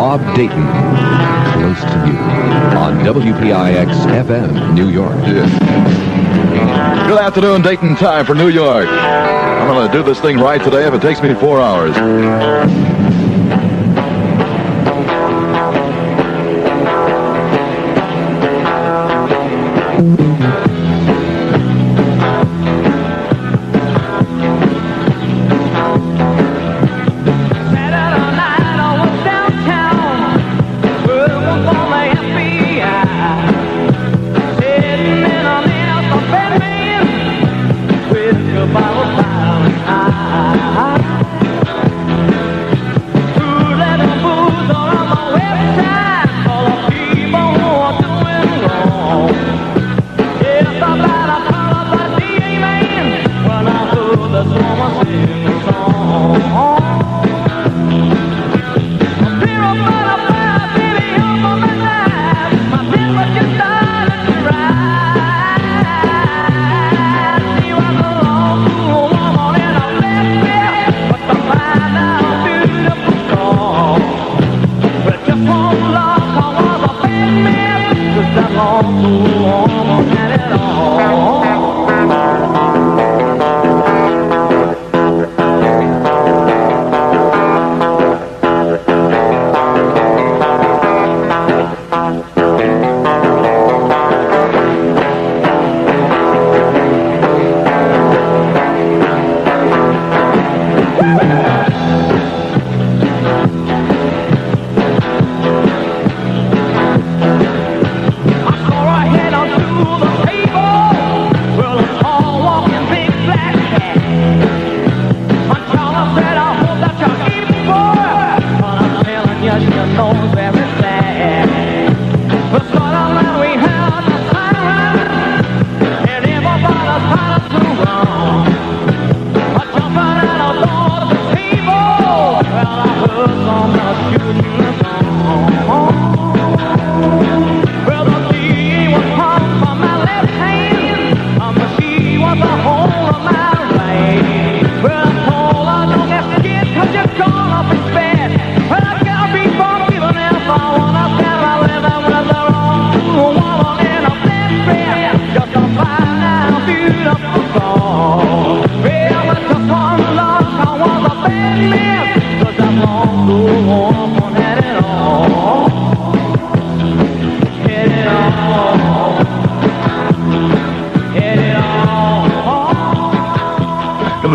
of Dayton. Close to you on WPIX FM New York. Yeah. Good afternoon, Dayton. Time for New York. I'm going to do this thing right today if it takes me 4 hours.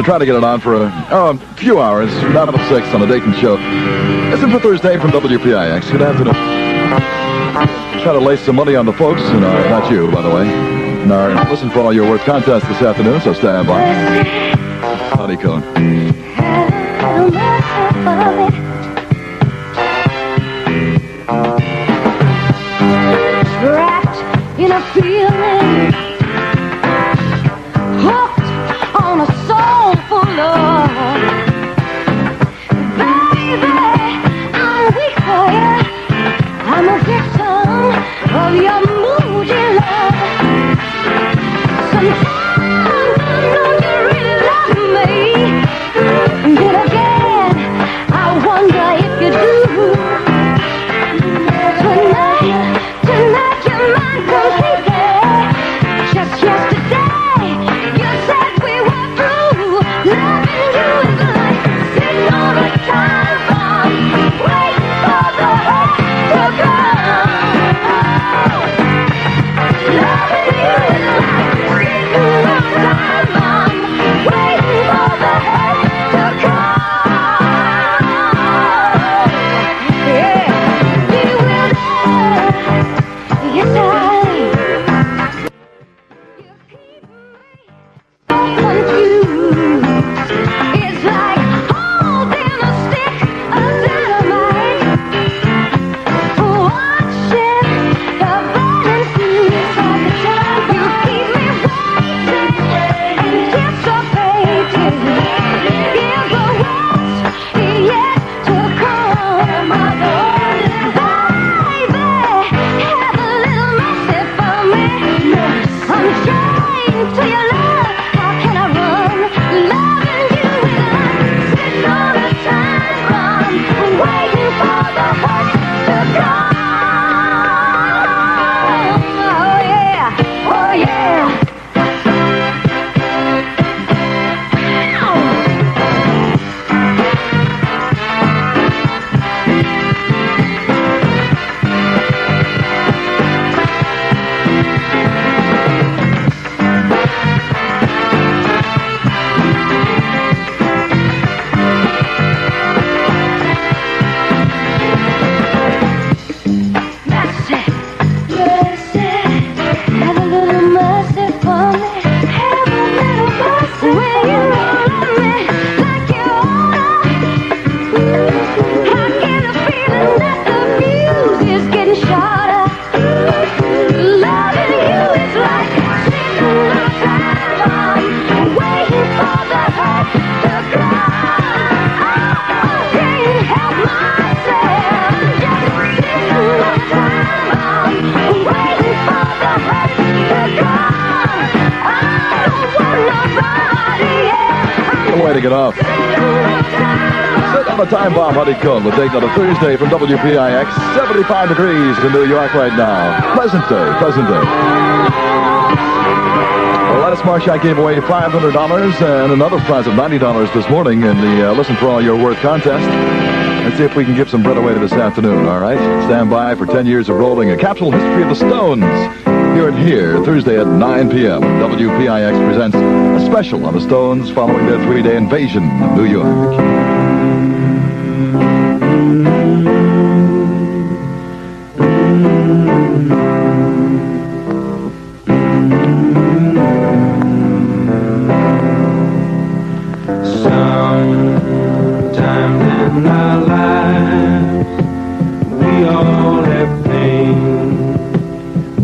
Try to get it on for a few hours, 9 to 6 on the Dayton show. Listen for Thursday from WPIX. Good afternoon. Try to lay some money on the folks, and not you, by the way. In our Listen for All Your Worth contest this afternoon, so stand by. Honeycomb. Trapped in a feeling, hooked on a soul for love. Baby, I'm weak for you. I'm a victim of your moody love. Sometimes I know you really love me. Then again, I wonder if you do. Tonight you're mine completely. Just yesterday, you said we were through. Loving you is like sitting on a time bomb, waiting for the earth to go. take it off. Set on the time bomb honeycomb with Dayton on a Thursday from WPIX. 75 degrees in New York right now. Pleasant day, pleasant day. Well, Lettuce Marshak gave away $500 and another prize of $90 this morning in the Listen for All Your Worth contest. Let's see if we can give some bread away this afternoon, all right? Stand by for 10 years of rolling a capsule history of the Stones. Hear it here, Thursday at 9 p.m. WPIX presents a special on the Stones following their 3-day invasion of New York. Sometimes in our lives, we all have pain.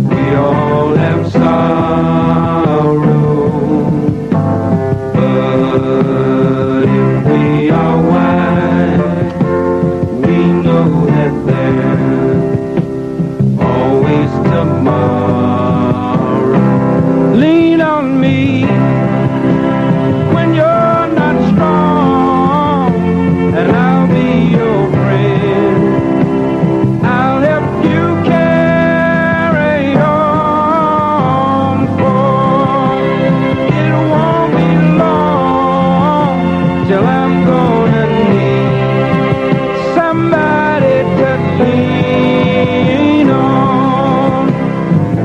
We all have sorrow, but if we are wise, we know that there's always tomorrow. Lean on me when you're not strong, and I'll be your friend. I'll help you carry on, for it won't be long till I'm gonna need somebody to lean on.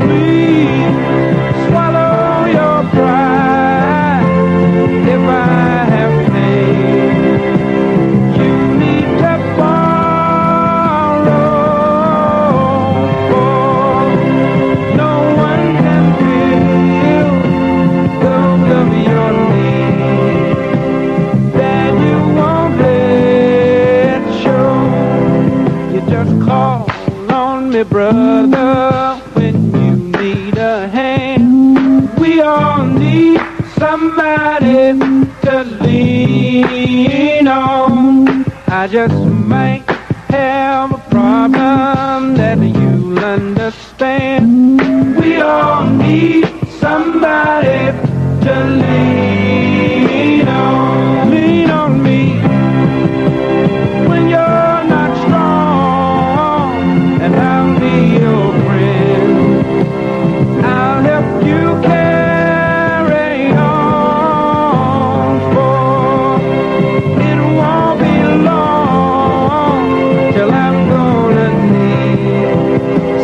Please swallow your pride if I have pain. You need to borrow, for no one can feel the love you need that you won't let show. You just call on me, brother, when you need a hand. We all need somebody to lean on. I just might have a problem that you'll understand. We all need somebody to lean on. Lean on me when you're not strong, and I'll be your friend. I'll help you carry on, for it won't be long till I'm gonna need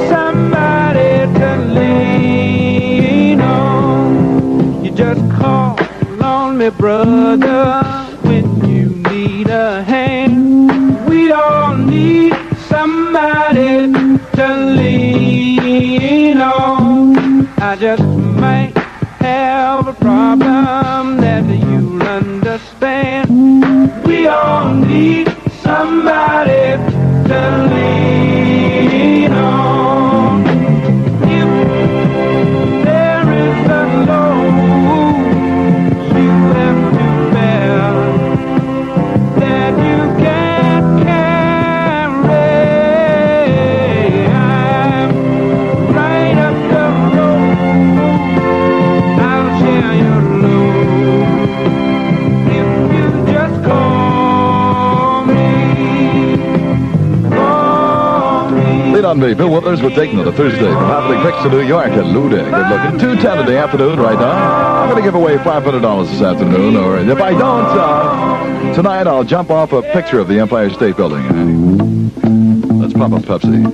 somebody to lean on. You just call on me, brother, when you need a hand. We all need somebody to lean on. I just might have a problem that you'll understand. We all need somebody to lean on. If there is a load you have to bear that you can't carry, I'm right up the road. I'll share your load if you just call me. Lean on me, Bill Withers with Dayton on a Thursday from WPIX New York at Lou Day. Good looking. 2:10 in the afternoon right now. I'm going to give away $500 this afternoon, or if I don't, tonight I'll jump off a picture of the Empire State Building. Let's pop a Pepsi.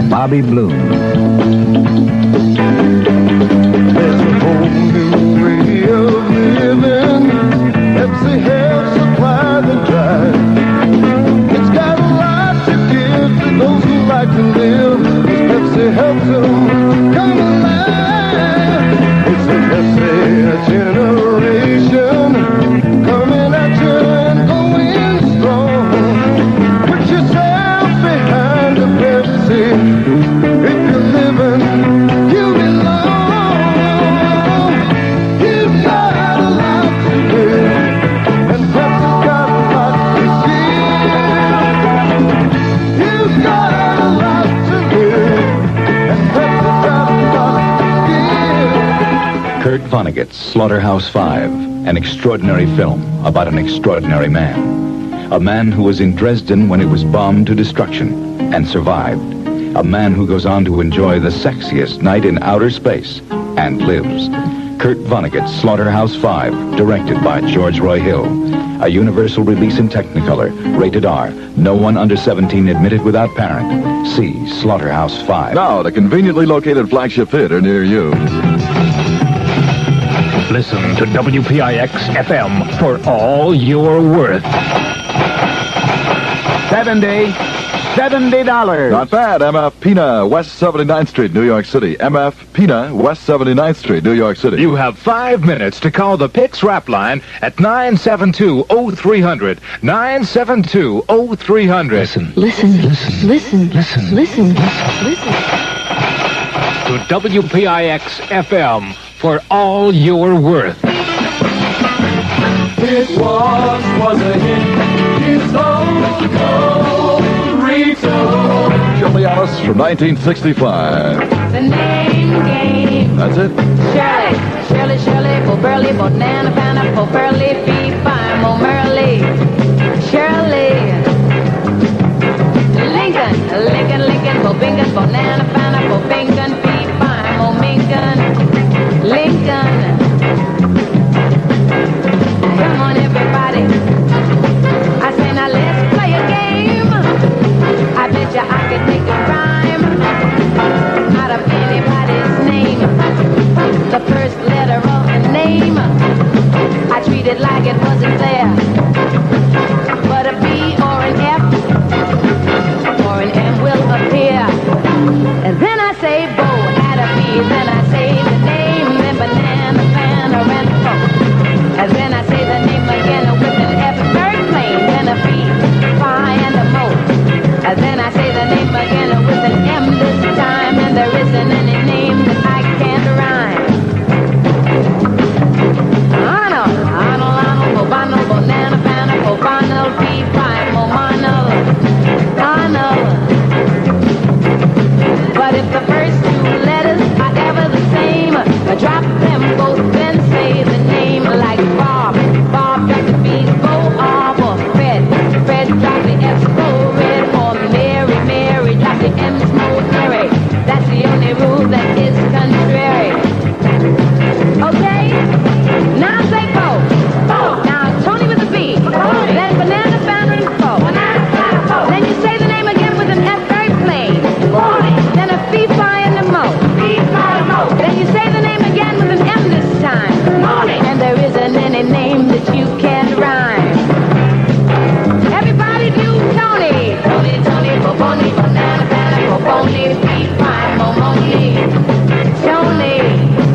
Bobby Bloom. There's a whole new way of living. Pepsi helps supply the drive. It's got a lot to give to those who like to live. This Pepsi helps them come alive. It's a Pepsi generation coming at you and going strong. Put yourself behind a Pepsi if you Vonnegut's Slaughterhouse-Five, an extraordinary film about an extraordinary man. A man who was in Dresden when it was bombed to destruction and survived. A man who goes on to enjoy the sexiest night in outer space and lives. Kurt Vonnegut's Slaughterhouse-Five, directed by George Roy Hill. A universal release in Technicolor, rated R. No one under 17 admitted without parent. See Slaughterhouse-Five. Now, at a conveniently located flagship theater near you. Listen to WPIX FM for all you're worth. $70. Not bad. MF Pina, West 79th Street, New York City. MF Pina, West 79th Street, New York City. You have 5 minutes to call the PIX rap line at 972-0300. 972-0300. Listen, listen, listen, listen, listen. To WPIX FM for all you're worth. It was a hit. It's all retold. Shirley Ellis from 1965. The name game. That's it. Shirley, Bo Burley, Banana, Bo Burley, Fee, Fine, Mo Merley. Shirley. Lincoln, Bo Bingon, Banana, Bo Bingon, Fee, Fine, Mo Mingon. Lincoln. Come on, everybody. I say, now let's play a game. I bet you I could make a rhyme out of anybody's name. The first letter of the name, I treat it like it wasn't there. But a B or an F or an M will appear. And then I say Bo, add a B, then I say the name, then banana, banana, and folk. And then I say the name again with an F, very plain, then a B, pie and a mo. And then I say the name again with an M this time, and there isn't any name that I can't rhyme. Arnold, Bobano, Banana, Banana, Bobano, B, pie, Momano, Arnold. But if the first two letters are ever the same, drop them both, then say the name like Bob. Bob got the B, Bo, or Fred. Fred drop the F, Bo, Red, or Mary, drop the M's, Mo, Mary. That's the only rule that is contrary. Okay? Now say Bo. Now Tony with a B. Then Banana, Banana, and Bo. Then you say the name again with an F, very plain. Then a fee, fi, and a mo. Then you say the name again with an M this time. And there isn't any name that you can't rhyme. Everybody do Tony. Tony, Boboni, Banana, Banana, Boboni, fee, fi, momoni. Tony.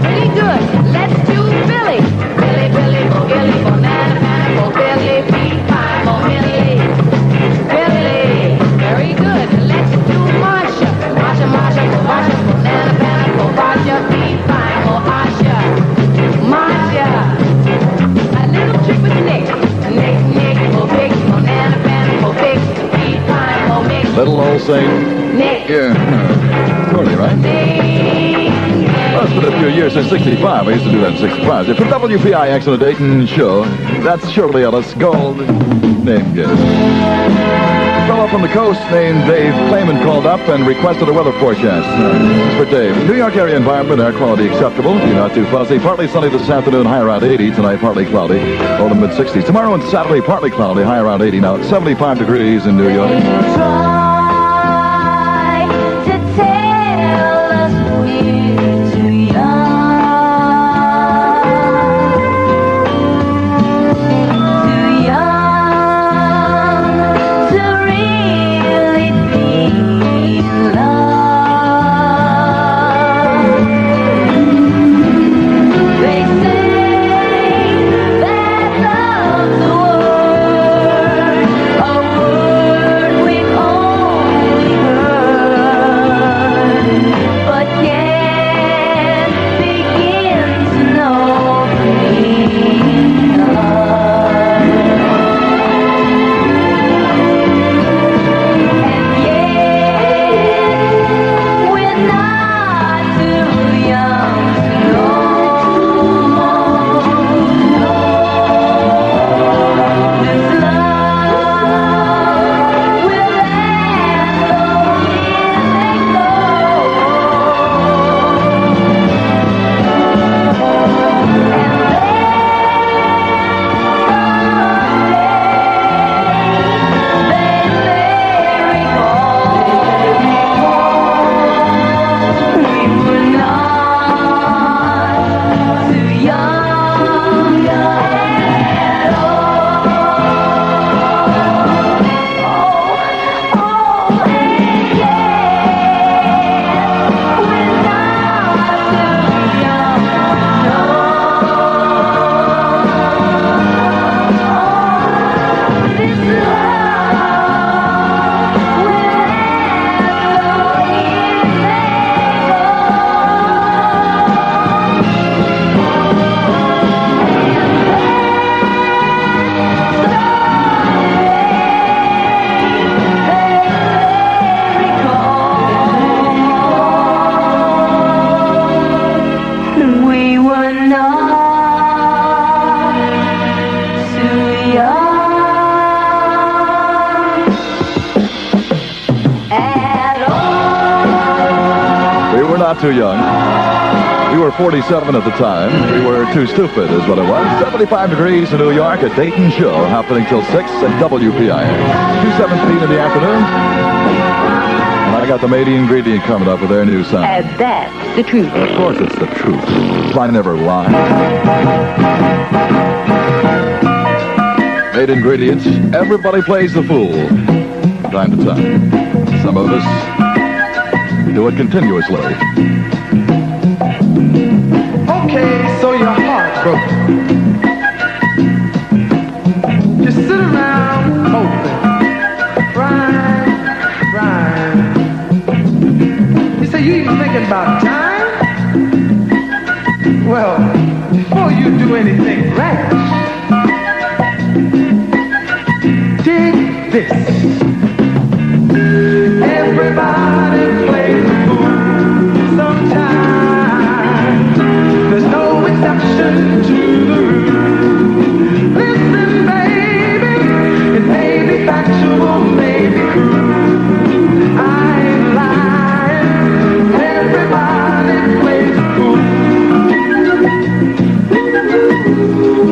Really good. Let's do Billy. Billy, Bo, Billy, Banana, Banana, Bo, Billy, fee, fi, mo, Billy. Billy. Very good. Let's do Marsha. Marsha, Banana, Banana, Bo, Marsha, fee, fi, mo, Asha. Marsha. A little trick with Nick. Nick, Bo, Big, Banana, Banana, Bo, Big, fee, fi, mo, Mick. Little old Saint. Nick. Yeah. Shirley, right? Well, it's been a few years since 65. I used to do that in 65. For WPIX on the Dayton show, that's Shirley Ellis, Gold, name guess. A fellow from the coast named Dave Clayman called up and requested a weather forecast. This is for Dave. New York area environment, air quality acceptable. You're not too fussy. Partly sunny this afternoon, high around 80. Tonight, partly cloudy, low to mid-60s. Tomorrow and Saturday, partly cloudy, high around 80. Now, it's 75 degrees in New York. Try to tell us we're too young to really be in love. They say that love's a word we not too young. We were 47 at the time. We were too stupid is what it was. 75 degrees in New York, a Dayton show happening till 6 at WPIX. 2:17 in the afternoon. And I got the Made Ingredient coming up with their new song. That's the truth. Of course it's the truth. I never lie. Made Ingredients. Everybody plays the fool from time to time. Some of us do it continuously. Okay, so your heart broke. You sit around hoping, crying. You say you even thinking about time? Well, before you do anything rash, dig this. Everybody plays the fool sometimes. There's no exception to the rule. Listen, baby, it may be factual, may be cruel. I ain't lying. Everybody plays the fool.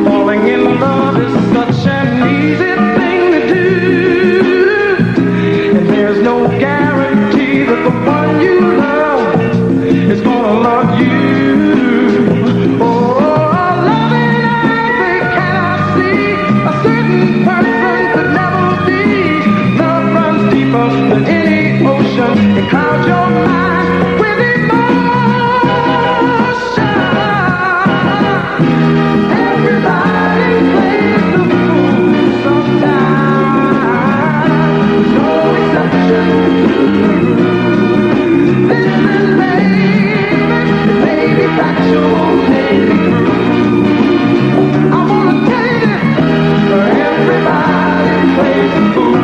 Falling in love is such an easy thing to do. And there's no guarantee that the one you love is gonna love you. Than any ocean, it clouds your mind with emotion. Everybody plays the fool sometimes. No exception to the rule. Listen, baby, it may be factual, may be true. I wanna tell you, everybody plays the fool.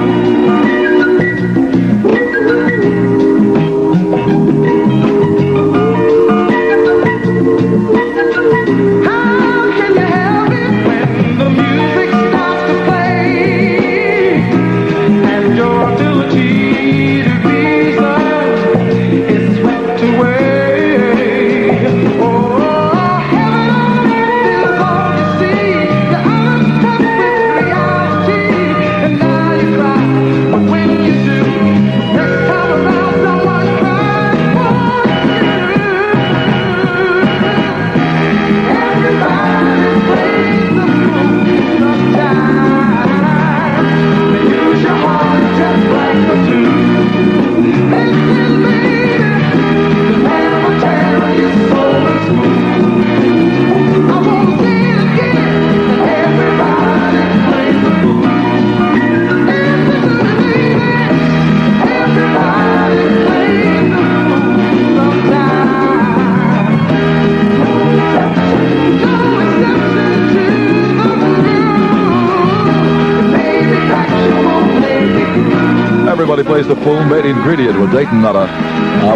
Everybody plays the full Made Ingredient with Dayton on a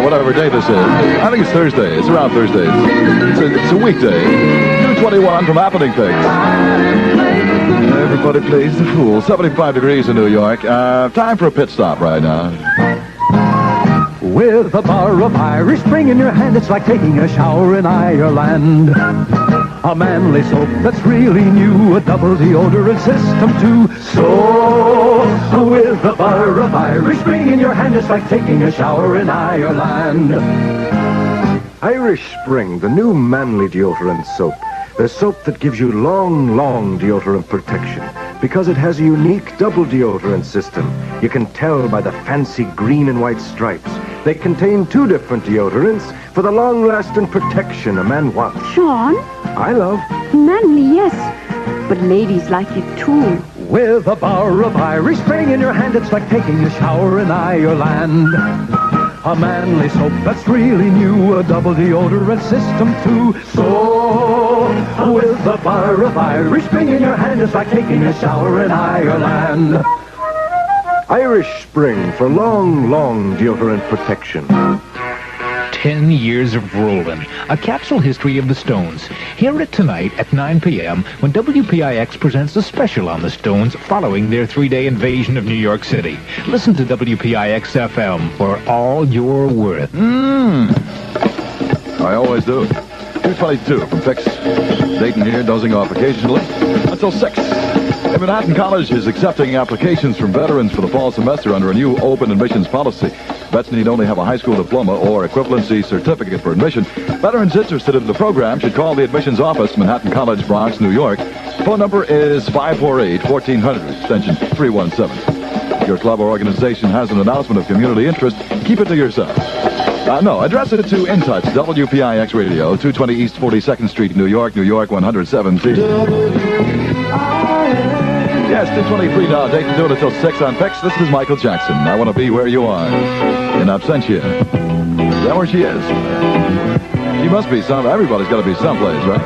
whatever day this is. I think it's Thursday. It's around Thursdays. It's a weekday. 2:21 from Happening Pigs. Everybody plays the fool. 75 degrees in New York. Time for a pit stop right now. With a bar of Irish Spring in your hand, it's like taking a shower in Ireland. A manly soap that's really new, a double deodorant system too. So, with a bar of Irish Spring in your hand, it's like taking a shower in Ireland. Irish Spring, the new manly deodorant soap. The soap that gives you long, long deodorant protection. Because it has a unique double deodorant system. You can tell by the fancy green and white stripes. They contain two different deodorants for the long-lasting protection a man wants. Sean? I love. Manly, yes. But ladies like it too. With a bar of Irish Spring in your hand, it's like taking a shower in Ireland. A manly soap that's really new, a double deodorant system too. So, with a bar of Irish Spring in your hand, it's like taking a shower in Ireland. Irish Spring for long, long deodorant protection. 10 years of rolling. A capsule history of the Stones. Hear it tonight at 9 p.m. when WPIX presents a special on the Stones following their 3-day invasion of New York City. Listen to WPIX FM for all you're worth. I always do. 2:22 from PIX. Dayton here, dozing off occasionally until 6. Manhattan College is accepting applications from veterans for the fall semester under a new open admissions policy. Vets need only have a high school diploma or equivalency certificate for admission. Veterans interested in the program should call the admissions office, Manhattan College, Bronx, New York. Phone number is 548-1400, extension 317. If your club or organization has an announcement of community interest, keep it to yourself. No, address it to In Touch, WPIX Radio, 220 East 42nd Street, New York, New York 117. Yes, 223 now. Dayton doing it till 6 on PIX. This is Michael Jackson. I want to be where you are. In absentia. Is that where she is? She must be some. Everybody's got to be someplace, right?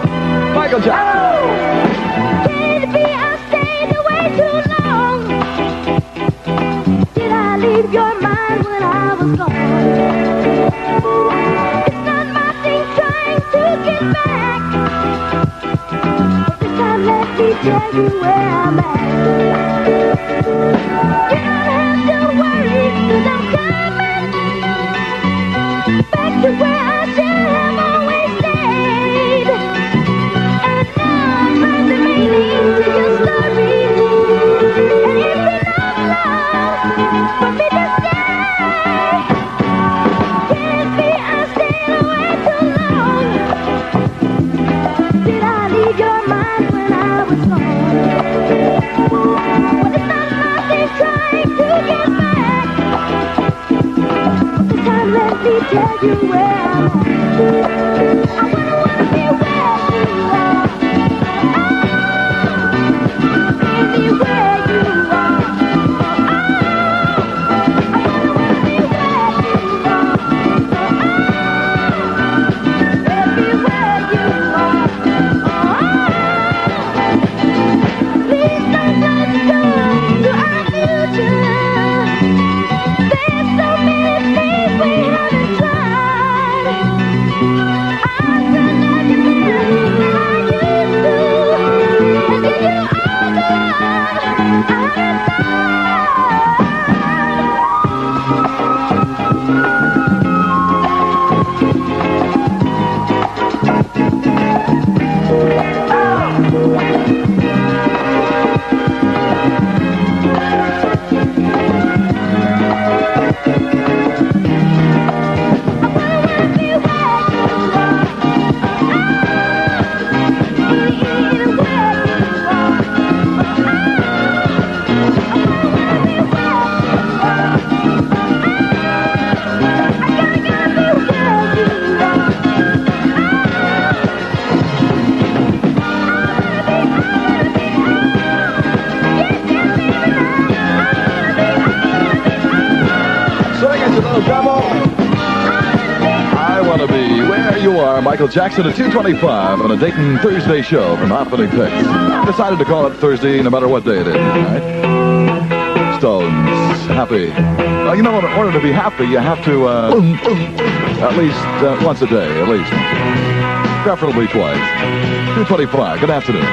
Michael Jackson. Baby, I stayed away too long. Did I leave your mind when I was gone? It's not my thing trying to get back. But this time let me tell you where I'm at. You don't have to worry, 'cause I'm coming back to where I should have always stayed. And now I'm trying to make it into your story. And it's been long for me to say. Can't be I stayed away too long. Did I leave your mind when I was gone? Well, it's not my thing trying to get back. But this time let me tell you where I'm at. I wanna be where you are. Baby, where you are. I wanna be where you are. Baby, where you are. Please don't close the door to our future. There's so many things we haven't tried. I'm gonna love you better than I used to, and give you all the love I've Michael Jackson at 2:25 on a Dayton Thursday show from Happening PIX. Decided to call it Thursday no matter what day it is, right? Stones, happy. You know, in order to be happy, you have to, at least once a day, at least. Preferably twice. 2:25, good afternoon.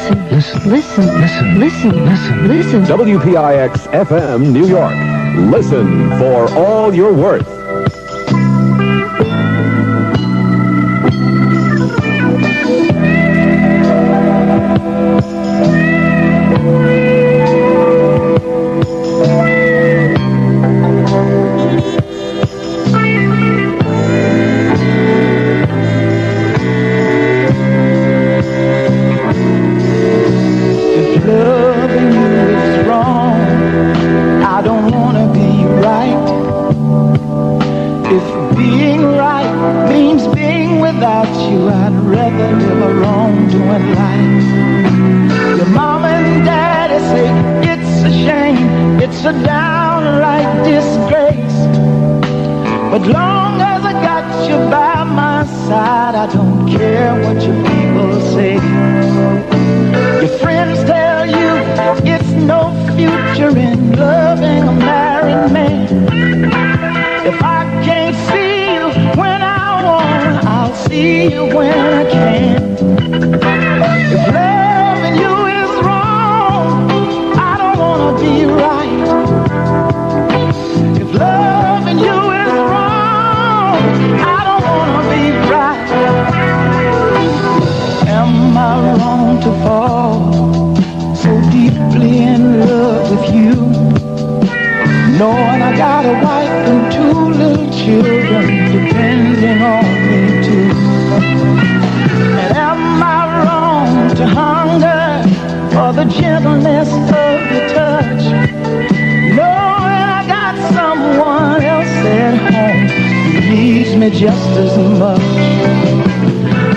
Listen. Listen. Listen. Listen. Listen. Listen. Listen. WPIX FM New York. Listen for all you're worth. If loving you is wrong, I don't wanna be right. If being right means being without you, I'd rather live a wrongdoing life. Your mom and daddy say it's a shame, it's a downright disgrace. But long as I got you by my side, I don't care what your people say. Your friends tell you it's no future in loving a married man. If I can't see you when I want, I'll see you when I can. If loving you is wrong, I don't wanna be right. If loving you is wrong, I don't wanna be right. Am I wrong to fall so deeply in love with you, knowing I got a wife and two little children depending on me too? And am I wrong to hunger for the gentleness of your touch, knowing I got someone else at home who needs me just as much?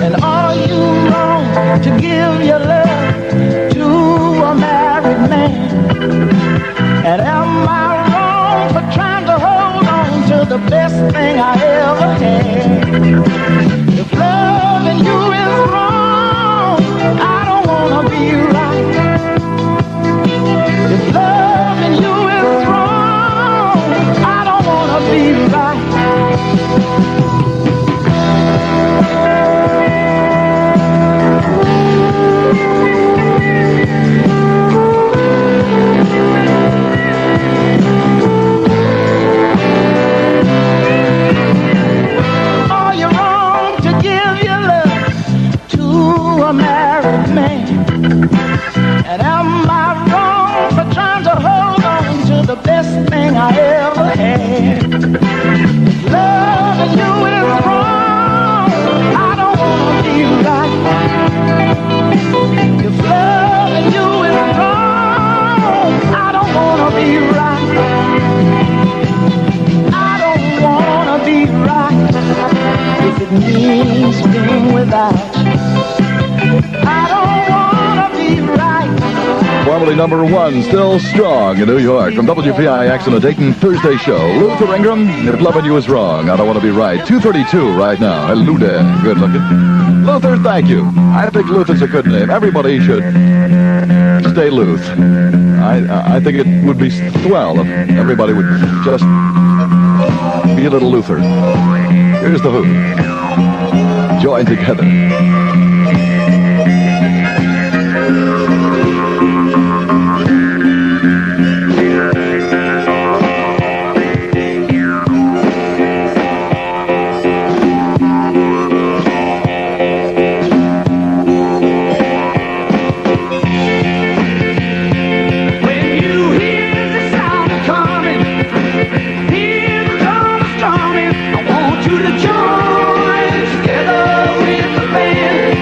And are you wrong to give your love to a married man? And am I wrong for trying to hold on to the best thing I ever had? If loving you is wrong, I don't wanna be right. If loving you is wrong, I don't wanna be right. Are you wrong to give your love to a married man? And am I wrong for trying to hold on to the best thing I ever had? If loving you is wrong, I don't wanna be right. If loving you is wrong, I don't wanna be right. I don't wanna be right if it means being without you. I don't wanna be right. Formerly number one, still strong in New York. From WPIX on the Dayton Thursday show. Luther Ingram, if loving you is wrong, I don't want to be right. 2:32 right now. Hello there. Good looking. Luther, thank you. I think Luther's a good name. Everybody should stay Luth. I think it would be swell if everybody would just be a little Luther. Here's the Who. Join together. When you hear the sound coming, hear the drum strumming, I want you to join together with the band.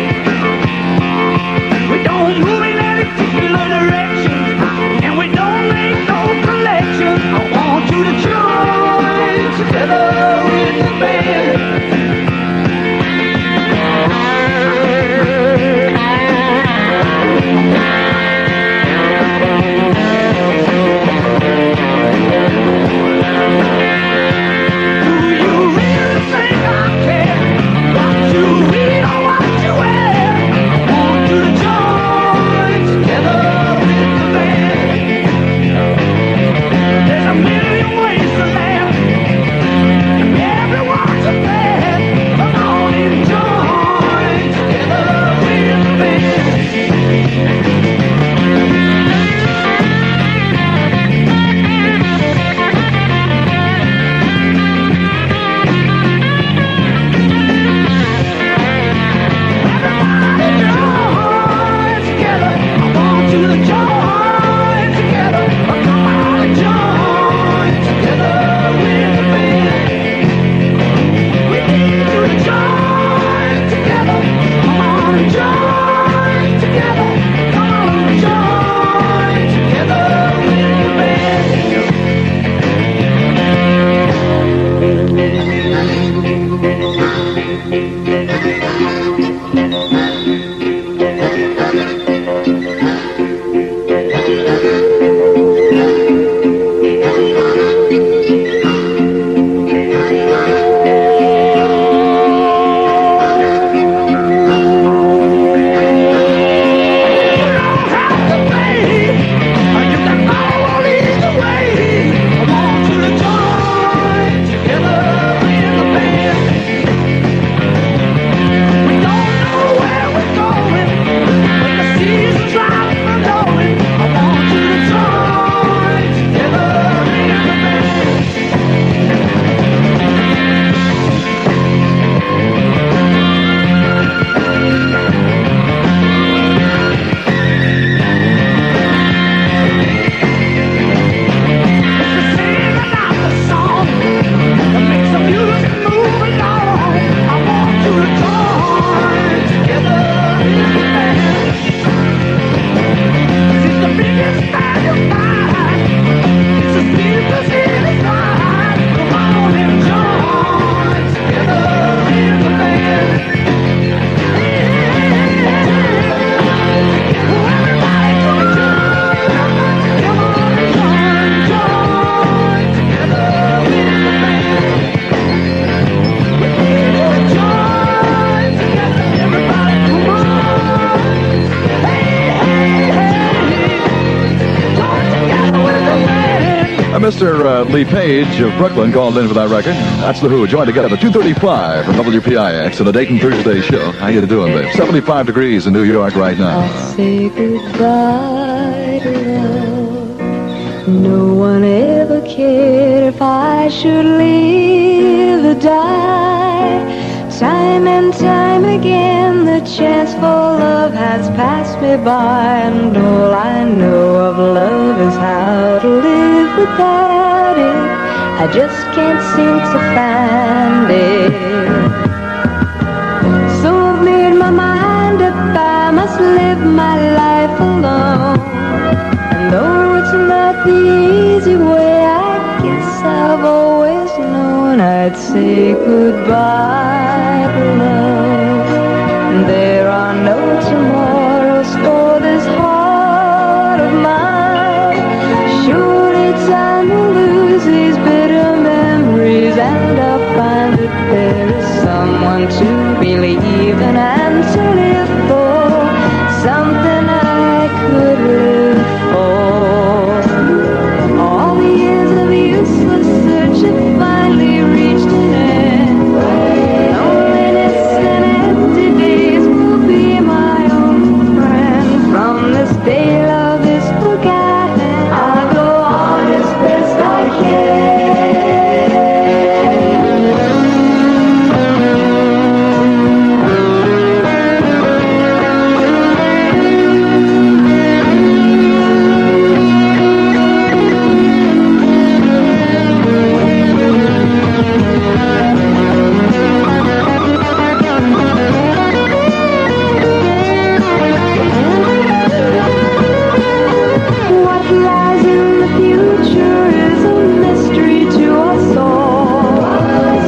Mr. Lee Page of Brooklyn called in for that record. That's The Who. Joined together 2:35 from WPIX and the Dayton Thursday show. How you doing, babe? 75 degrees in New York right now. I'll say goodbye to love. No one ever cared if I should live or die. Time and time again, the chance for love has passed me by, and all I know of love is how to live without it. I just can't seem to find it. So I've made my mind up, I must live my life alone. And though it's not the easy way, I guess I've always known I'd say goodbye to love. There are no tomorrows for this heart of mine. Surely time will lose these bitter memories, and I'll find that there is someone to believe in and to live for, something I could live for. All the years of useless search have finally reached an end. Loneliness and empty days will be my own friend. From this day love is forgotten, I'll go on as best I can. What lies in the future is a mystery to us all.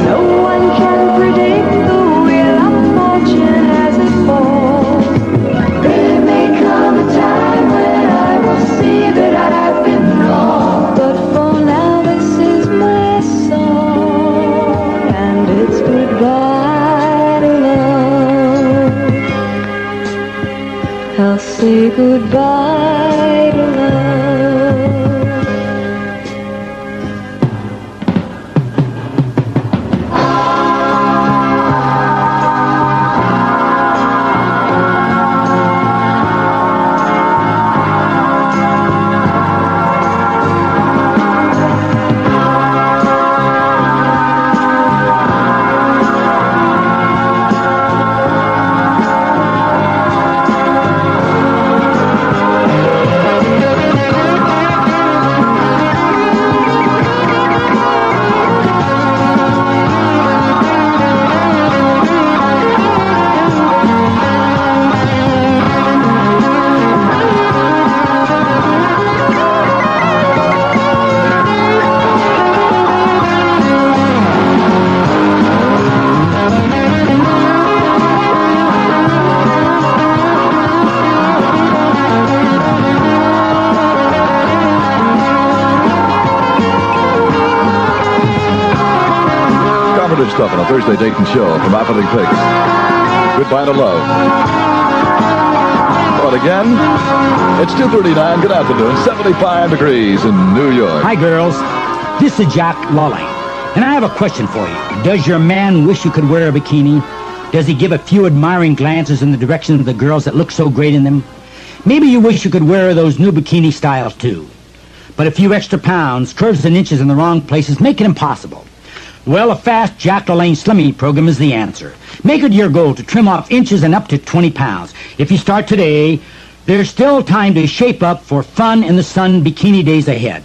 No one can predict the wheel of fortune as it falls. There may come a time when I will see that I've been wrong, but for now this is my song, and it's goodbye to love. I'll say goodbye to love. Cooperative stuff on a Thursday Dayton show from WPIX. Goodbye to love. But again, it's 2:39. Good afternoon. 75 degrees in New York. Hi, girls. This is Jack Lawley, and I have a question for you. Does your man wish you could wear a bikini? Does he give a few admiring glances in the direction of the girls that look so great in them? Maybe you wish you could wear those new bikini styles, too. But a few extra pounds, curves and inches in the wrong places make it impossible. Well, a fast Jack LaLanne Slimming program is the answer. Make it your goal to trim off inches and up to 20 pounds. If you start today, there's still time to shape up for fun in the sun bikini days ahead.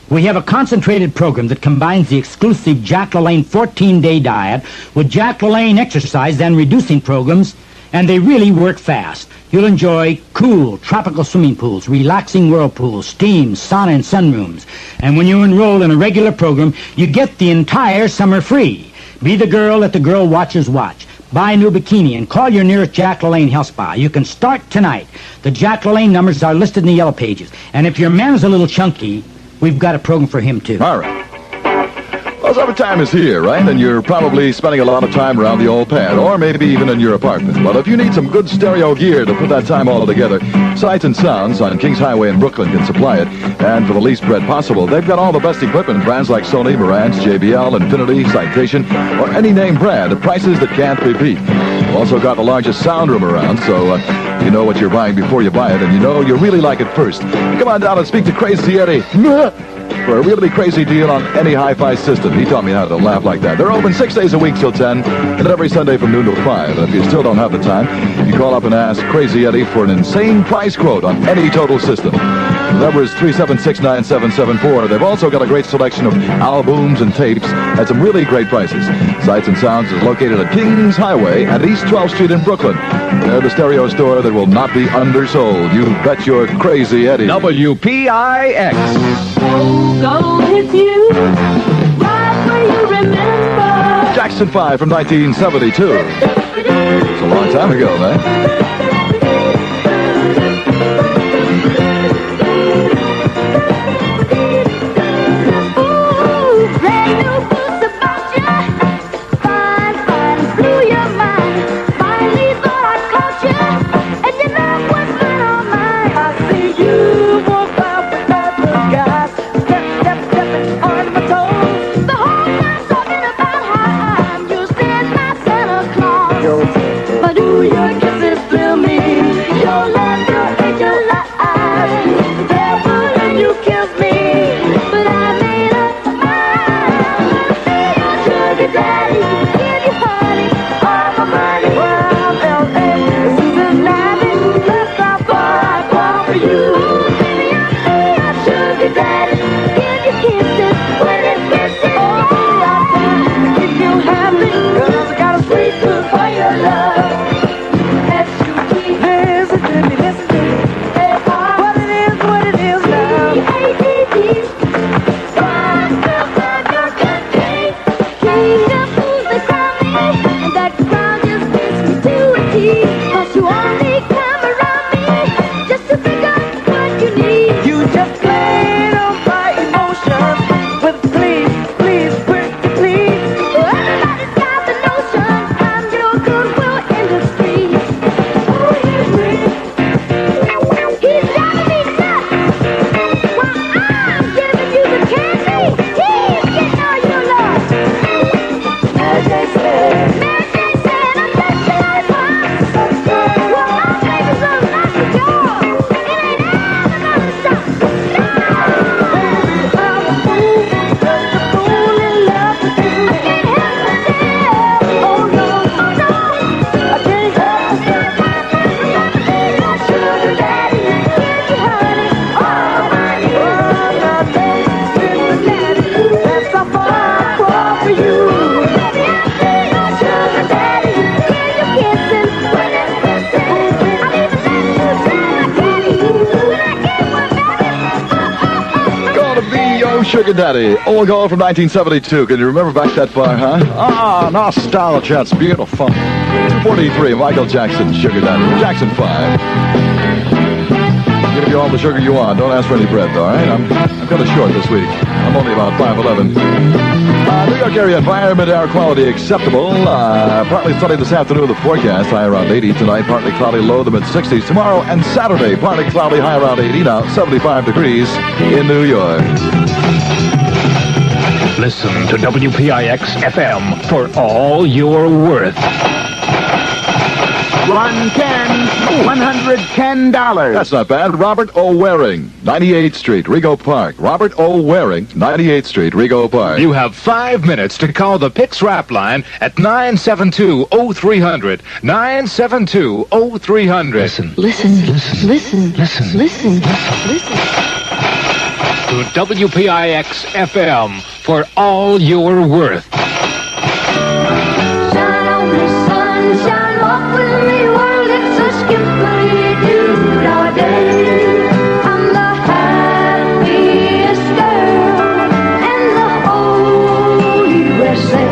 We have a concentrated program that combines the exclusive Jack LaLanne 14-day diet with Jack LaLanne exercise and reducing programs, and they really work fast. You'll enjoy cool, tropical swimming pools, relaxing whirlpools, steam, sauna, and sunrooms. And when you enroll in a regular program, you get the entire summer free. Be the girl that the girl watchers watch. Buy a new bikini and call your nearest Jack LaLanne health spa. You can start tonight. The Jack LaLanne numbers are listed in the yellow pages. And if your man is a little chunky, we've got a program for him, too. All right. Well, summertime is here, right? And you're probably spending a lot of time around the old pad, or maybe even in your apartment. Well, if you need some good stereo gear to put that time all together, Sights and Sounds on Kings Highway in Brooklyn can supply it. And for the least bread possible, they've got all the best equipment, brands like Sony, Marantz, JBL, Infinity, Citation, or any name brand at prices that can't be beat. They've also got the largest sound room around, so you know what you're buying before you buy it, and you know you really like it first. Come on down and speak to Crazy Eddie for a really crazy deal on any hi-fi system. He taught me how to laugh like that. They're open 6 days a week till 10, and every Sunday from noon till 5. And if you still don't have the time, you call up and ask Crazy Eddie for an insane price quote on any total system. The number is 376-9774. They've also got a great selection of albums and tapes at some really great prices. Sights and Sounds is located at Kings Highway at East 12th Street in Brooklyn. They're the stereo store that will not be undersold. You bet your Crazy Eddie. WPIX. Go with you, right where you remember. Jackson 5 from 1972. It's a long time ago, man. Sugar Daddy, old girl from 1972. Can you remember back that far, huh? Ah, nostalgia, it's beautiful. 243, Michael Jackson, Sugar Daddy, Jackson 5. Give you all the sugar you want. Don't ask for any bread, though, all right? I'm kind of short this week. I'm only about 5'11". New York area environment, air quality acceptable. Partly sunny this afternoon, the forecast, high around 80 tonight, partly cloudy, low the mid-60s. Tomorrow and Saturday, partly cloudy, high around 80, now 75 degrees in New York. Listen to WPIX FM for all you're worth. $110. That's not bad. Robert O. Waring, 98th Street, Rego Park. Robert O. Waring, 98th Street, Rego Park. You have 5 minutes to call the PIX rap line at 972-0300. 972-0300. Listen, listen, listen, listen, listen. To WPIX FM for all you're worth. Shine on me, sunshine, walk with me, world, it's a skippity-doo all day. I'm the happiest girl in the whole USA.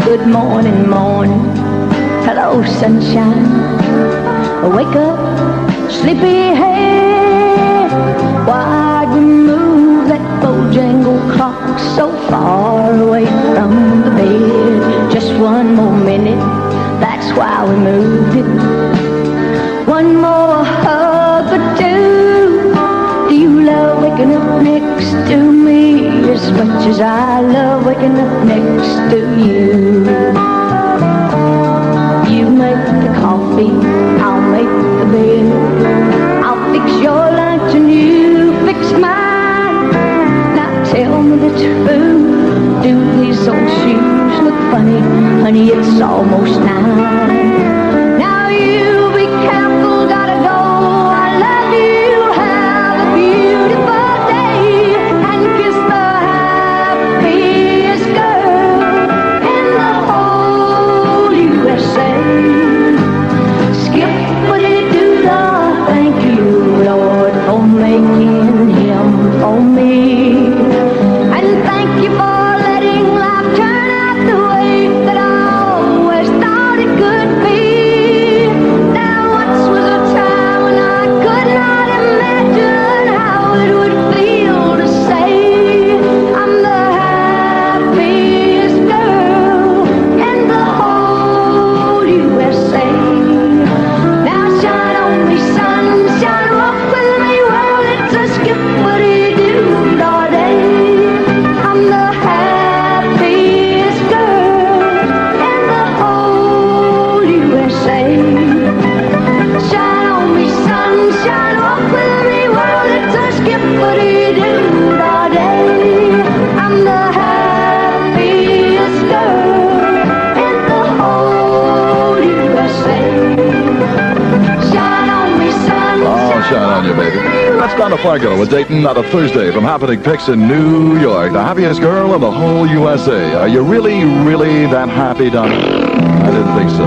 Good morning, morning, hello, sunshine. Wake up, sleepy head. Why'd you move that Bojangle clock so far away from the bed. Just one more minute, that's why we moved it. One more hug or two. Do you love waking up next to me as much as I love waking up next to you? You make the coffee, I'll make the bed. I'll fix your lunch and you fix mine. Now tell me the truth, do these old shoes look funny? Honey, it's almost 9. Now you be careful, gotta go. I love you, have a beautiful day, and kiss the happiest girl in the whole USA. Skip-a-dee-doo-dah, thank you, Lord, for making him for me. And thank you for letting life turn out the way that I always thought it could be. There once was a time when I could not imagine how it would feel to say I'm the happiest girl in the whole USA. Now shine on me, sunshine, walk with me, well, it's a skip-a-dee-doo-dah day. I'm the happiest girl in the whole USA. Shine on me, sunshine, walk with me, well, it's a skip-a-dee-doo-dah day. I'm the happiest girl in the whole USA. Shine on me, sunshine. Oh, shine on you, baby. That's Donna Fargo with Dayton on a Thursday from WPIX in New York. The happiest girl in the whole USA. Are you really, really that happy, Donna? I didn't think so.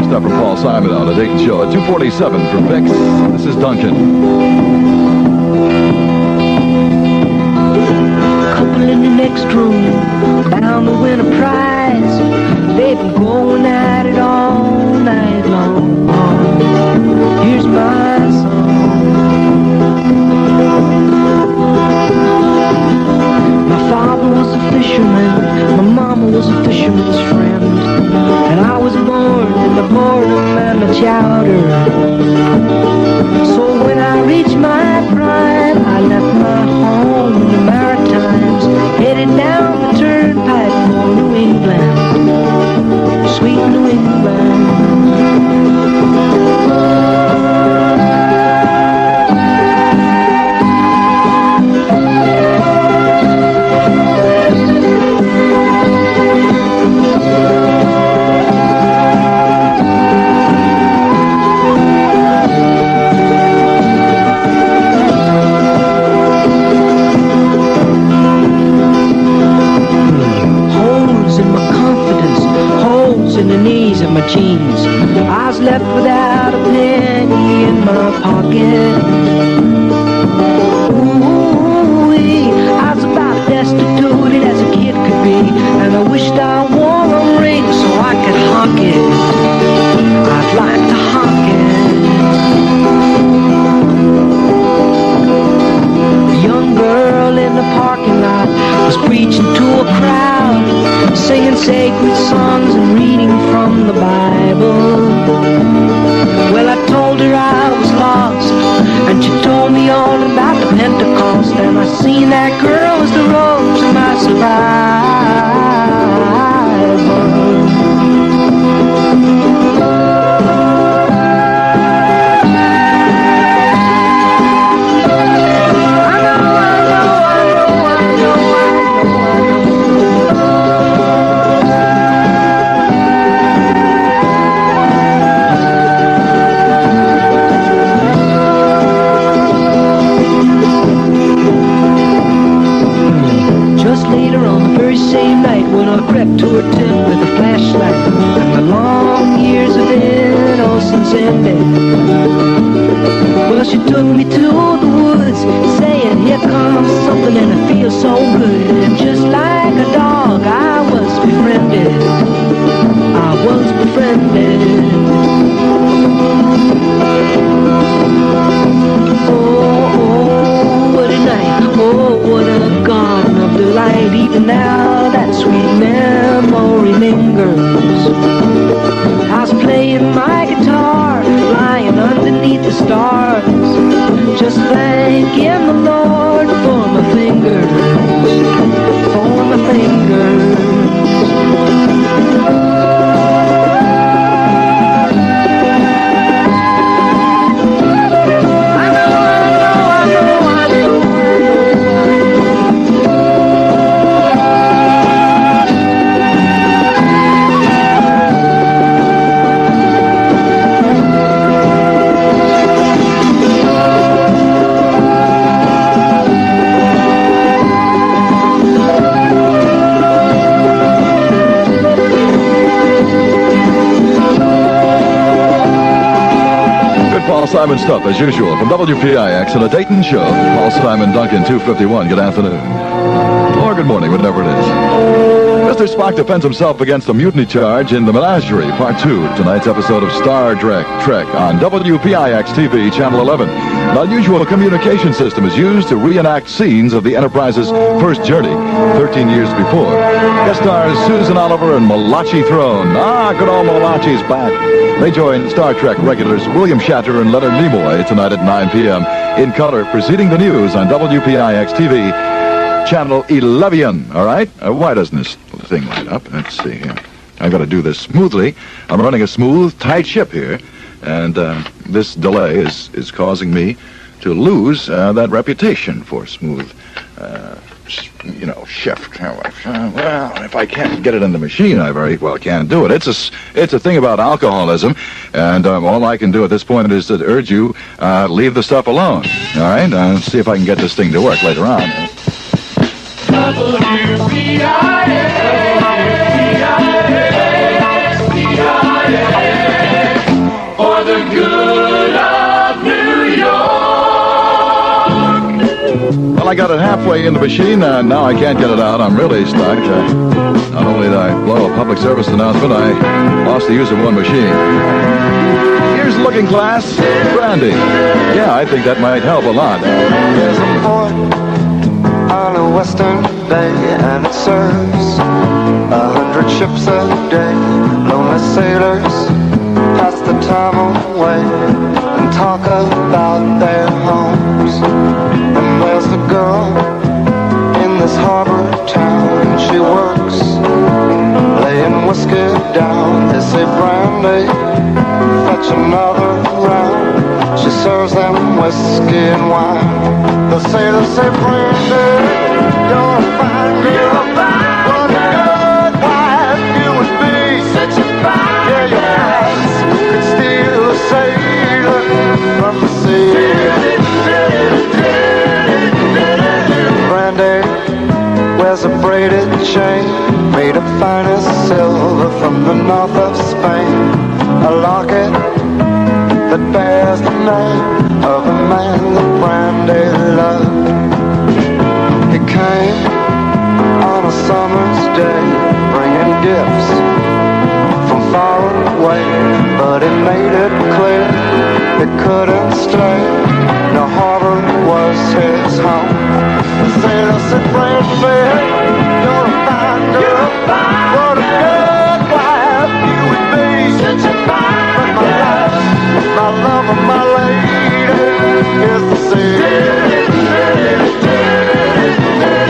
Stuff from Paul Simon on the Dayton Show at 2:47 from PIX. This is Duncan. Couple in the next room, bound to win a prize. They've been going at it all night long. Here's my song. My father was a fisherman, my mama was a fisherman's friend, and I was born in the boredom and the chowder. So when I reached my prime, I left my home in the Maritimes, headed down the turnpike for New England, sweet New England. In the knees of my jeans, I was left without a penny in my pocket. Ooh, I was about destitute as a kid could be, and I wished I wore a ring so I could honk it. I'd like to honk it. A young girl in the parking lot was preaching to a crowd, singing sacred songs and reading from the Bible. Well, I told her I was lost, and she told me all about the Pentecost, and I seen that girl as the rose of my survival. Same night when I crept to her tent with a flashlight, and the long years of innocence ended. Well, she took me to the woods, saying, here comes something and it feels so good. And just like a dog, I was befriended. I was befriended. Oh, oh, what a night. Oh, what a God. stars. Just thanking the Lord for my fingers, for my fingers. Paul Simon stuff, as usual, from WPIX and a Dayton show. Paul Simon, Duncan, 251. Good afternoon. Or good morning, whatever it is. Mr. Spock defends himself against a mutiny charge in The Menagerie, Part 2, tonight's episode of Star Trek on WPIX TV, Channel 11. An unusual communication system is used to reenact scenes of the Enterprise's first journey 13 years before. Guest stars Susan Oliver and Malachi Throne. Good old Malachi's back. They join Star Trek regulars William Shatner and Leonard Nimoy tonight at 9 p.m. in color, preceding the news on WPIX TV, Channel 11. All right? Why doesn't this thing light up? Let's see here. I've got to do this smoothly. I'm running a smooth, tight ship here, and this delay is causing me to lose that reputation for smooth, shift. Well, if I can't get it in the machine, I very well can't do it. It's a thing about alcoholism, and all I can do at this point is to urge you, leave the stuff alone. All right? See if I can get this thing to work later on. For the good of New York. Well, I got it halfway in the machine, and now I can't get it out. I'm really stuck. Not only did I blow a public service announcement, I lost the use of one machine. Here's Looking Glass, Brandy. Yeah, I think that might help a lot. There's a port on a western bay, and it serves 100 ships a day. Lonely sailors pass the time away and talk about their homes. And there's the girl in this harbor town, and she works laying whiskey down. They say, Brandy, fetch another round. She serves them whiskey and wine. The sailors say, Brandy, you're a fine girl. What a good wife you would be. Such a fine girl. Your eyes could steal a sailor from the sea. Brandy wears a braided chain made of finest silver from the north of Spain. A locket that bears the name of a man that Brandy loved. He came on a summer's day, bringing gifts from far away, but he made it clear he couldn't stay. No harbor was his home. The sailor said, Brandy, you're a fine girl. What a good wife you would be. Such a fine girl. My love and my lady is the sea.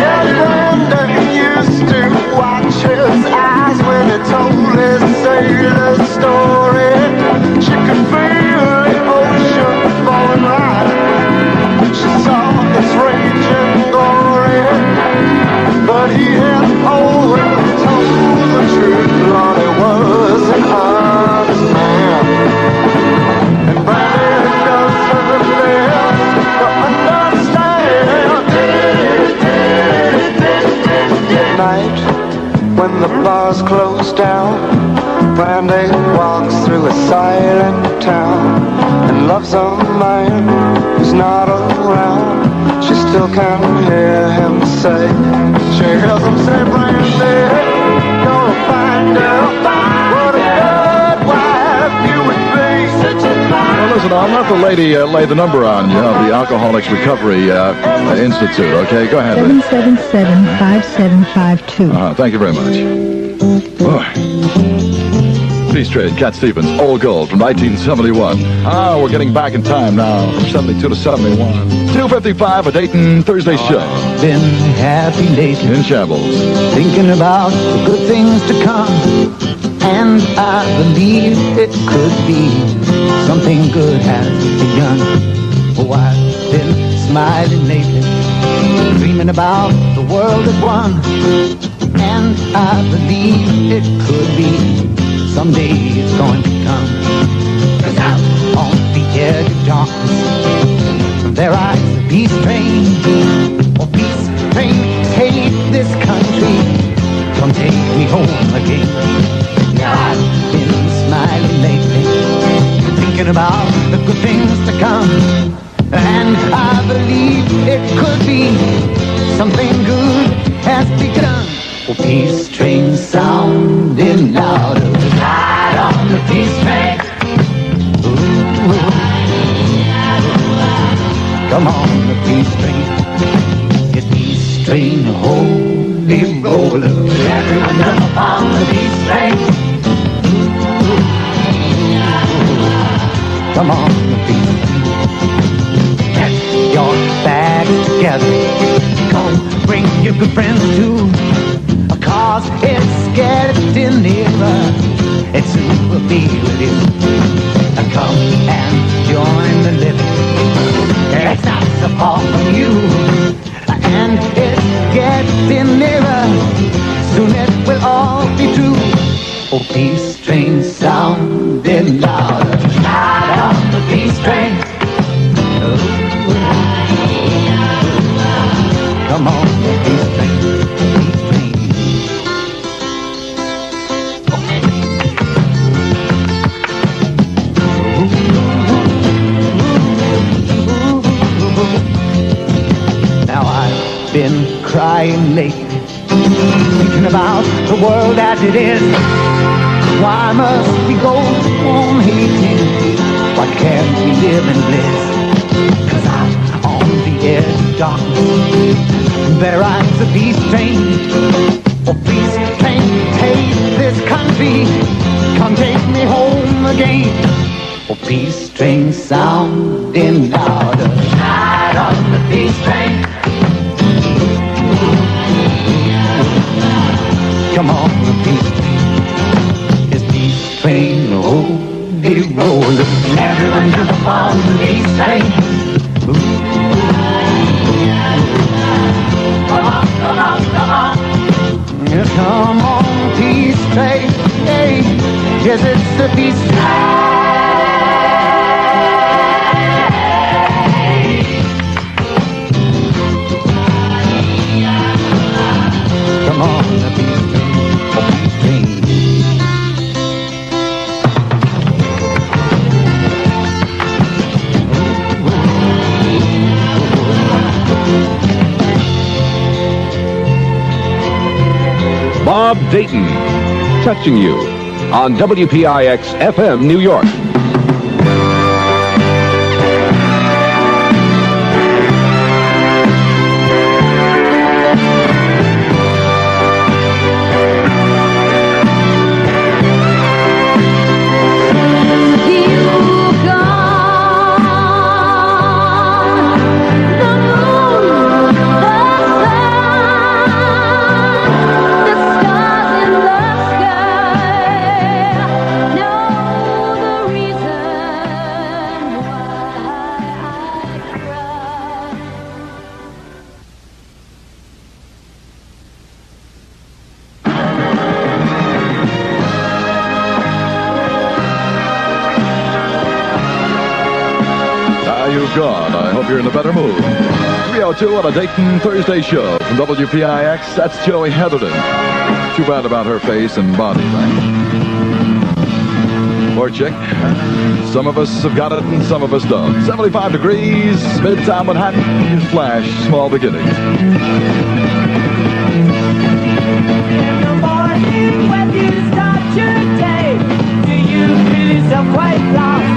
Yeah, Brandy used to watch his eyes when he told his sailor story. She could feel the ocean falling right. She saw its raging glory, but he had always told the truth. Lord, he was an honest man. And Brandy does her best to understand. At night, when the bars close down, Brandy walks through a silent town and loves a man who's not around. She still can hear him say, she hears him say, Brandy, you're a fine girl. What a good wife you would be. Such a fine. Well, listen, I'll let the lady lay the number on you of the Alcoholics Recovery Institute, okay? Go ahead. 777-5752. Thank you very much. Boy. Peace Trade, Cat Stevens, Old Gold from 1971. We're getting back in time now from 72 to 71. 2:55, a Dayton Thursday show. Been happy lately, In shambles. thinking about the good things to come. And I believe it could be something good has begun. Oh, I've been smiling lately, dreaming about the world at one. And I believe it could be someday it's going to come. 'Cause out on the edge of darkness, there rides a peace train. Oh, peace train, take this country, come take me home again. Now I've been smiling lately, thinking about the good things to come. And I believe it could be something good has begun. Oh, peace train sounding louder, ride on the peace train. Ooh. Come on, the peace train. It's peace train, holy roller. Everyone jump on the peace train. Come on, the peace train. Get your bags together. Come, bring your good friends too. 'Cause it's getting nearer. It soon will be with you. Come and join the living. It's not so far from you. And it's getting nearer. Soon it will all be true. Oh, peace train sounding louder. Ride on the peace train. Come on, the peace train. Been crying lately, thinking about the world as it is. Why must we go on hating? Why can't we live in bliss? 'Cause out on the edge of darkness, there rides a peace train. Oh, peace train, take this country, come take me home again. Oh, peace train sounding louder, ride on the peace train. Come on, the peace train. It's peace train, holy roller. Everyone jump on the peace train. Come on, come on, come on. Yes, come on, peace train. Hey, yes, it's the peace train. Come on, the peace train. Bob Dayton, touching you on WPIX FM New York. Gone. I hope you're in a better mood. 3:02 on a Dayton Thursday show from WPIX. That's Joey Heatherton. Too bad about her face and body, right? Poor chick. Some of us have got it and some of us don't. 75 degrees, Midtown Manhattan. Newsflash, small beginnings. In the morning when you start your day, do you feel yourself quite lost?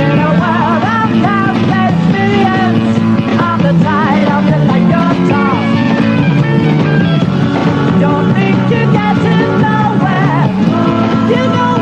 In a world of countless millions, on the tide of the light you're tossed. Don't think you're getting nowhere. You know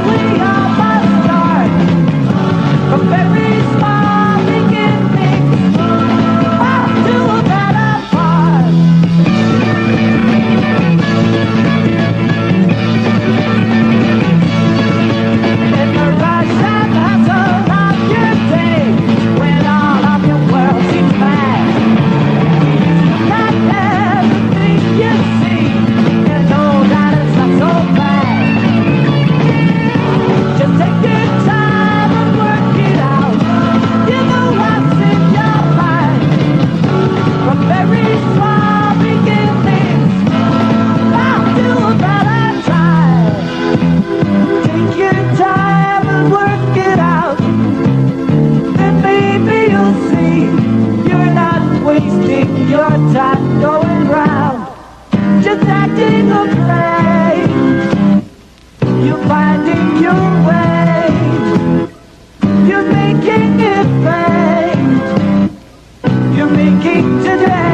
your time going round, just acting a play. You're finding your way, you're making it pay, you're making today.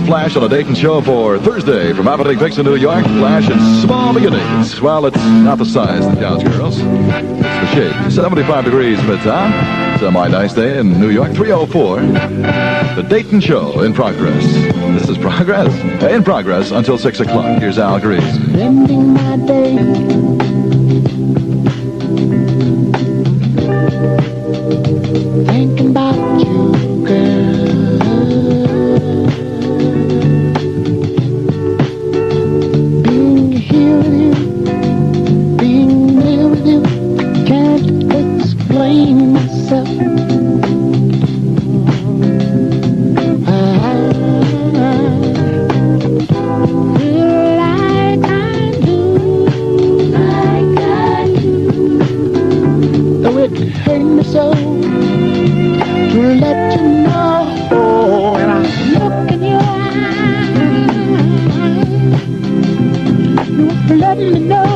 Flash on the Dayton show for Thursday from WPIX New York. Flash in small beginnings. Well, it's not the size that counts, girls. It's the shape. 75 degrees mid-time. Semi-nice day in New York. 3:04. The Dayton show in progress. This is progress. In progress until 6 o'clock. Here's Al Grease. Spending my day thinking about you, girl. Being here with you, being near with you, can't explain myself. So to let you know, when I look in your eyes, you let me know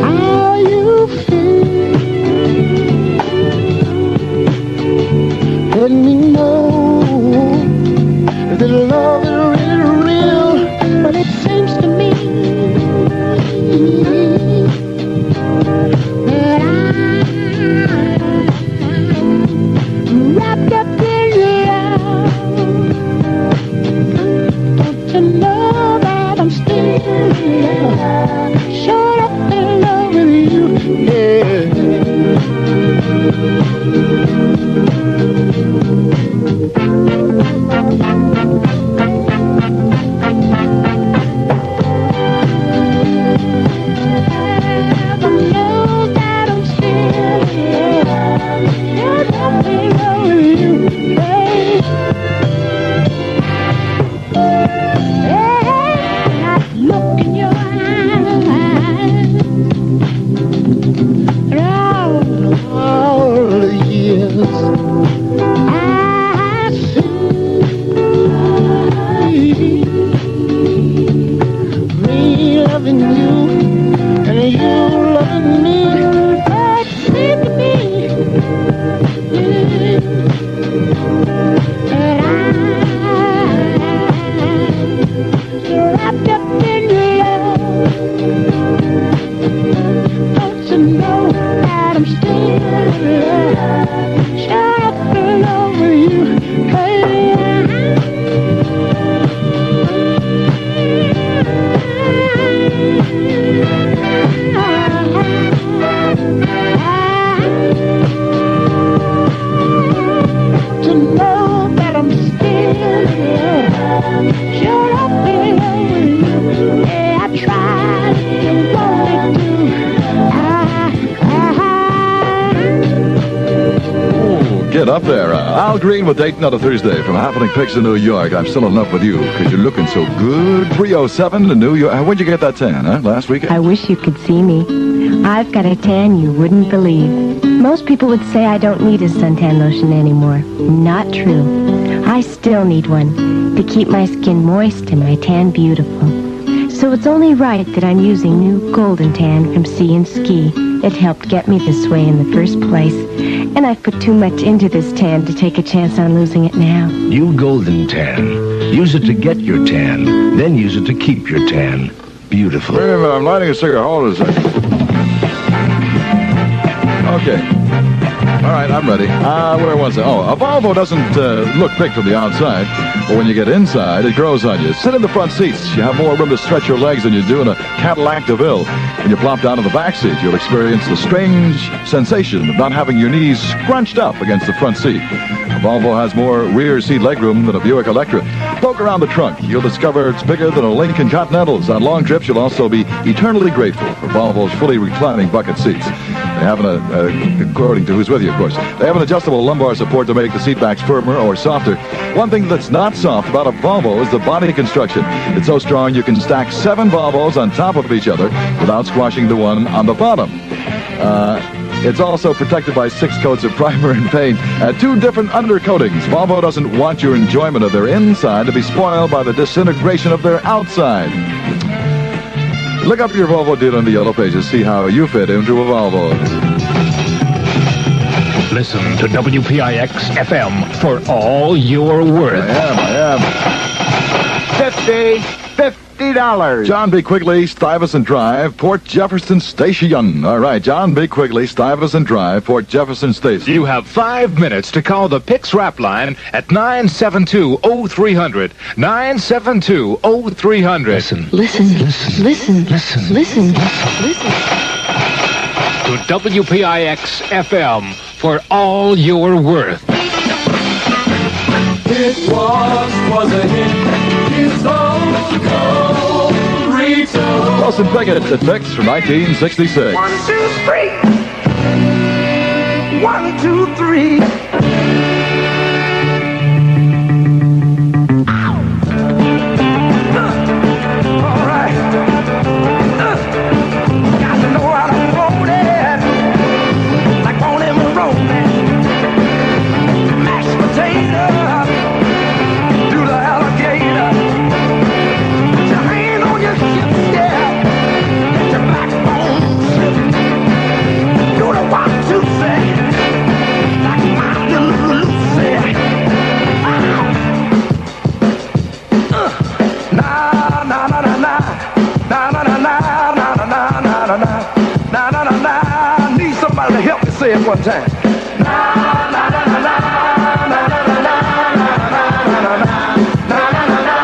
how you feel. Let me know that love is really real, but it seems to me wrapped up in love. Don't you know that I'm still in love? Shut up in love with you, hey. up there. Al Green with Dayton on a Thursday from WPIX in New York. I'm still in love with you because you're looking so good. 307 in New York. When'd you get that tan, huh? Last weekend? I wish you could see me. I've got a tan you wouldn't believe. Most people would say I don't need a suntan lotion anymore. Not true. I still need one to keep my skin moist and my tan beautiful. So it's only right that I'm using new Golden Tan from Sea and Ski. It helped get me this way in the first place. And I've put too much into this tan to take a chance on losing it now. New Golden Tan. Use it to get your tan, then use it to keep your tan. Beautiful. Wait a minute, I'm lighting a cigarette. Hold on a second. Okay. All right, I'm ready. Where was it? Oh, a Volvo doesn't look big from the outside, but when you get inside, it grows on you. Sit in the front seats. You have more room to stretch your legs than you do in a Cadillac DeVille. When you plop down in the back seat, you'll experience the strange sensation of not having your knees scrunched up against the front seat. A Volvo has more rear seat legroom than a Buick Electra. Poke around the trunk. You'll discover it's bigger than a Lincoln Continentals. On long trips, you'll also be eternally grateful for Volvo's fully reclining bucket seats. They have according to who's with you, of course. They have an adjustable lumbar support to make the seat backs firmer or softer. One thing that's not soft about a Volvo is the body construction. It's so strong you can stack 7 Volvos on top of each other without squashing the one on the bottom. It's also protected by 6 coats of primer and paint and 2 different undercoatings. Volvo doesn't want your enjoyment of their inside to be spoiled by the disintegration of their outside. Look up your Volvo dealer in the Yellow Pages. See how you fit into a Volvo. Listen to WPIX FM for all you're worth. I am. $50. John B. Quigley, Stuyvesant Drive, Port Jefferson Station. All right, John B. Quigley, Stuyvesant Drive, Port Jefferson Station. You have 5 minutes to call the PIX Rap line at 972-0300. 972-0300. Listen. Listen. Listen. Listen. Listen. Listen. Listen. To WPIX FM for all you're worth. It was a hit. It's Wilson Pickett at PIX from 1966. 1, 2, 3. 1, 2, 3. All right. Got to know how to roll it. Like on him rolling. Mashed potato. Do the alligator. Put your hand on your hip, yeah. Let your backbone slip. Do the 1, 2, 3. Like my little Lucy. Na na na na na. Na na na na na na na na na na. Na na na na. Need somebody to help me say it one time. Na na na na na. Na na na na na na na na. Na na na na.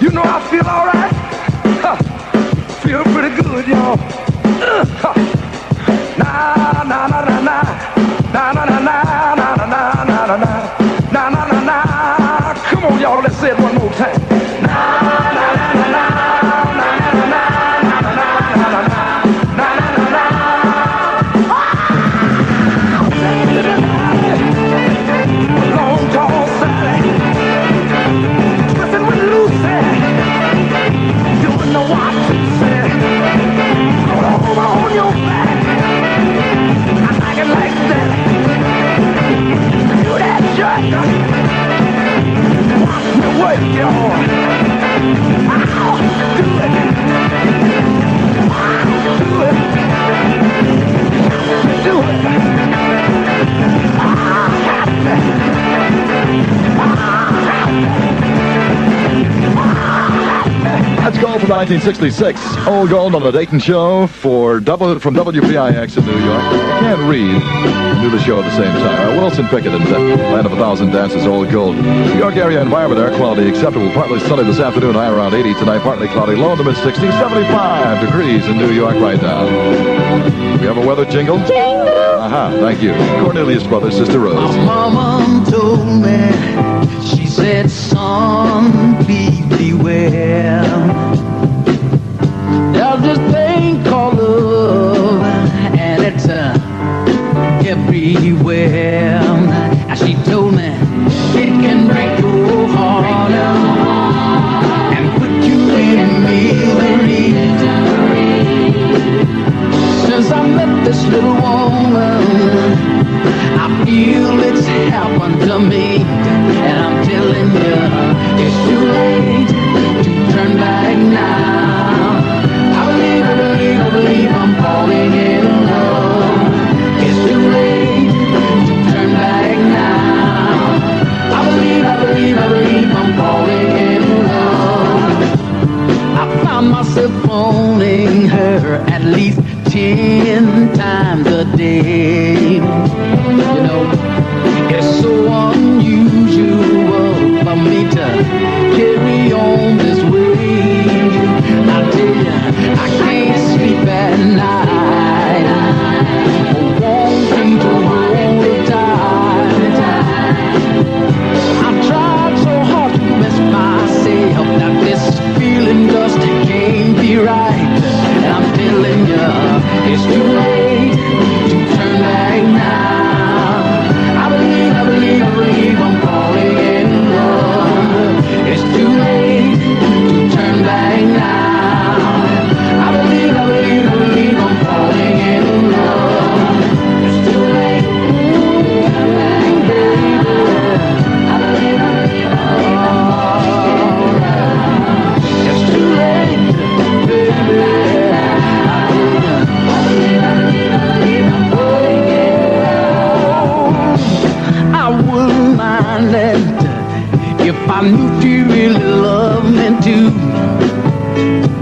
You know I feel all right. Feel pretty good, y'all. Na na na na na. Na na na na na na na na na na. Na na na na. Come on, y'all, let's say it one more time. Na na na na na. Na na na na na na na na na. Na na na na. Long tall Sally. Twisting with Lucy. Doing the 1, 2, 3. Roll over on your back. I like it like that. Do that jerk. Watch me work, y'all. Ow, do it. Ow, do it. Do it. Let's go from 1966. Old Gold on the Dayton show from WPIX in New York. I can't read and do the show at the same time. Wilson Pickett and Land of a Thousand Dances, Old Gold. New York area environment, air quality acceptable. Partly sunny this afternoon, high around 80. Tonight, partly cloudy, low in the mid-60s. 75 degrees in New York right now. We have a weather jingle? Thank you. Cornelius Brothers, Sister Rose. My mama told me, she said, son, please beware. There's this thing called love, and it's everywhere. And she told me, it can break your heart and put you in misery. Since I met this little woman, I feel it's happened to me. And I'm telling you, it's too late to turn back now. I believe I'm falling in love. It's too late to turn back now. I believe I'm falling in love. I found myself phoning her at least 10 times a day. You know, it's so unusual for me to carry on this way. I tell you, I can't sleep at night, wanting to hold her tight. I tried so hard to convince myself that this feeling just can't be right. And I'm telling you, it's too late to turn back now. I believe I'm falling in love. It's too late to turn back now. I believe I'm falling in love. It's too late to turn back, baby. I believe it's too late, baby. I wouldn't mind it if I knew she really loved me too.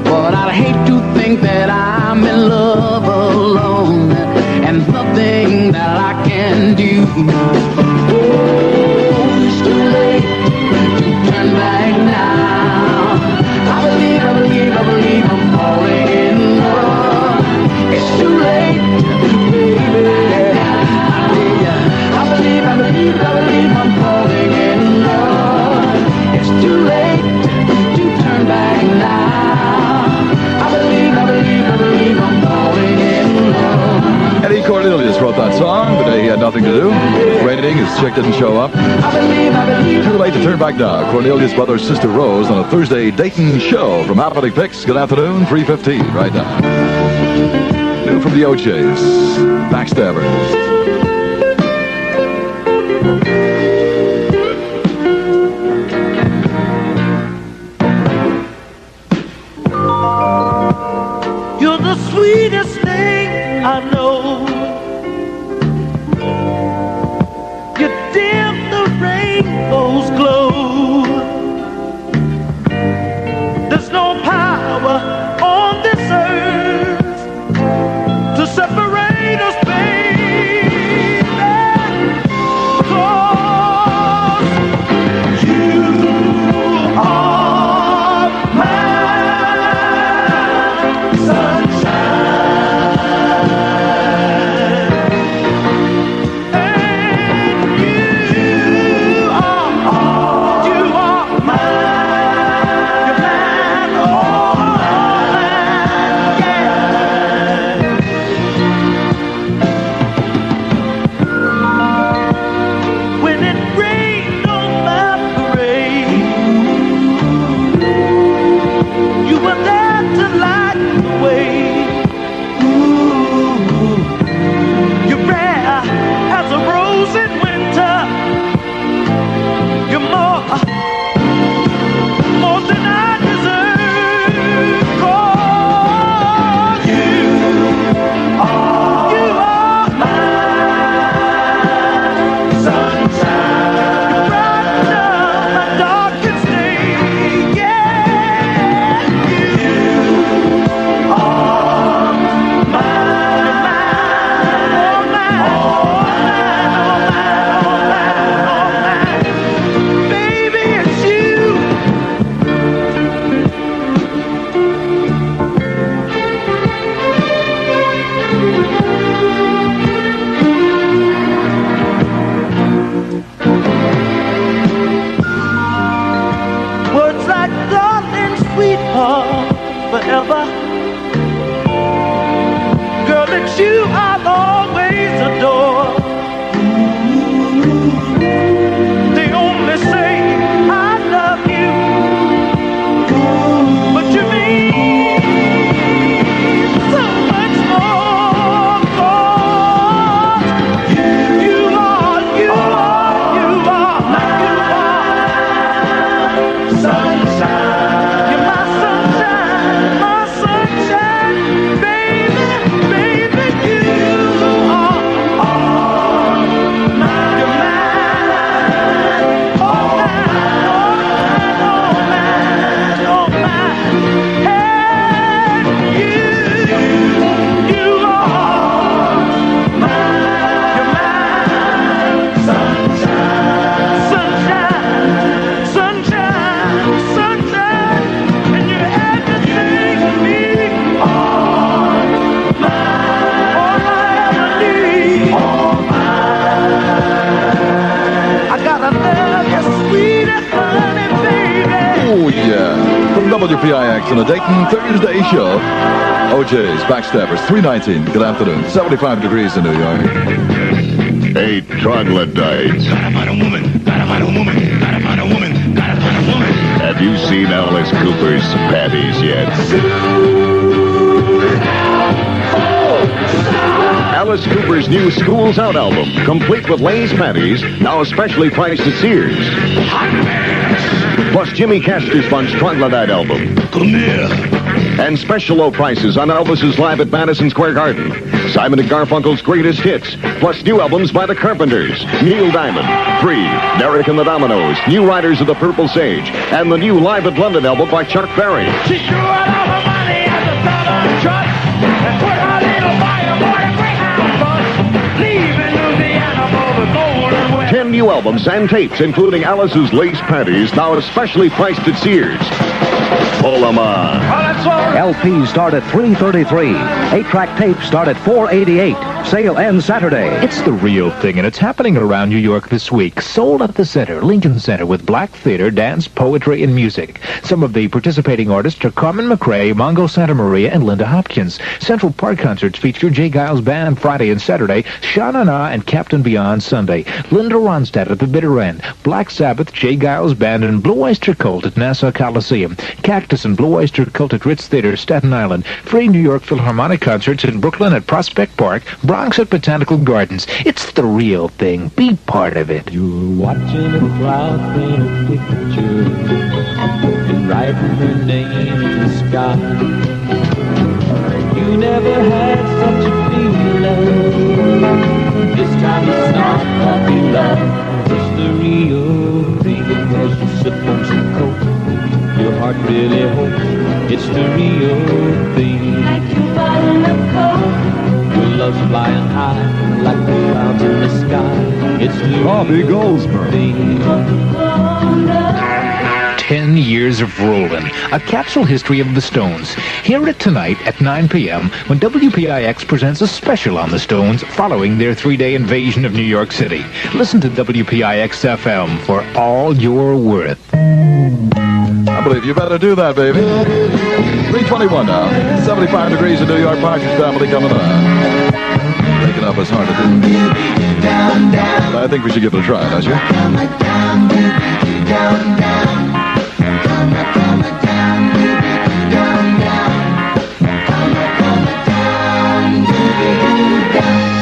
But I'd hate to think that I'm in love alone and nothing that I can do. Oh, it's too late to turn back now. I believe I'm falling in love. It's too late, baby. I believe I'm falling in love. It's too late to turn back now. I believe I'm falling in love. Eddie Cornelius wrote that song the day he had nothing to do. It was raining, his chick didn't show up. I believe. Too late to turn back now. Cornelius Brothers, Sister Rose on a Thursday Dayton show from WPIX. Good afternoon, 3:15 right now. New from the OJs, Backstabbers. You're the sweetest thing I know. You dim the rainbow's glow. There's no power on this earth to separate us, baby. 'Cause forever. Girl, it's you I'll always adore. They only say I love you, but you mean so much more. 'Cause you are my sunshine. You're my sunshine, baby, baby. You are all mine. You're mine, all mine, all mine, all mine. Hey, you are mine. You're mine, sunshine, sunshine, sunshine, and you're everything to me. All mine, all I ever need. All mine. I gotta love you, sweet and honey, baby. Oh, yeah. From WPIX on the Dayton Thursday show. OJ's Backstabbers, 319. Good afternoon. 75 degrees in New York. Hey, troglodytes. Gotta find a woman. Gotta find a woman. Gotta find a woman. Gotta find a woman. Have you seen Alice Cooper's panties yet? Alice Cooper's new School's Out album, complete with Lay's panties, now especially priced at Sears. Plus Jimmy Castor's Bunch Troglodyte album. Come here. And special low prices on Elvis's Live at Madison Square Garden. Simon and Garfunkel's Greatest Hits, plus new albums by the Carpenters, Neil Diamond, Free, Derek and the Dominoes, New Riders of the Purple Sage, and the new Live at London album by Chuck Berry. She threw out all her money at the Southern Trust and put her little fire for the Greyhound bus, leaving Louisiana for the Golden West. 10 new albums and tapes, including Alice's Lace Panties, now especially priced at Sears. Pull 'em on. LPs start at $333. 8-track tapes start at $488. Sale ends Saturday. It's the real thing, and it's happening around New York this week. Soul at the Center, Lincoln Center, with black theater, dance, poetry, and music. Some of the participating artists are Carmen McRae, Mongo Santa Maria, and Linda Hopkins. Central Park concerts feature Jay Giles Band Friday and Saturday, Sha Na and Captain Beyond Sunday. Linda Ronstadt at the bitter end, Black Sabbath, Jay Giles Band, and Blue Oyster Cult at Nassau Coliseum. Cactus and Blue Oyster Cult at Ritz Theater, Staten Island. Free New York Philharmonic concerts in Brooklyn at Prospect Park, Bronx at Botanical Gardens. It's the real thing. Be part of it. You're watching a cloud paint a picture and writing her name in the sky. You never had such a feeling. This time it's not puppy love. It's the real thing. As you sip on some coke, your heart really hopes it's the real thing. Like you bottle of coke. Your love's flying high like the clouds in the sky. It's the Robbie Goldsberg. 10 years of rollin'. A capsule history of the Stones. Hear it tonight at 9 p.m. when WPIX presents a special on the Stones following their 3-day invasion of New York City. Listen to WPIX FM for all you're worth. I believe you better do that, baby. 321 now. 75 degrees in New York. Partridge Family coming on. Making up is hard to do. But I think we should give it a try, don't you?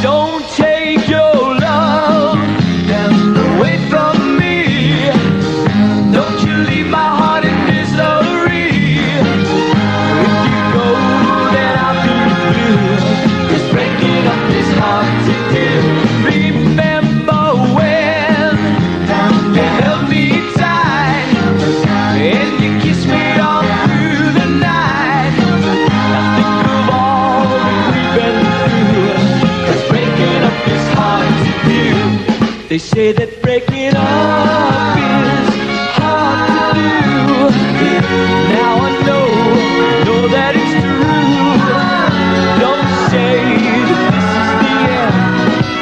Don't take your love away from me. Don't you leave my heart in misery. If you go, then I'll be blue. It's breaking up this heart to do. Remember when you held me tight and you kissed me all through the night. I think of all that we've been through. 'Cause breaking up is hard to do. They say that breaking up is hard to do. Now I know that it's true. Don't say that this is the end.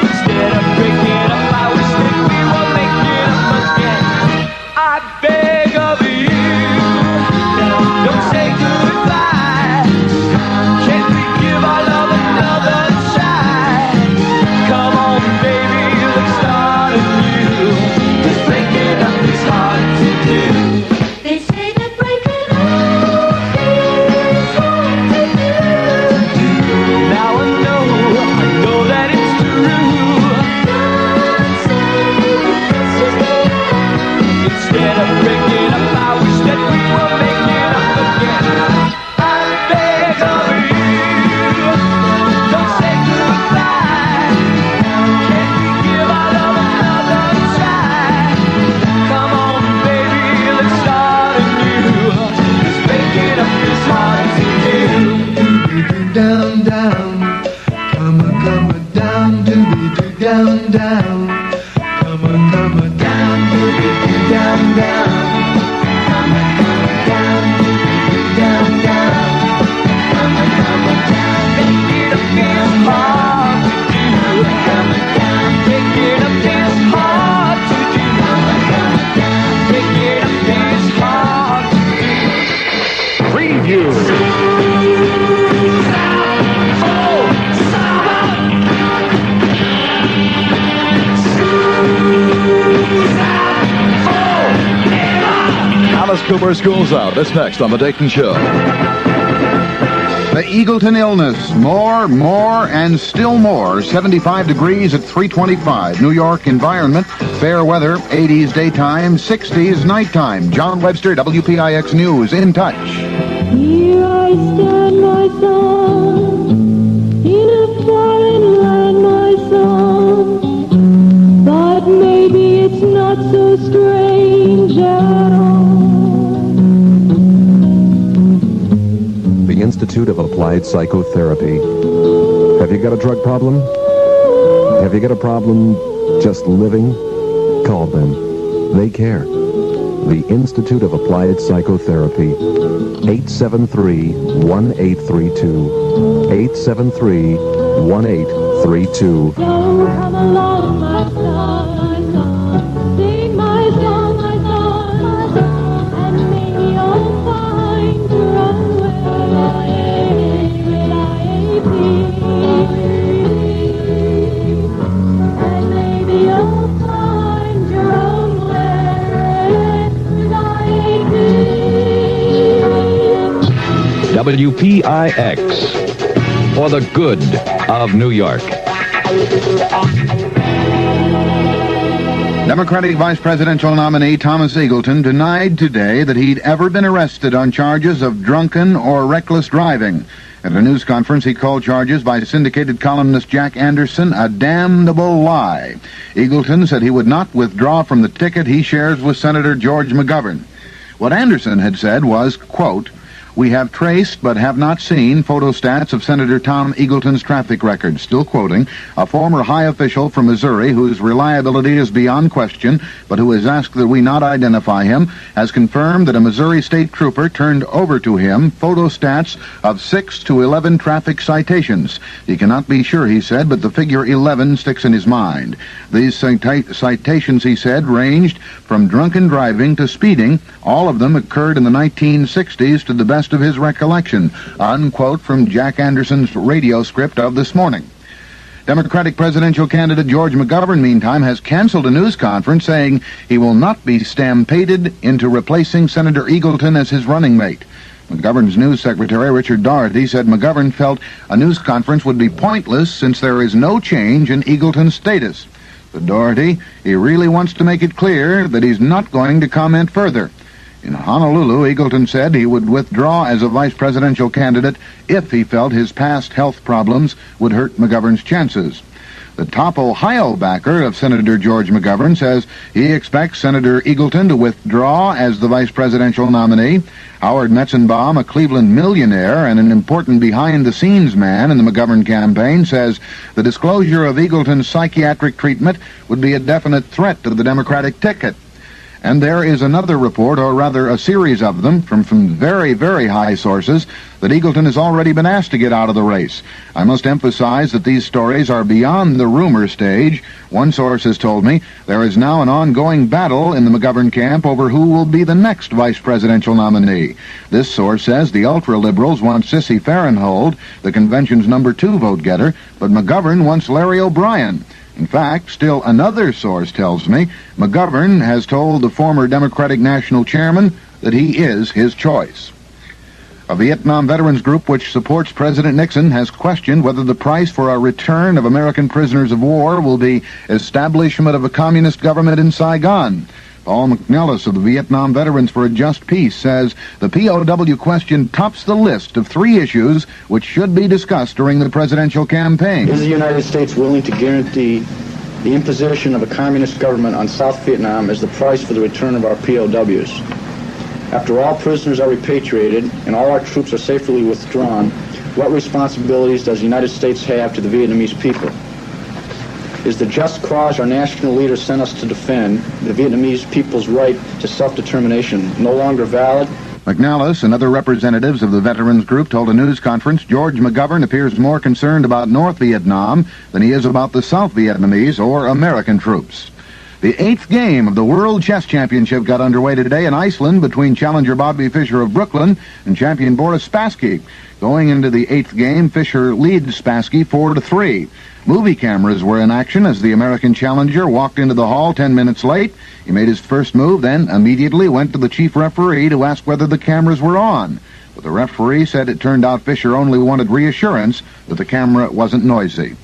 Instead of breaking up, I wish that we were making up again. I beg of you, don't say goodbye. you. Alice Cooper, School's Out. That's next on The Dayton Show. The Eagleton illness. More, and still more. 75 degrees at 325. New York environment. Fair weather. 80s daytime. 60s nighttime. John Webster, WPIX News. In touch. Here I stand, my son, in a foreign land, my son. But maybe it's not so strange at all. The Institute of Applied Psychotherapy. Have you got a drug problem? Have you got a problem just living? Call them. They care. The Institute of Applied Psychotherapy. 873-1832. 873-1832. So come along, my son, sing my song, my song, and maybe you'll find your own WPIX, for the good of New York. Democratic Vice Presidential nominee Thomas Eagleton denied today that he'd ever been arrested on charges of drunken or reckless driving. At a news conference, he called charges by syndicated columnist Jack Anderson a damnable lie. Eagleton said he would not withdraw from the ticket he shares with Senator George McGovern. What Anderson had said was, quote, "We have traced but have not seen photostats of Senator Tom Eagleton's traffic record." Still quoting, a former high official from Missouri whose reliability is beyond question, but who has asked that we not identify him, has confirmed that a Missouri state trooper turned over to him photostats of 6 to 11 traffic citations. He cannot be sure, he said, but the figure 11 sticks in his mind. These citations, he said, ranged from drunken driving to speeding. All of them occurred in the 1960s to the best of his recollection, unquote from Jack Anderson's radio script of this morning. Democratic presidential candidate George McGovern, meantime, has canceled a news conference saying he will not be stampeded into replacing Senator Eagleton as his running mate. McGovern's news secretary, Richard Doherty, said McGovern felt a news conference would be pointless since there is no change in Eagleton's status. But Doherty, he really wants to make it clear that he's not going to comment further. In Honolulu, Eagleton said he would withdraw as a vice presidential candidate if he felt his past health problems would hurt McGovern's chances. The top Ohio backer of Senator George McGovern says he expects Senator Eagleton to withdraw as the vice presidential nominee. Howard Metzenbaum, a Cleveland millionaire and an important behind-the-scenes man in the McGovern campaign, says the disclosure of Eagleton's psychiatric treatment would be a definite threat to the Democratic ticket. And there is another report, or rather a series of them, from very, very high sources, that Eagleton has already been asked to get out of the race. I must emphasize that these stories are beyond the rumor stage. One source has told me there is now an ongoing battle in the McGovern camp over who will be the next vice presidential nominee. This source says the ultra-liberals want Sissy Farrenhold, the convention's number 2 vote-getter, but McGovern wants Larry O'Brien. In fact, still another source tells me McGovern has told the former Democratic National Chairman that he is his choice. A Vietnam veterans group which supports President Nixon has questioned whether the price for a return of American prisoners of war will be establishment of a communist government in Saigon. Paul McNellis of the Vietnam Veterans for a Just Peace says the POW question tops the list of 3 issues which should be discussed during the presidential campaign. Is the United States willing to guarantee the imposition of a communist government on South Vietnam as the price for the return of our POWs? After all prisoners are repatriated and all our troops are safely withdrawn, what responsibilities does the United States have to the Vietnamese people? Is the just cause our national leaders sent us to defend, the Vietnamese people's right to self-determination, no longer valid? McNellis and other representatives of the veterans group told a news conference George McGovern appears more concerned about North Vietnam than he is about the South Vietnamese or American troops. The 8th game of the World Chess Championship got underway today in Iceland between challenger Bobby Fischer of Brooklyn and champion Boris Spassky. Going into the 8th game, Fischer leads Spassky 4-3. Movie cameras were in action as the American challenger walked into the hall 10 minutes late. He made his first move, then immediately went to the chief referee to ask whether the cameras were on. But the referee said it turned out Fischer only wanted reassurance that the camera wasn't noisy.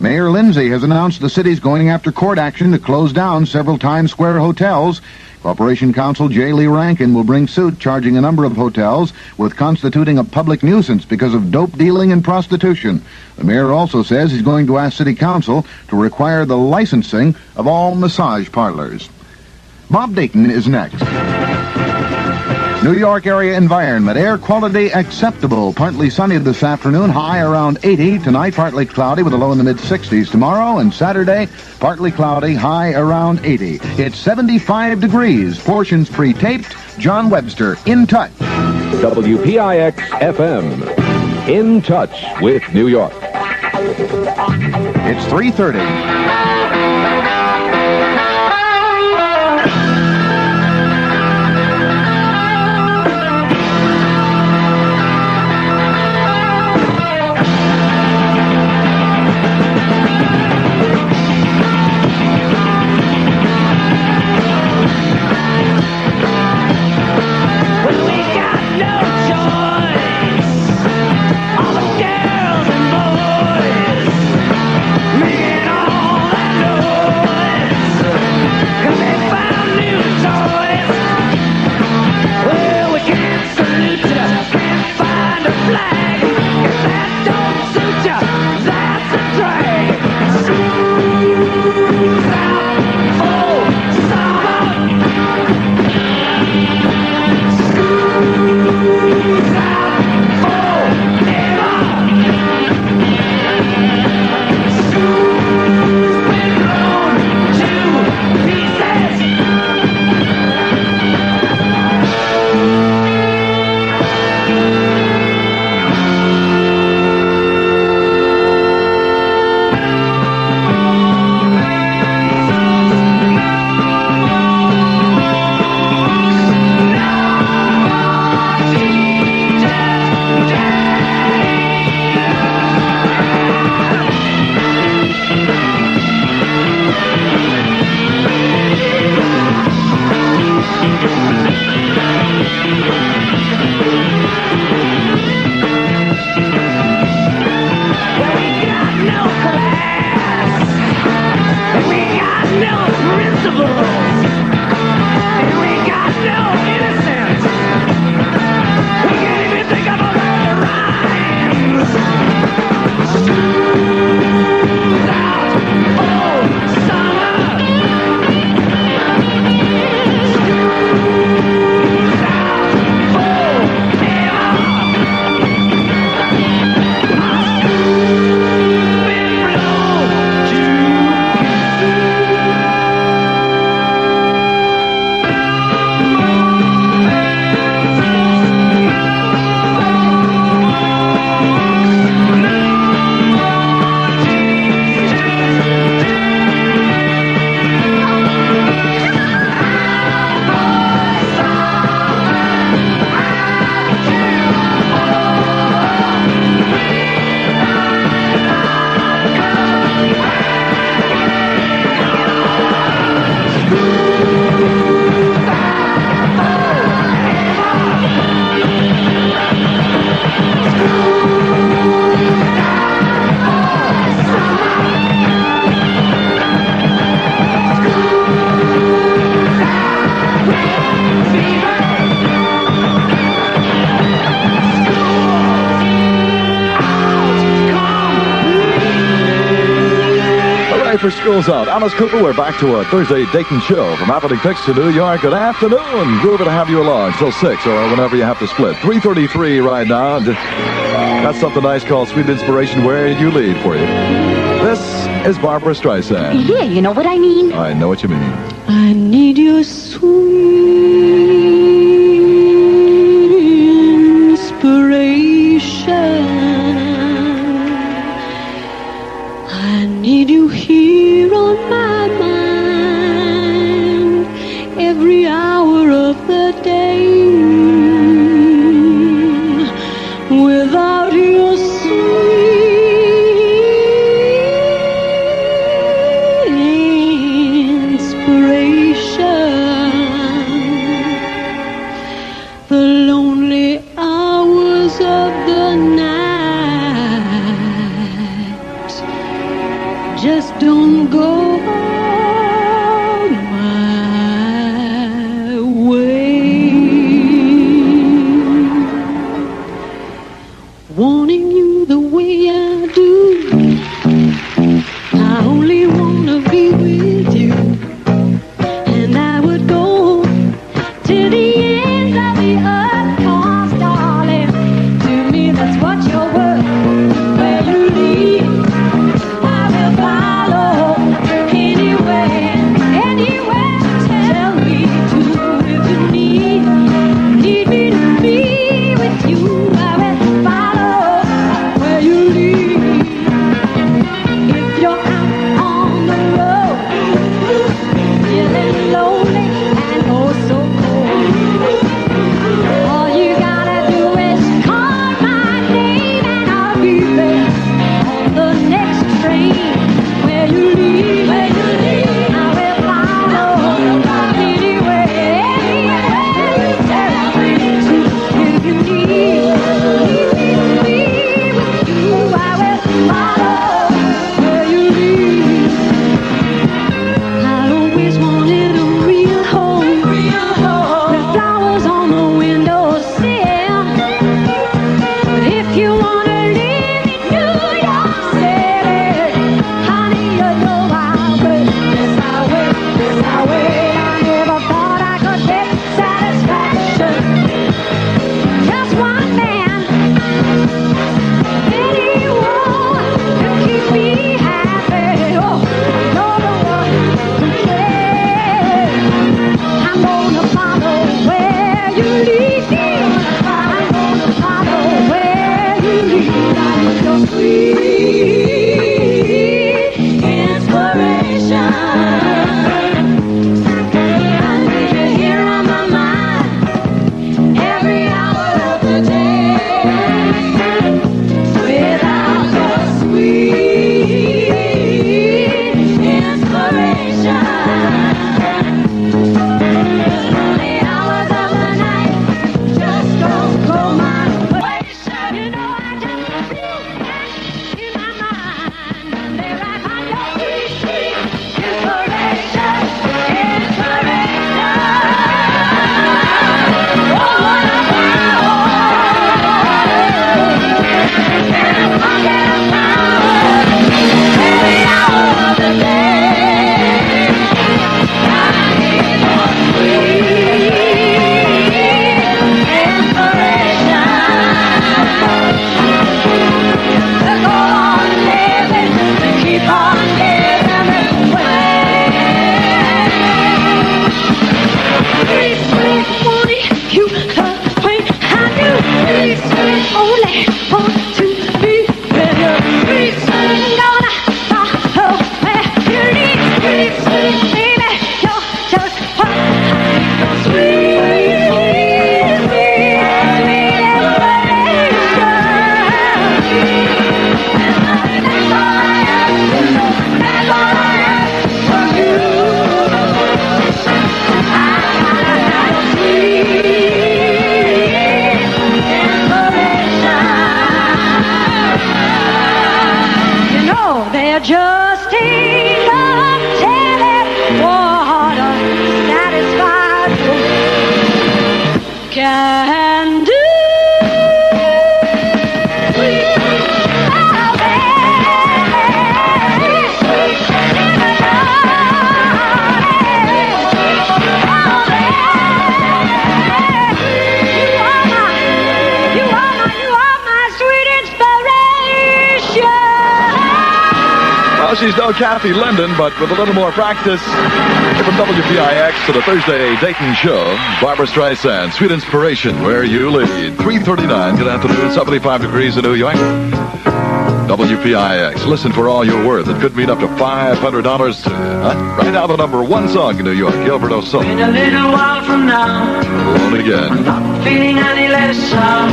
Mayor Lindsay has announced the city's going after court action to close down several Times Square hotels. Corporation Counsel J. Lee Rankin will bring suit charging a number of hotels with constituting a public nuisance because of dope dealing and prostitution. The mayor also says he's going to ask City Council to require the licensing of all massage parlors. Bob Dayton is next. New York area environment. Air quality acceptable. Partly sunny this afternoon. High around 80. Tonight, partly cloudy with a low in the mid-60s. Tomorrow and Saturday, partly cloudy. High around 80. It's 75 degrees. Portions pre-taped. John Webster, In Touch. WPIX FM. In touch with New York. It's 3:30. For school's out. Alice Cooper, we're back to our Thursday Dayton show from WPIX to New York. Good afternoon. Groovy to have you along till 6 or whenever you have to split. 3:33 right now. Got something nice called Sweet Inspiration Where You Lead for you. This is Barbara Streisand. Yeah, you know what I mean? I know what you mean. I need your sweet inspiration. I need you here on my mind. She's no Kathy Linden, but with a little more practice, here from WPIX to the Thursday Dayton show, Barbra Streisand, Sweet Inspiration, where you lead. 3:39, good afternoon, 75 degrees in New York. WPIX, listen for all you're worth. It could mean up to $500. Right now, the number one song in New York, Gilbert O'Sullivan. In a little while from now, Alone again. I'm not feeling any less sour.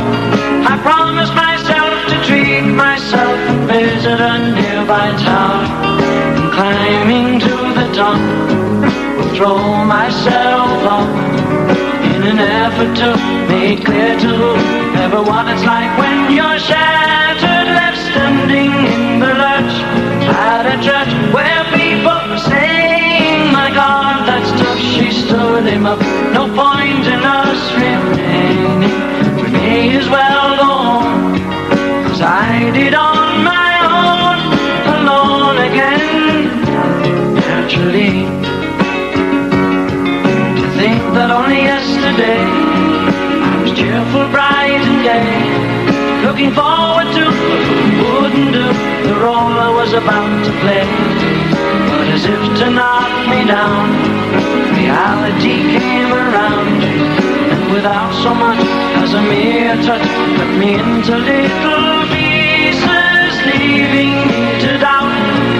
I promised myself to treat myself and visit a nearby tower. And climbing to the top, will throw myself off in an effort to make clear to whoever what it's like when you're shattered, left standing in the lurch at a church where people are saying, my God, that's tough. She stood him up. No point in us remaining. We may as well go home, 'cause I did on my own, alone again. Naturally, to think that only yesterday I was cheerful, bright and gay, looking forward to what wouldn't do the role I was about to play. But as if to knock me down, reality came around, and without so much as a mere touch, cut me into little pieces, leaving me to doubt.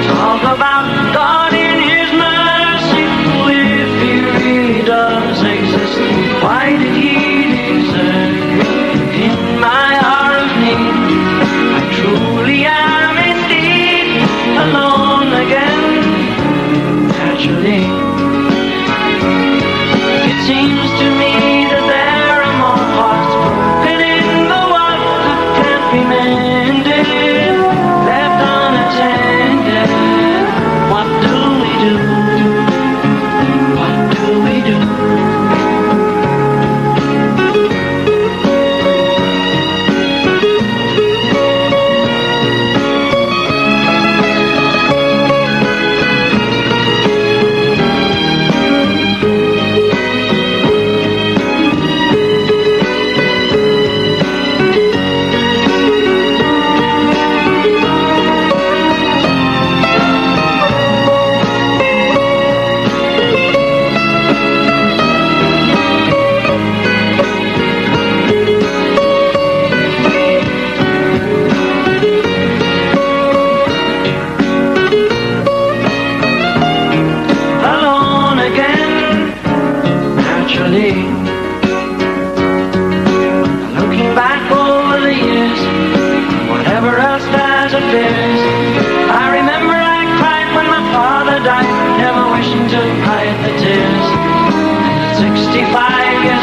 Talk about God in His mercy, if He really does exist, why did He desert me in my hour of need? I truly am indeed alone again, naturally. It seems to me that there are more hearts broken in the world that can't be mended, left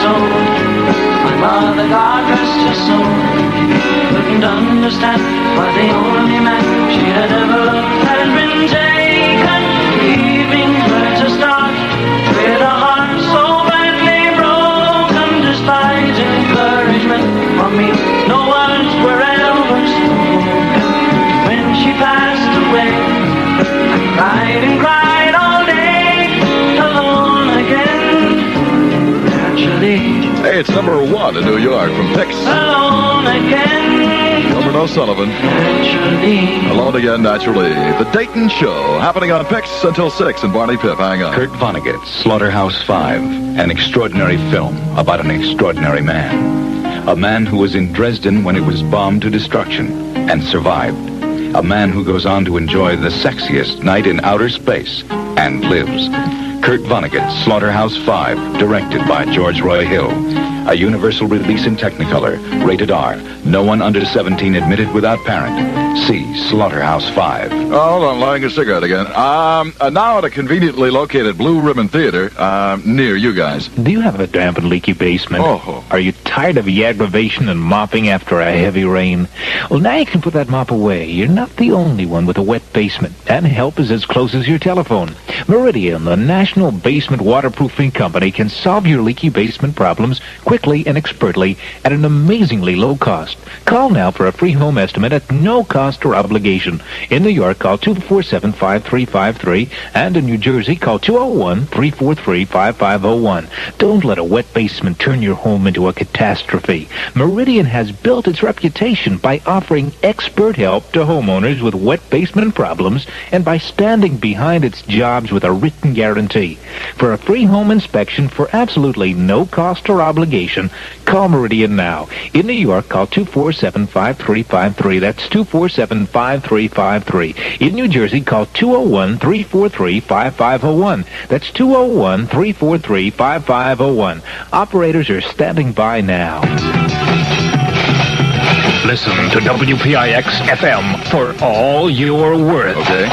soul. My mother, God rest her soul, couldn't understand why the only man she had ever loved had been taken, leaving her to start with a heart so badly broken. Despite encouragement from me, no words were ever spoken. When she passed away, I cried and cried all day, alone again, naturally. Hey, it's number 1 in New York from PIX. Alone again, Gilbert O'Sullivan. naturally. Alone again, naturally. The Dayton Show, happening on PIX until 6 in Barney Pip. Hang on. Kurt Vonnegut's Slaughterhouse 5, an extraordinary film about an extraordinary man. A man who was in Dresden when it was bombed to destruction and survived. A man who goes on to enjoy the sexiest night in outer space and lives. Kurt Vonnegut's Slaughterhouse 5, directed by George Roy Hill. A universal release in Technicolor, rated R. No one under 17 admitted without parent. See Slaughterhouse 5. Oh, hold on, lighting a cigarette again. Now at a conveniently located Blue Ribbon Theater, near you guys. Do you have a damp and leaky basement? Oh. Are you tired of the aggravation and mopping after a heavy rain? Well, now you can put that mop away. You're not the only one with a wet basement, and help is as close as your telephone. Meridian, the national basement waterproofing company, can solve your leaky basement problems quickly and expertly at an amazingly low cost. Call now for a free home estimate at no cost or obligation. In New York, call 247-5353, and in New Jersey, call 201-343-5501. Don't let a wet basement turn your home into a catastrophe. Meridian has built its reputation by offering expert help to homeowners with wet basement problems and by standing behind its jobs with a written guarantee. For a free home inspection for absolutely no cost or obligation, call Meridian now. In New York, call 247-5353. That's 247-5353. In New Jersey, call 201-343-5501. That's 201-343-5501. Operators are standing by now. Listen to WPIX FM for all you're worth. Okay.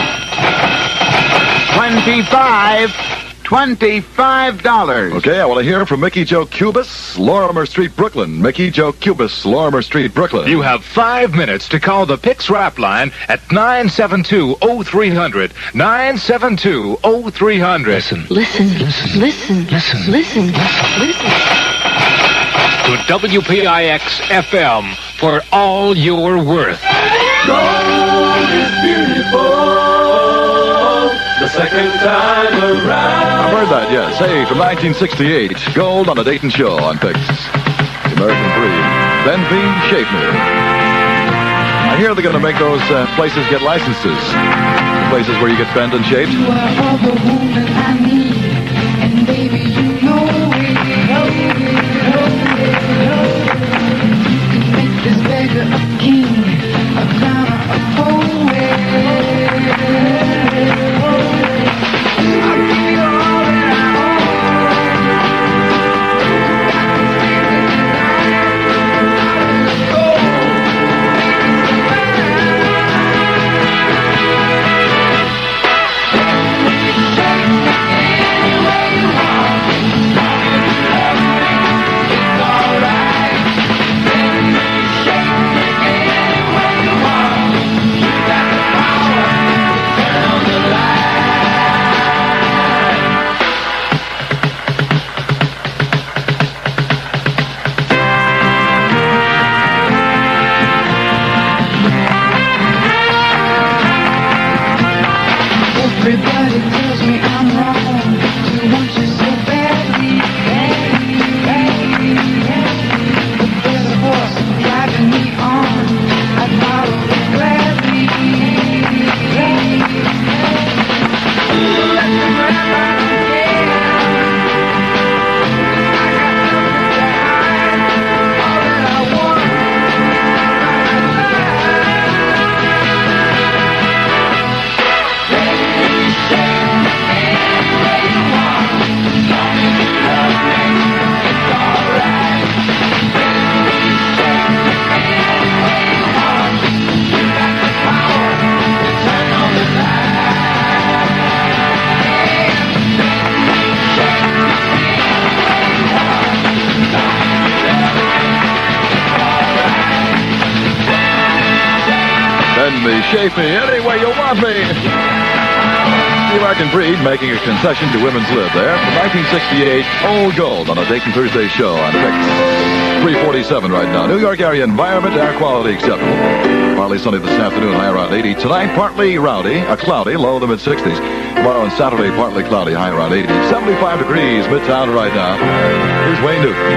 $25. Okay, I want to hear from Mickey Joe Cubis, Lorimer Street, Brooklyn. Mickey Joe Cubis, Lorimer Street, Brooklyn. You have 5 minutes to call the PIX rap line at 972-0300. 972-0300. Listen, listen. To WPIX FM for all you're worth. Gold is beautiful the second time around. I've heard that, yes. Hey, from 1968, Gold on the Dayton Show on PIX. The American Breed. Ben V. Schaefer. I hear they're going to make those places get licenses. Places where you get bent and shaped. You are all the woman I need, and baby, you know it. You can make this beggar a king, a clown, a poet. I'll give you all that I me, shape me, any way you want me. The American Breed making a concession to women's lib there. From 1968, Old Gold on a Dayton Thursday show on PIX 347 right now. New York area environment, air quality acceptable. Partly sunny this afternoon, high around 80. Tonight, partly cloudy, low in the mid-60s. Tomorrow and Saturday, partly cloudy, high around 80. 75 degrees, midtown right now. Here's Wayne Newton.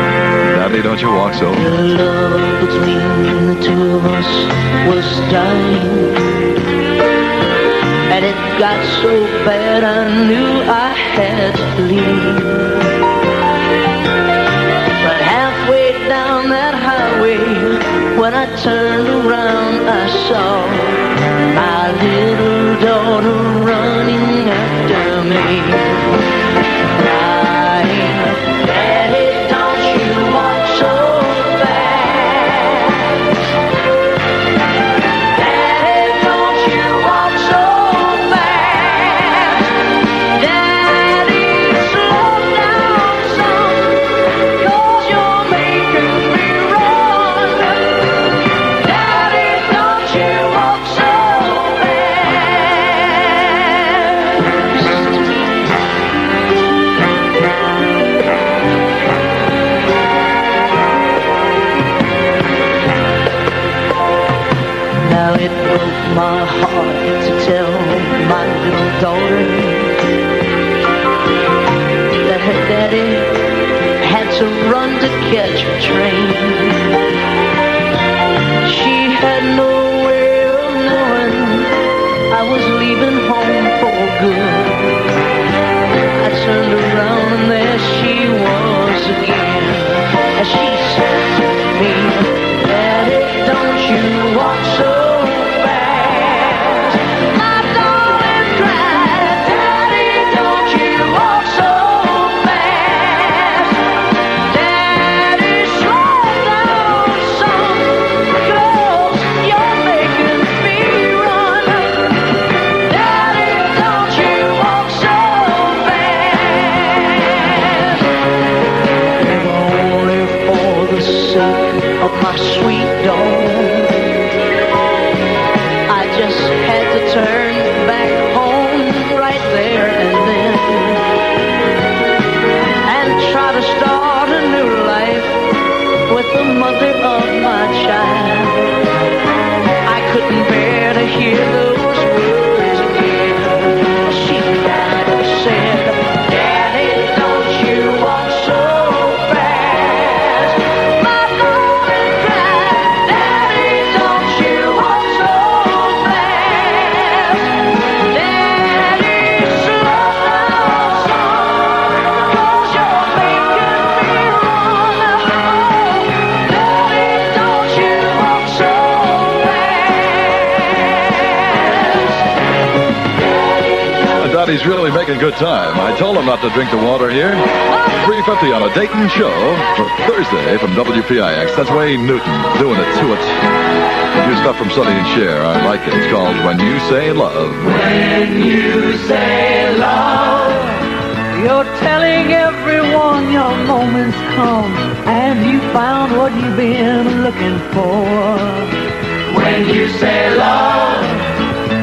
Daddy, don't you walk so. The love between the two of us was dying. And it got so bad I knew I had to leave. But halfway down that highway, when I turned around, I saw my little daughter running after me, crying, Daddy, don't you walk so fast. Daddy, don't you walk so fast. Daddy, slow down some, 'cause you're making me run. Daddy, don't you walk so Now it broke my heart to tell my little daughter that her daddy had to run to catch a train. She had no way of knowing I was leaving home for good. I turned around and there she was again, as she said to me, Daddy, don't you walk so fast. My darling cried, Daddy, don't you walk so fast. Daddy, slow down some, 'cause you're making me run. Daddy, don't you walk so fast. If only for the sake of my sweet dog, I just had to turn back home right there and then, and try to start a new life with the mother of my child. I couldn't bear to hear those words again. She might have said, Daddy, don't you walk so fast. My darling cried, Daddy, don't you walk so fast. Daddy, slow down some, 'cause you're making me run. Daddy, don't you walk so fast. Daddy's really making good time. I told him not to drink the water here. 3:50 on a Dayton show for Thursday from WPIX. That's Wayne Newton doing it to it. New stuff from Sonny and Cher. I like it. It's called When You Say Love. When you say love, you're telling everyone your moment's come, and you found what you've been looking for. When you say love,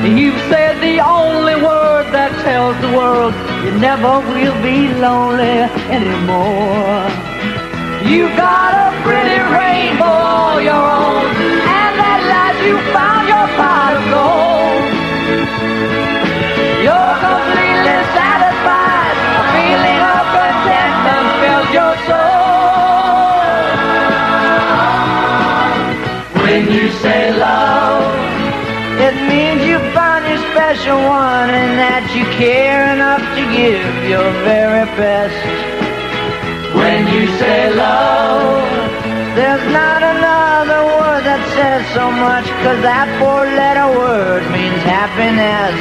you've said the only word that tells the world you never will be lonely anymore. You got a pretty rainbow all your own, and at last you found your pot of gold. You're completely satisfied, a feeling of contentment fills your soul. When you say love, it means you found your special one, and that you care enough to give your very best. When you say love, there's not another word that says so much, 'cause that four-letter word means happiness.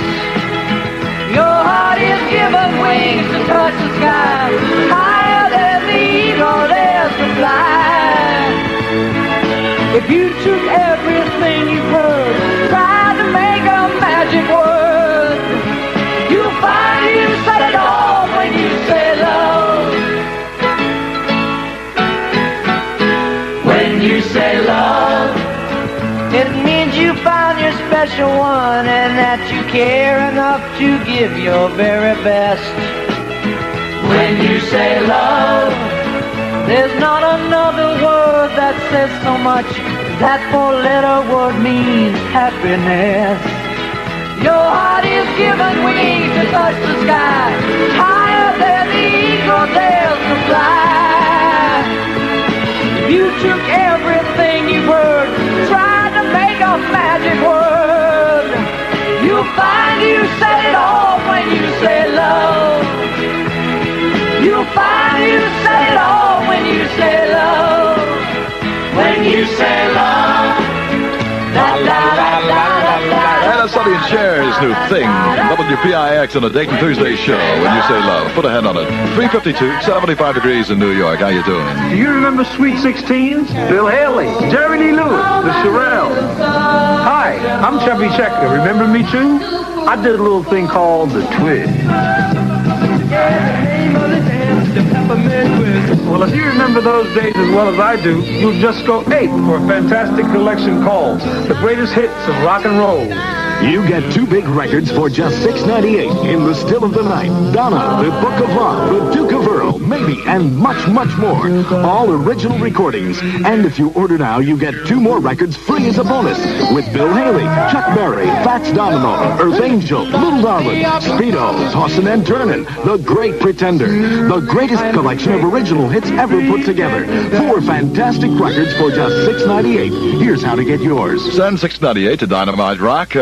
Your heart is given wings to touch the sky, higher than the eagle dares to fly. If you took everything you've heard, tried to make a magic word, you'll find you said it all when you say love. When you say love, it means you found your special special one and that you care enough to give your very best. When you say love, there's not another word that says so much. That four-letter word means happiness. Your heart is given wings to touch the sky, higher than the eagle dares to fly. You took everything you've heard, tried to make a magic word. You'll find you said it all when you say love. You'll find you said it all when you say love. When you say love. Da, da, da, da, da, da. And Sonny and Cher's new thing, WPIX on the Dayton Thursday show, When You Say Love. Put a hand on it. 352, 75 degrees in New York. How you doing? Do you remember Sweet 16s? Bill Haley, Jerry Lee Lewis, the Shirelles. Hi, I'm Chubby Checker. Remember me too? I did a little thing called the Twist. Well, if you remember those days as well as I do, you'll just go ape for a fantastic collection called The Greatest Hits of Rock and Roll. You get 2 big records for just $6.98 in the Still of the Night, Donna, The Book of Love, The Duke of Earl, Maybe, and much, much more. All original recordings. And if you order now, you get 2 more records free as a bonus with Bill Haley, Chuck Berry, Fats Domino, Earth Angel, Little Darling, Speedo, Tossin' and Turnin', The Great Pretender. The greatest collection of original hits ever put together. 4 fantastic records for just $6.98. Here's how to get yours. Send $6.98 to Dynamite Rock.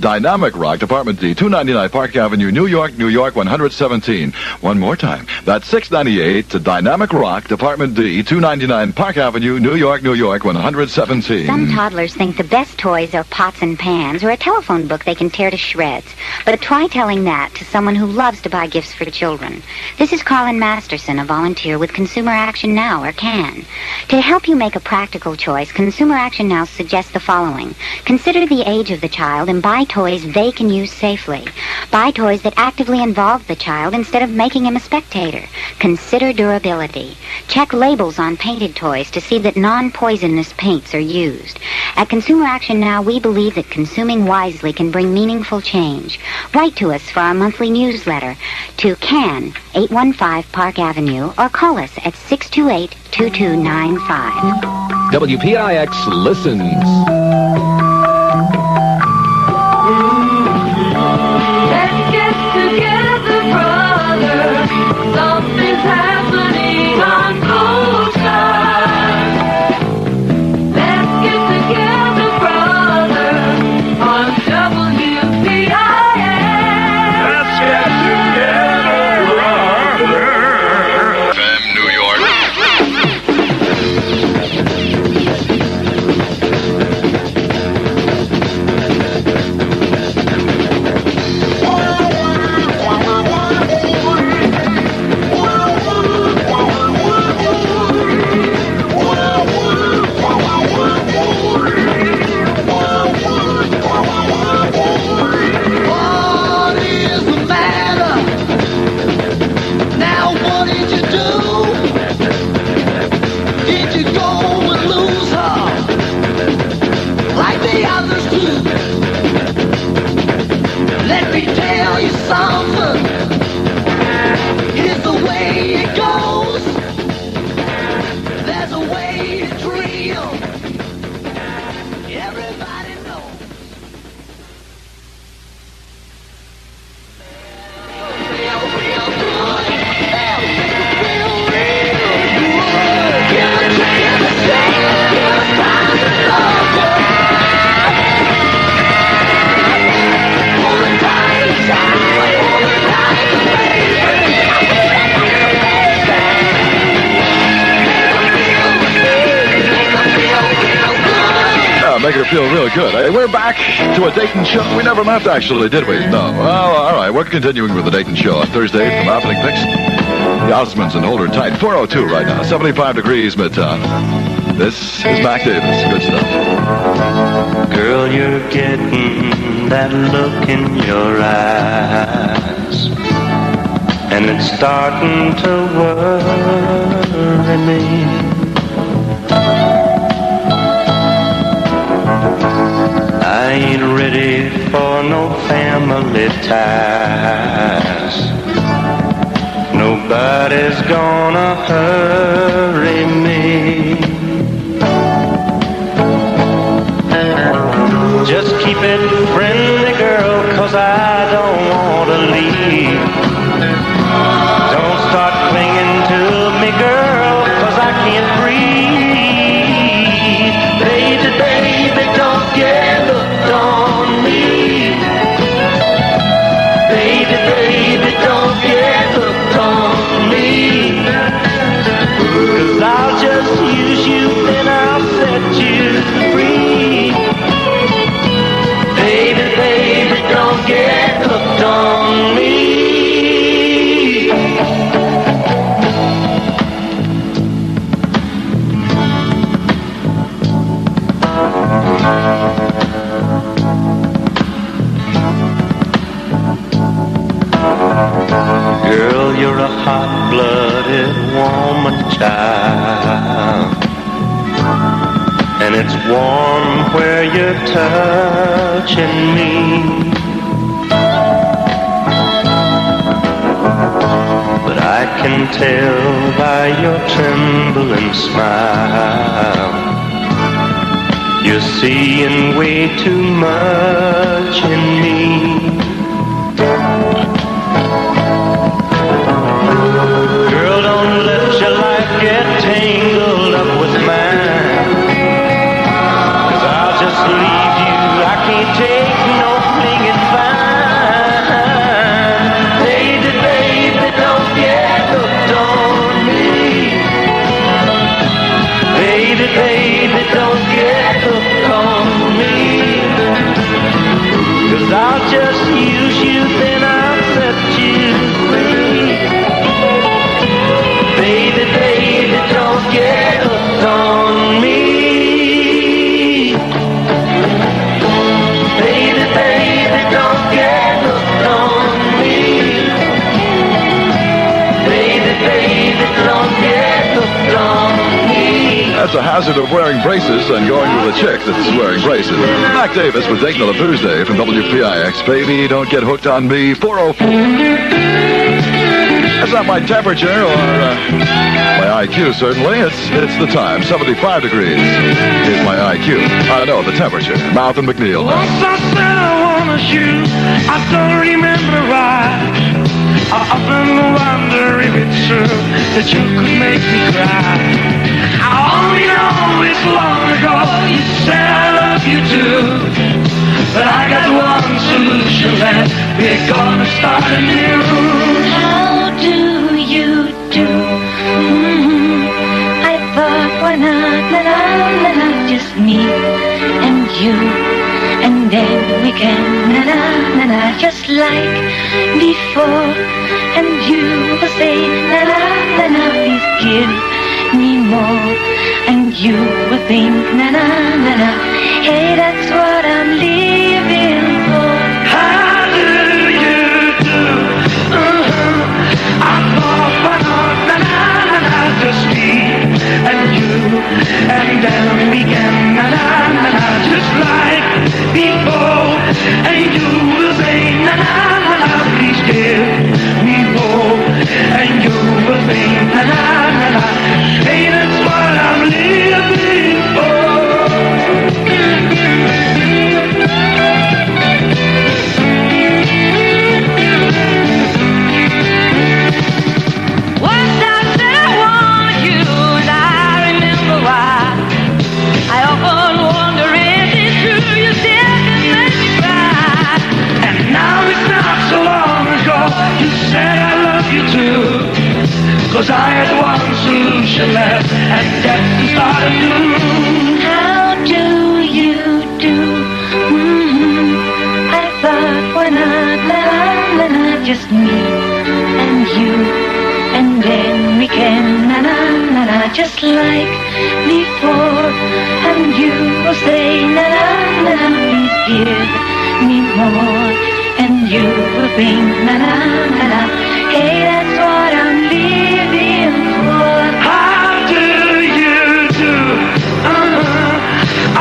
Dynamic Rock, Department D, 299 Park Avenue, New York, New York, 117. One more time. That's $6.98 to Dynamic Rock, Department D, 299 Park Avenue, New York, New York, 117. Some toddlers think the best toys are pots and pans or a telephone book they can tear to shreds. But try telling that to someone who loves to buy gifts for children. This is Carlin Masterson, a volunteer with Consumer Action Now, or CAN. To help you make a practical choice, Consumer Action Now suggests the following. Consider the age of the child and buy toys they can use safely. Buy toys that actively involve the child instead of making him a spectator. Consider durability. Check labels on painted toys to see that non-poisonous paints are used. At Consumer Action Now, we believe that consuming wisely can bring meaningful change. Write to us for our monthly newsletter to CAN, 815 Park Avenue, or call us at 628-2295. WPIX listens. Let's get together, brother. Something's happening on Coastline. Let's get together, brother, on WPIX. Let's get together, brother. FM New York. What is the matter? Now what did you do? Did you go and lose her like the others do? Let me tell you something. Here's the way it goes. There's a way it's real. Everybody knows. Making it feel real good. Hey, we're back to a Dayton show. We never left, actually, did we? No. Well, all right. We're continuing with the Dayton show on Thursday from WPIX. The Osmonds and hold her tight. 402 right now. 75 degrees midtown. This is Mac Davis. Good stuff. Girl, you're getting that look in your eyes, and it's starting to worry me. I ain't ready lonely task. Nobody's gonna hurry me. Just keep it friendly, girl, 'cause I don't want to leave. Don't start clinging to me, girl, 'cause I can't breathe. Baby, baby, don't get hooked on me. Baby, baby, don't get hooked on me. 'Cause I'll just use you, then I'll set you free. Baby, baby, don't get hooked on me. Girl, you're a hot-blooded woman, child. And it's warm where you're touching me. But I can tell by your trembling smile, you're seeing way too much in me. Girl, don't let your life get tangled up with mine, 'cause I'll just leave you. I can't take no clinging vine. Baby, baby, don't get hooked on me. Baby, baby, don't get hooked on me. 'Cause I'll just use you, then I'll set you free. Baby, baby, don't get hooked on me. Baby, baby, don't get hooked on me. Baby, baby, don't get hooked on me. That's a hazard of wearing braces and going with a chick that's wearing braces. Mac Davis with Dayton on a Thursday from WPIX. Baby, don't get hooked on me. 404. That's not my temperature or my IQ, certainly. It's the time. 75 degrees is my IQ. No, the temperature. Mouth and McNeil. Once I said I want to shoot, I don't remember why. I often wonder if it's true that you could make me cry. I only know it's long ago you said I love you too. But I got one solution left. We're gonna start anew. How do you do? I thought, why not, just me and you, and then we can, just like before. And you will say, please give me more. And you will think, hey, that's what I'm living for. How do you do? I thought, why not, just me and you, and then we can, just like before. And you will say, please give me more. And you will think, hey, that's what I'm living for. Once I said I want you, and I remember why. I often wonder if it's true you still can make me cry. And now it's not so long ago you said I love you too. 'Cause I had one solution left, and that's to start anew. How do you do? I thought, why not, just me and you, and then we can, just like before. And you will say, please give me more. And you will think, hey, that's what I'm living for. How do you do?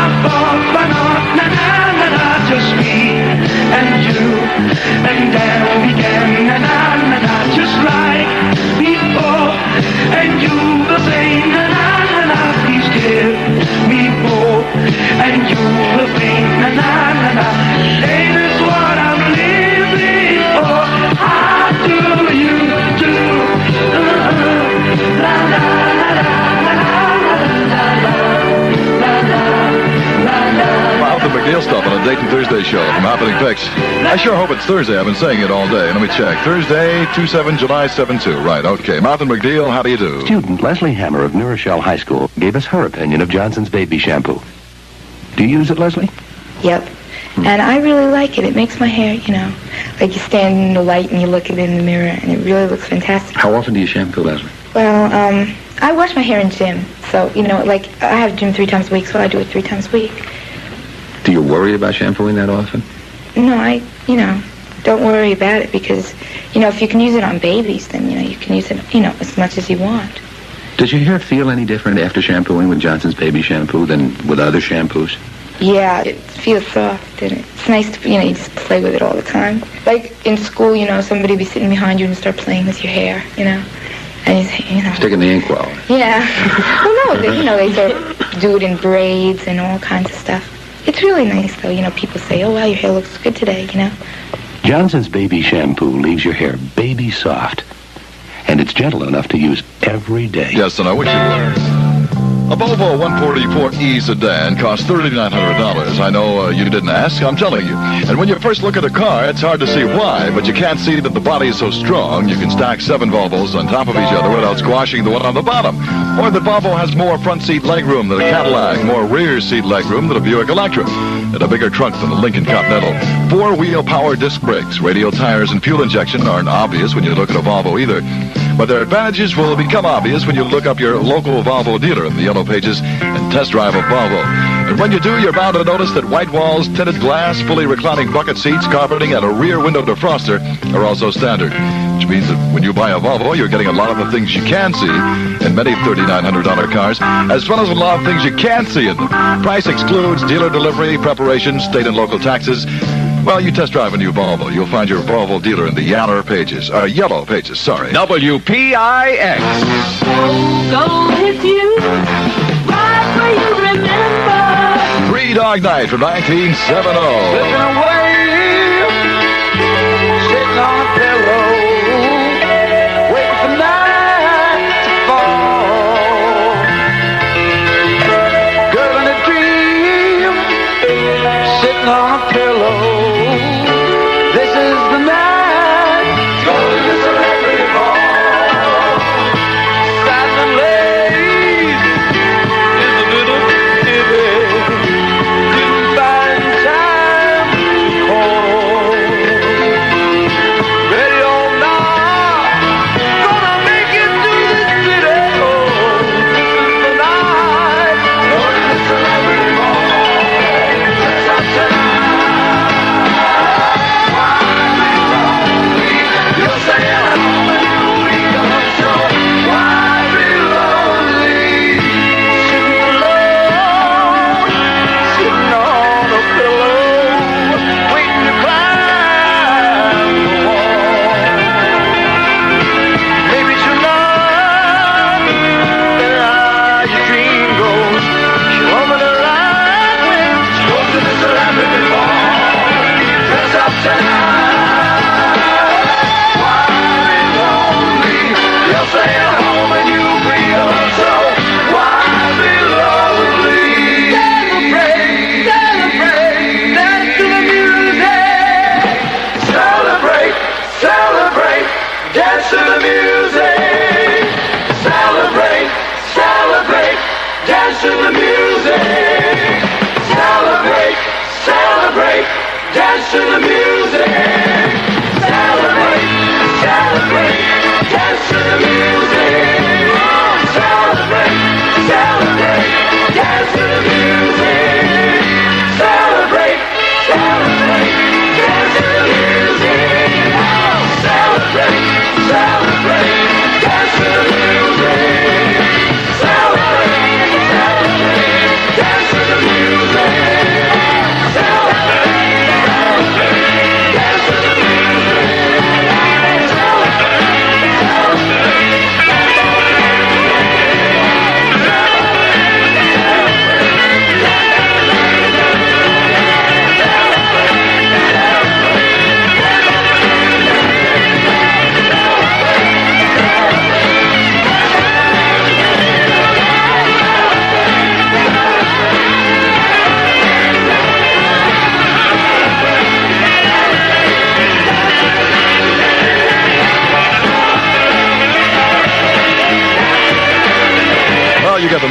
I thought, why not, just me and you, and Dayton Thursday show from WPIX. I sure hope it's Thursday. I've been saying it all day. Let me check. Thursday, 2/7, July 7/2. Right, okay. Martha McNeil, how do you do? Student Leslie Hammer of New Rochelle High School gave us her opinion of Johnson's baby shampoo. Do you use it, Leslie? Yep. And I really like it. It makes my hair, like you stand in the light and you look at it in the mirror, and it really looks fantastic. How often do you shampoo, Leslie? Well, I wash my hair in gym. So, like I have gym 3 times a week, so I do it 3 times a week. Do you worry about shampooing that often? No, I don't worry about it because, if you can use it on babies, then, you can use it, as much as you want. Does your hair feel any different after shampooing with Johnson's baby shampoo than with other shampoos? Yeah, it feels soft, and it's nice to, you just play with it all the time. Like in school, somebody would be sitting behind you and start playing with your hair, and you say, Sticking the inkwell. Yeah. Well, no, they sort of do it in braids and all kinds of stuff. It's really nice, though. People say, oh, wow, your hair looks good today, Johnson's baby shampoo leaves your hair baby soft, and it's gentle enough to use every day. Yes, and I wish you were. A Volvo 144e sedan costs $3,900. I know you didn't ask, I'm telling you. And when you first look at a car, it's hard to see why, but you can't see that the body is so strong you can stack 7 Volvos on top of each other without squashing the one on the bottom. Or that Volvo has more front seat legroom than a Cadillac, more rear seat legroom than a Buick Electra, and a bigger trunk than a Lincoln Continental. 4-wheel power disc brakes, radial tires, and fuel injection aren't obvious when you look at a Volvo either. But their advantages will become obvious when you look up your local Volvo dealer in the Yellow Pages and test drive a Volvo. And when you do, you're bound to notice that white walls, tinted glass, fully reclining bucket seats, carpeting, and a rear window defroster are also standard. Which means that when you buy a Volvo, you're getting a lot of the things you can see in many $3,900 cars, as well as a lot of things you can't see in them. Price excludes dealer delivery, preparation, state and local taxes. Well, you test drive a new Volvo. You'll find your Volvo dealer in the Yellow Pages, sorry. WPIX. Go with you, right where you remember. Three Dog Night from 1970. Slipping away, sitting on a pillow, waiting for night to fall. Girl in a dream, sitting on a pillow. This is the night. Going to celebrity ball. Silent lady is a little ditty. Didn't find time to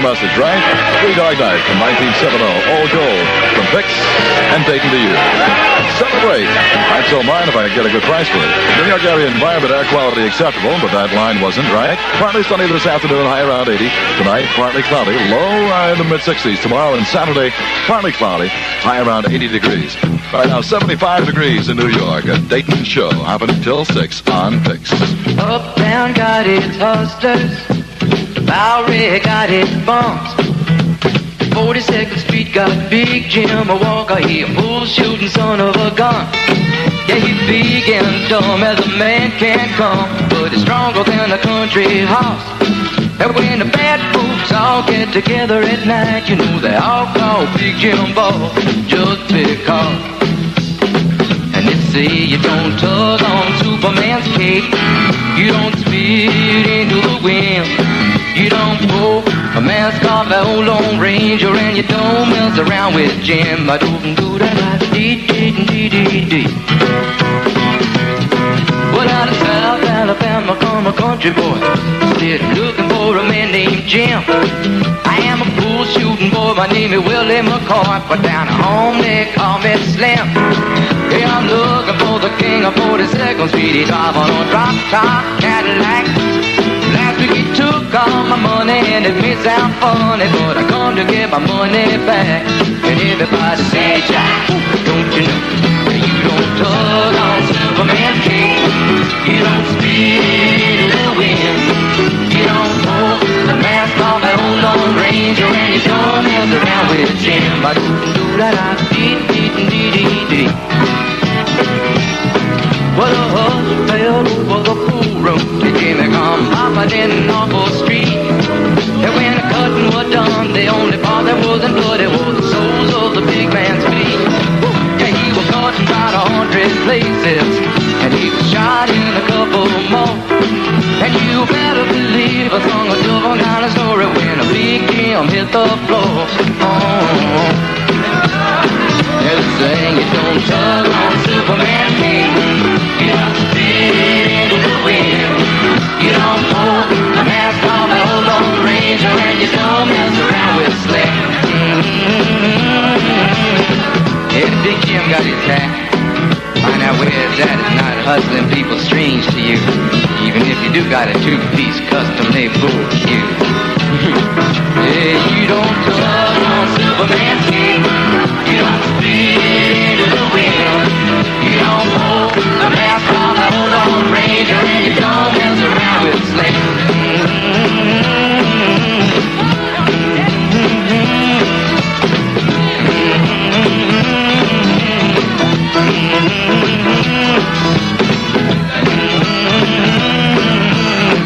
message, right? Three Dog Night from 1970. All gold from PIX and Dayton to you. Celebrate. I'd sell mine if I could get a good price for it. New York area environment, air quality acceptable, but that line wasn't, right? Partly sunny this afternoon, high around 80. Tonight, partly cloudy, low in the mid-60s. Tomorrow and Saturday, partly cloudy, high around 80 degrees. Right now, 75 degrees in New York. A Dayton show happening till 6 on PIX. Uptown got its hustlers, Bowery got its bumps, 42nd Street got Big Jim, a Walker, he a bull shooting son of a gun. Yeah, he's big and dumb as a man can come, but he's stronger than a country horse. And when the bad folks all get together at night, you know they all call Big Jim Ball just because. And they say you don't tug on Superman's cape, you don't spit into the wind, you don't pull a mask off the old Lone Ranger, and you don't mess around with Jim. I don't do that. Dee. Well, out of South Alabama come a country boy, still looking for a man named Jim. I am a bull shooting boy, my name is Willie McCoy, but down at home they call me Slim. Yeah, I'm looking for the king of 42nd Street. He drive on a drop-top Cadillac. Last week he took all my money, and it may sound funny, but I come to get my money back. And everybody say, Jack, don't you know that you don't tug on Superman's cape, you don't spit in the wind, you don't pull the mask off that old Lone Ranger, and you don't mess around with Jim. I do that, dee. Well, the hush fell over the pool room. They came and come popping in off the street. And when the cutting was done, the only part that wasn't bloody was the soles of the big man's feet. Yeah, he was caught in about 100 places, and he was shot in a couple more. And you better believe I sung a different kind of story when a big Jim hit the floor. They're saying you don't tug on Superman's cape, you don't spit into the wind, you don't pull the mask off the old Lone Ranger, and you don't mess around with Slim. Yeah, the Big Jim got his hat. Find out where it's at. It's not hustling people strange to you, even if you do got a two-piece custom-made bull shoe. Yeah, you don't tug on Superman's cape, you don't spit into the wind, you don't pull the mask off the old Lone Ranger, and you don't mess around with Slim.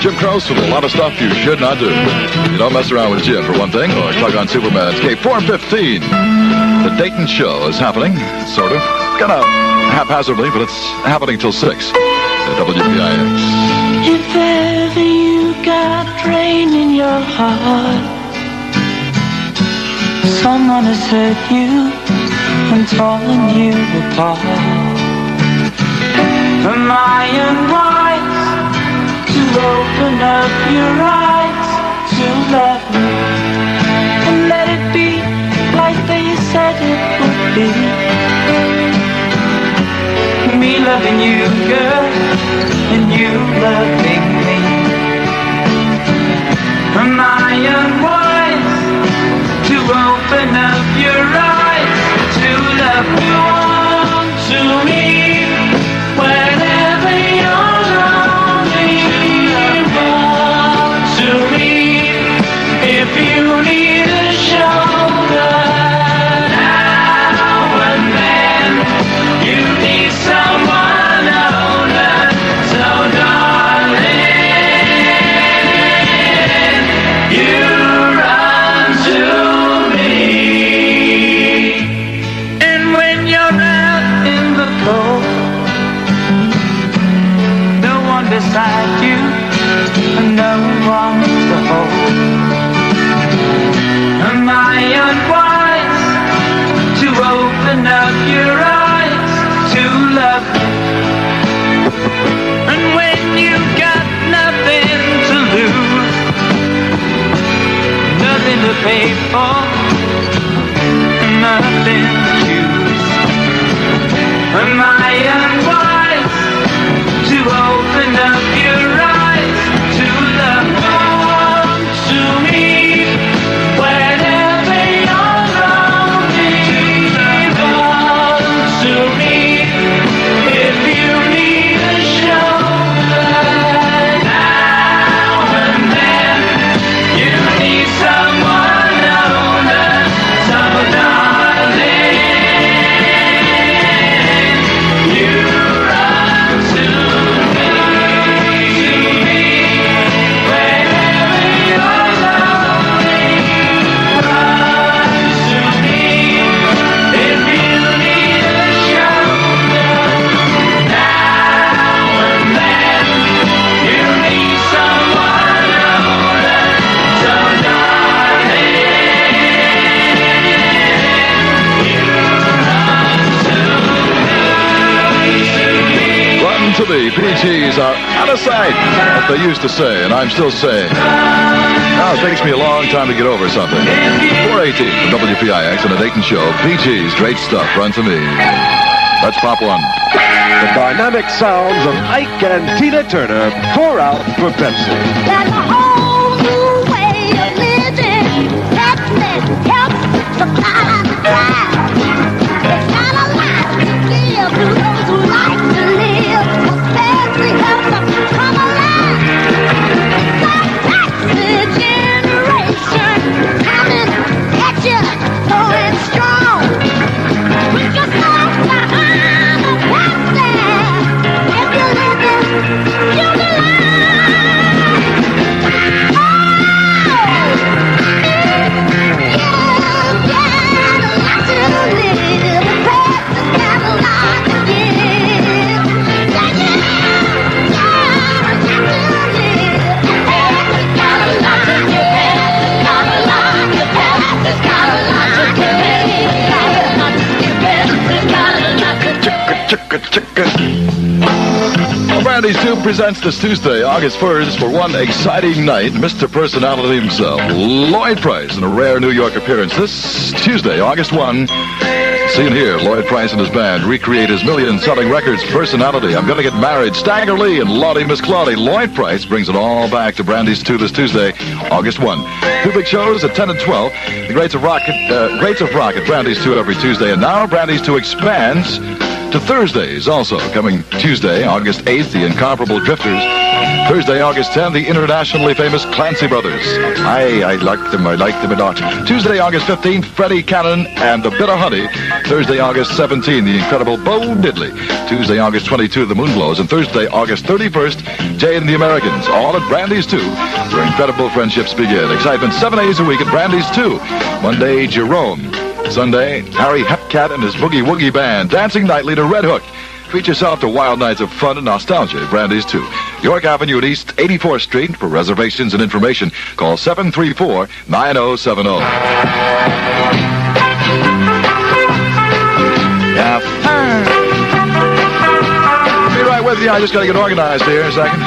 Jim Croce with a lot of stuff you should not do. You don't mess around with Jim, for one thing, or tug on Superman's cape. 4:15. The Dayton show is happening, sort of. Kind of haphazardly, but it's happening till 6 at WPIX. If ever you got rain in your heart, someone has hurt you and torn you apart. Am I unwise to open up your eyes to love me and let it be like they said it would be? Me loving you, girl, and you loving me. Am I unwise to open up your eyes to love me? Come to me whenever you're lonely. Come to me if you need a shoulder. Now and then you need someone older. So darling, in the paper, nothing to choose. Am I unwise to open up your eyes to the one to me whenever you're lonely? To the one to me if you need a shoulder. Now and then you need someone older, so darling, you run to me whenever you're lonely. Run to me if you need a shoulder. Now and then you need someone older, so darling, Run to me. PGs are out of sight, as they used to say, and I'm still saying. Now, it takes me a long time to get over something. 418 from WPIX on the Dayton show. PGs, great stuff. Run to me. Let's pop one. The dynamic sounds of Ike and Tina Turner pour out for Pepsi. There's a whole new way of living. Pepsi helps supply the drive. It's got a lot to give to those who like to live. Pepsi helps them come alive. The taxi generation coming at you, going strong. Put yourself behind the Pepsi. If you're living, you Well, Brandy's 2 presents this Tuesday, August 1st, for one exciting night. Mr. Personality himself, Lloyd Price, in a rare New York appearance. This Tuesday, August 1. See and hear Lloyd Price and his band recreate his million-selling records, Personality, I'm Gonna Get Married, Stagger Lee, and Lottie Miss Claudie. Lloyd Price brings it all back to Brandy's 2 this Tuesday, August 1. 2 big shows at 10 and 12. The Greats of Rock at Brandy's 2 every Tuesday. And now Brandy's 2 expands to Thursdays also. Coming Tuesday, August 8th, the Incomparable Drifters. Thursday, August 10th, the internationally famous Clancy Brothers. I like them a lot. Tuesday, August 15th, Freddie Cannon and the Bitter Honey. Thursday, August 17th, the incredible Bo Diddley. Tuesday, August 22nd, the Moonglows. And Thursday, August 31st, Jay and the Americans. All at Brandy's 2, where incredible friendships begin. Excitement 7 days a week at Brandy's 2. Monday, Jerome. Sunday, Harry Hepcat and his Boogie Woogie Band, dancing nightly to Red Hook. Treat yourself to wild nights of fun and nostalgia at Brandy's 2. York Avenue at East 84th Street. For reservations and information, call 734-9070. Yeah. Be right with you. I just got to get organized here in a second.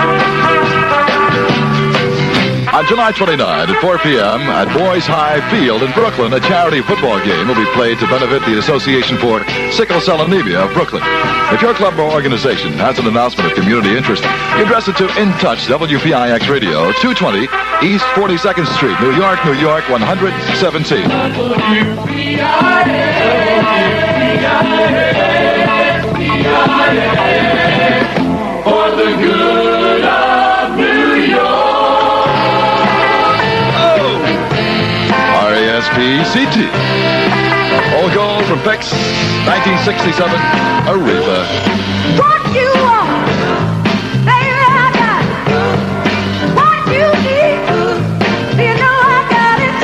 On July 29 at 4 p.m. at Boys High Field in Brooklyn, a charity football game will be played to benefit the Association for Sickle Cell Anemia of Brooklyn. If your club or organization has an announcement of community interest, you address it to In Touch WPIX Radio, 220 East 42nd Street, New York, 117. For the good of New York. R-A-S-P-C-T. All gold from PIX, 1967, Aretha. What you want, baby, I got it. What you need, you know I got it.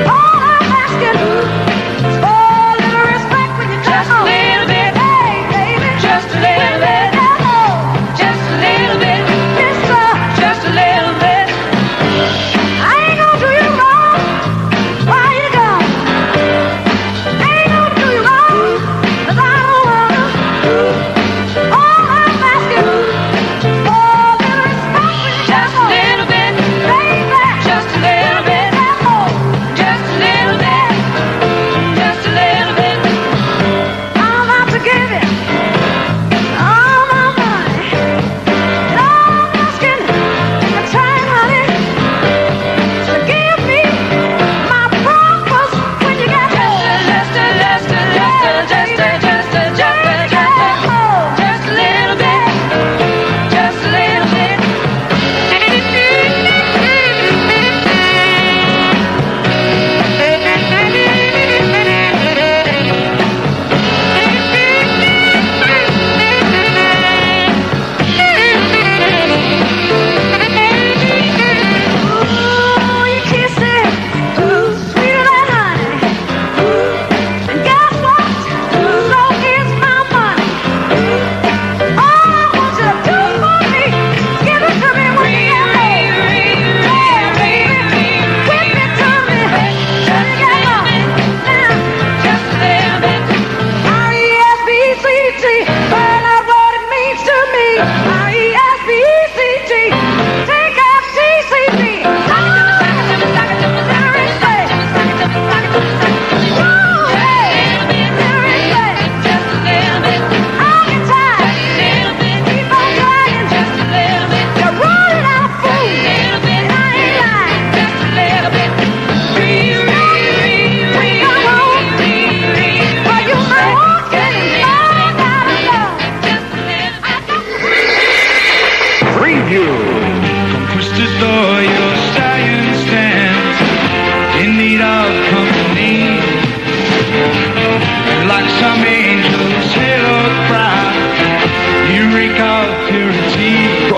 All I'm asking is for a little respect when you just a little bit. Hey, baby, just a little bit. Just a little bit. Yes, sir, just a little bit. I ain't gonna do you wrong while you gone. I ain't gonna do you wrong, 'cause I don't wanna. All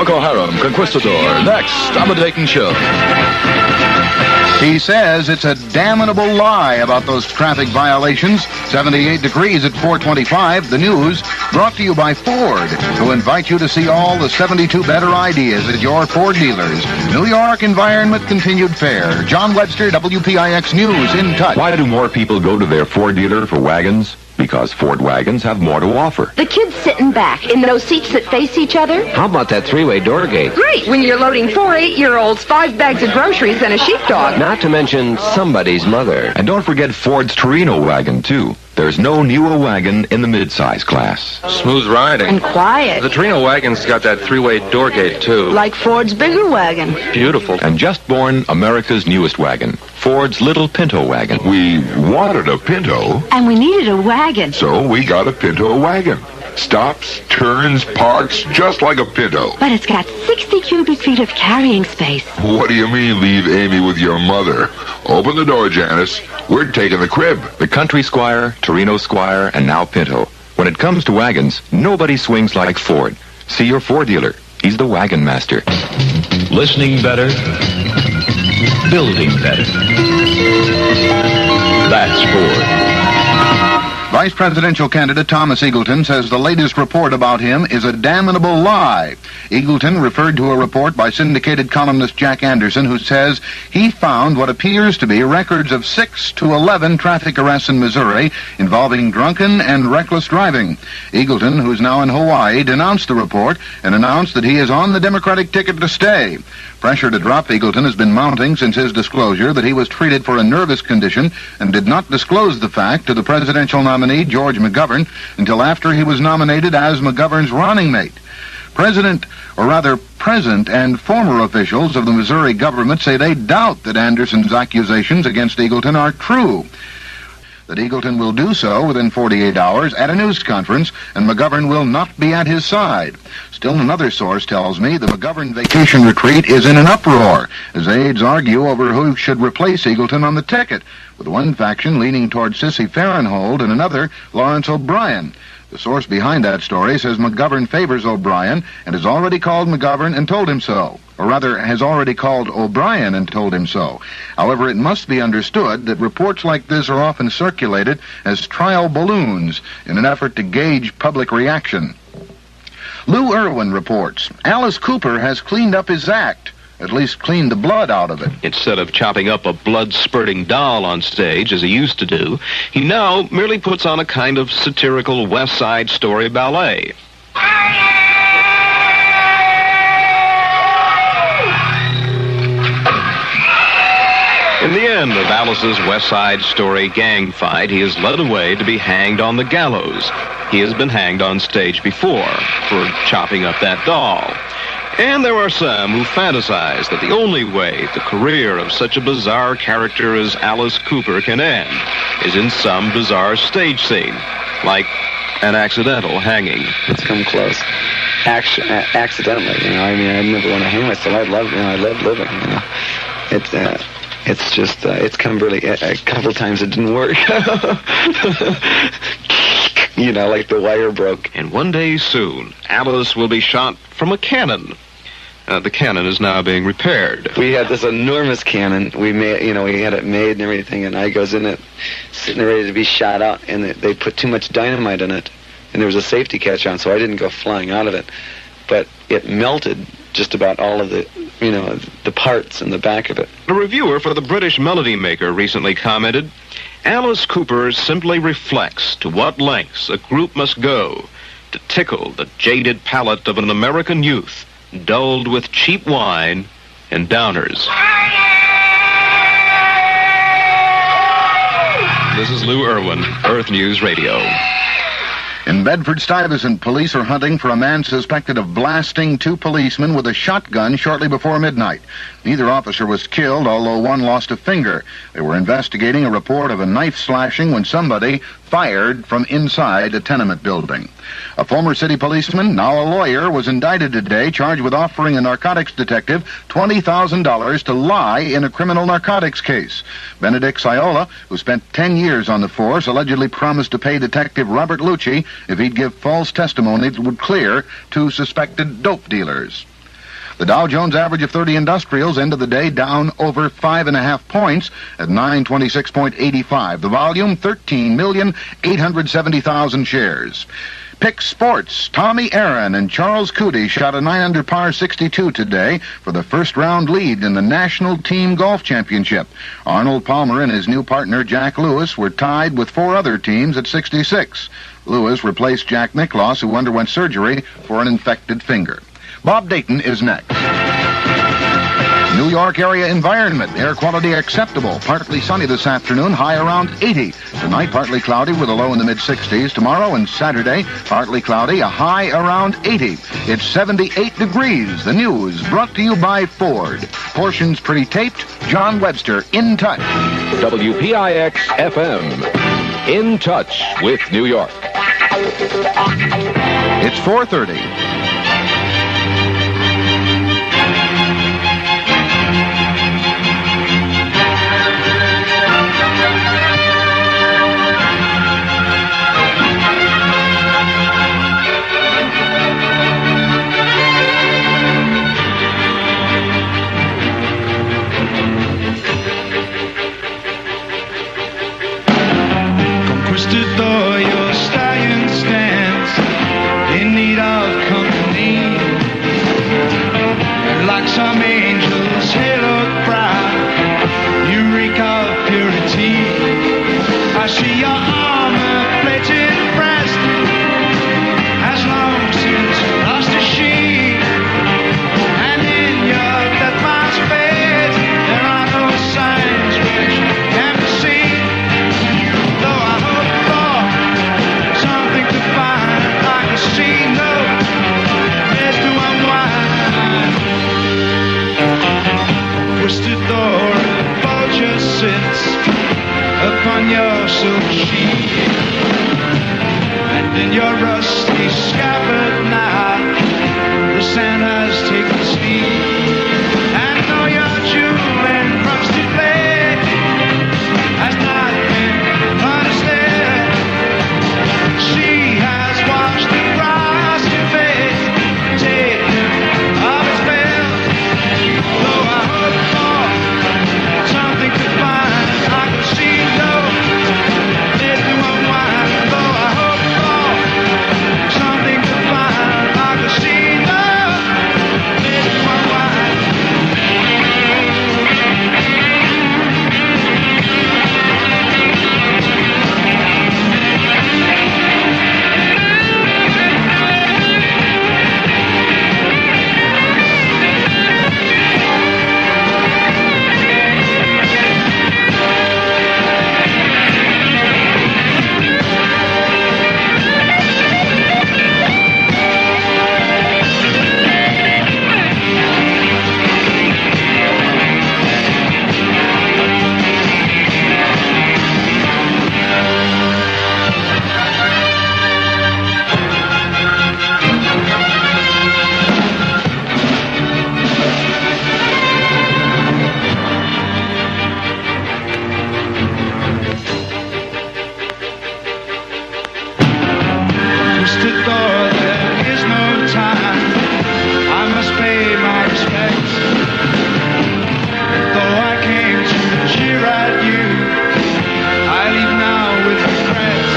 Procol Harum, Conquistador. Next on the Dayton Show. He says it's a damnable lie about those traffic violations. 78 degrees at 425. The news brought to you by Ford, who invite you to see all the 72 better ideas at your Ford dealers. New York Environment Continued Fair. John Webster, WPIX News, in touch. Why do more people go to their Ford dealer for wagons? Because Ford wagons have more to offer. The kids sitting back in those seats that face each other. How about that three-way door gate? Great, when you're loading 4 8-year-olds, 5 bags of groceries, and a sheepdog. Not to mention somebody's mother. And don't forget Ford's Torino wagon, too. There's no newer wagon in the midsize class. Smooth riding. And quiet. The Torino wagon's got that three-way door gate, too. Like Ford's bigger wagon. Beautiful. And just born America's newest wagon, Ford's little Pinto wagon. We wanted a Pinto, And we needed a wagon. so we got a Pinto wagon. Stops, turns, parks, just like a Pinto. But it's got 60 cubic feet of carrying space. What do you mean, leave Amy with your mother? Open the door, Janice. We're taking the crib. The Country Squire, Torino Squire, and now Pinto. When it comes to wagons, nobody swings like Ford. See your Ford dealer. He's the wagon master. Listening better, building better. That's Ford. Vice presidential candidate Thomas Eagleton says the latest report about him is a damnable lie. Eagleton referred to a report by syndicated columnist Jack Anderson, who says he found what appears to be records of 6 to 11 traffic arrests in Missouri involving drunken and reckless driving. Eagleton, who's now in Hawaii, denounced the report and announced that he is on the Democratic ticket to stay. Pressure to drop Eagleton has been mounting since his disclosure that he was treated for a nervous condition and did not disclose the fact to the presidential nominee, George McGovern, until after he was nominated as McGovern's running mate. Present and former officials of the Missouri government say they doubt that Anderson's accusations against Eagleton are true. That Eagleton will do so within 48 hours at a news conference, and McGovern will not be at his side. Still another source tells me the McGovern vacation retreat is in an uproar, as aides argue over who should replace Eagleton on the ticket, with one faction leaning toward Sissy Farrenhold and another Lawrence O'Brien. The source behind that story says McGovern favors O'Brien and has already called McGovern and told him so. Or rather, has already called O'Brien and told him so. However, it must be understood that reports like this are often circulated as trial balloons in an effort to gauge public reaction. Lou Irwin reports, Alice Cooper has cleaned up his act. At least cleaned the blood out of it. Instead of chopping up a blood-spurting doll on stage, as he used to do, he now merely puts on a kind of satirical West Side Story ballet. In the end of Alice's West Side Story gang fight, he is led away to be hanged on the gallows. He has been hanged on stage before for chopping up that doll. And there are some who fantasize that the only way the career of such a bizarre character as Alice Cooper can end is in some bizarre stage scene, like an accidental hanging. It's come close. Accidentally, you know. I mean, I never want to hang myself. I love living, you know. It's just, it's come really, a couple times it didn't work. You know, like the wire broke. And one day soon, Alice will be shot from a cannon. The cannon is now being repaired. We had this enormous cannon. We made, you know, we had it made and everything, and I goes in it, sitting there ready to be shot out, and they put too much dynamite in it, and there was a safety catch on, so I didn't go flying out of it. But it melted just about all of the, you know, the parts in the back of it. A reviewer for the British Melody Maker recently commented, Alice Cooper simply reflects to what lengths a group must go to tickle the jaded palate of an American youth dulled with cheap wine and downers. This is Lou Irwin, Earth News Radio. In Bedford-Stuyvesant, police are hunting for a man suspected of blasting 2 policemen with a shotgun shortly before midnight. Neither officer was killed, although one lost a finger. They were investigating a report of a knife slashing when somebody fired from inside a tenement building. A former city policeman, now a lawyer, was indicted today, charged with offering a narcotics detective $20,000 to lie in a criminal narcotics case. Benedict Ciola, who spent 10 years on the force, allegedly promised to pay Detective Robert Lucci if he'd give false testimony that would clear 2 suspected dope dealers. The Dow Jones average of 30 industrials ended the day down over 5.5 points at 926.85. The volume, 13,870,000 shares. PIX Sports, Tommy Aaron and Charles Coody shot a 9-under par 62 today for the first-round lead in the National Team Golf Championship. Arnold Palmer and his new partner Jack Lewis were tied with 4 other teams at 66. Lewis replaced Jack Nicklaus, who underwent surgery for an infected finger. Bob Dayton is next. New York area environment. Air quality acceptable. Partly sunny this afternoon, high around 80. Tonight, partly cloudy with a low in the mid-60s. Tomorrow and Saturday, partly cloudy, a high around 80. It's 78 degrees. The news brought to you by Ford. Portions pre-taped. John Webster, In Touch. WPIX FM. In touch with New York. It's 4:30. Conquistador, your stallion stands in need of company. And like some angels haloed proud, you reek of purity. I see your armor-plated breast has long since lost a sheath, and in your death-mask face there are no signs which can be seen. Though I hope for something to find, I can see no place to unwind. Twisted door, a vulture sits upon your silk sheet, and in your rusty scabbard now the sand has taken sleep. And though your jewel encrusted blade has not been understood, she has washed across your face, taken of its veil. Though I hope for something to find, I can see no place to unwind. Though I hope for something to find, I can see no place to unwind. Twisted door, there is no time. I must pay my respects. Though I came to cheer at you, I leave now with regrets.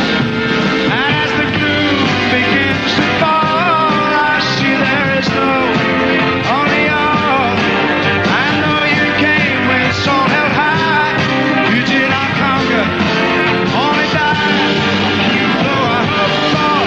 And as the gloom begins to fall, I see there is no only all. I know you came when soul held high. You did not conquer, only die. Though I hope for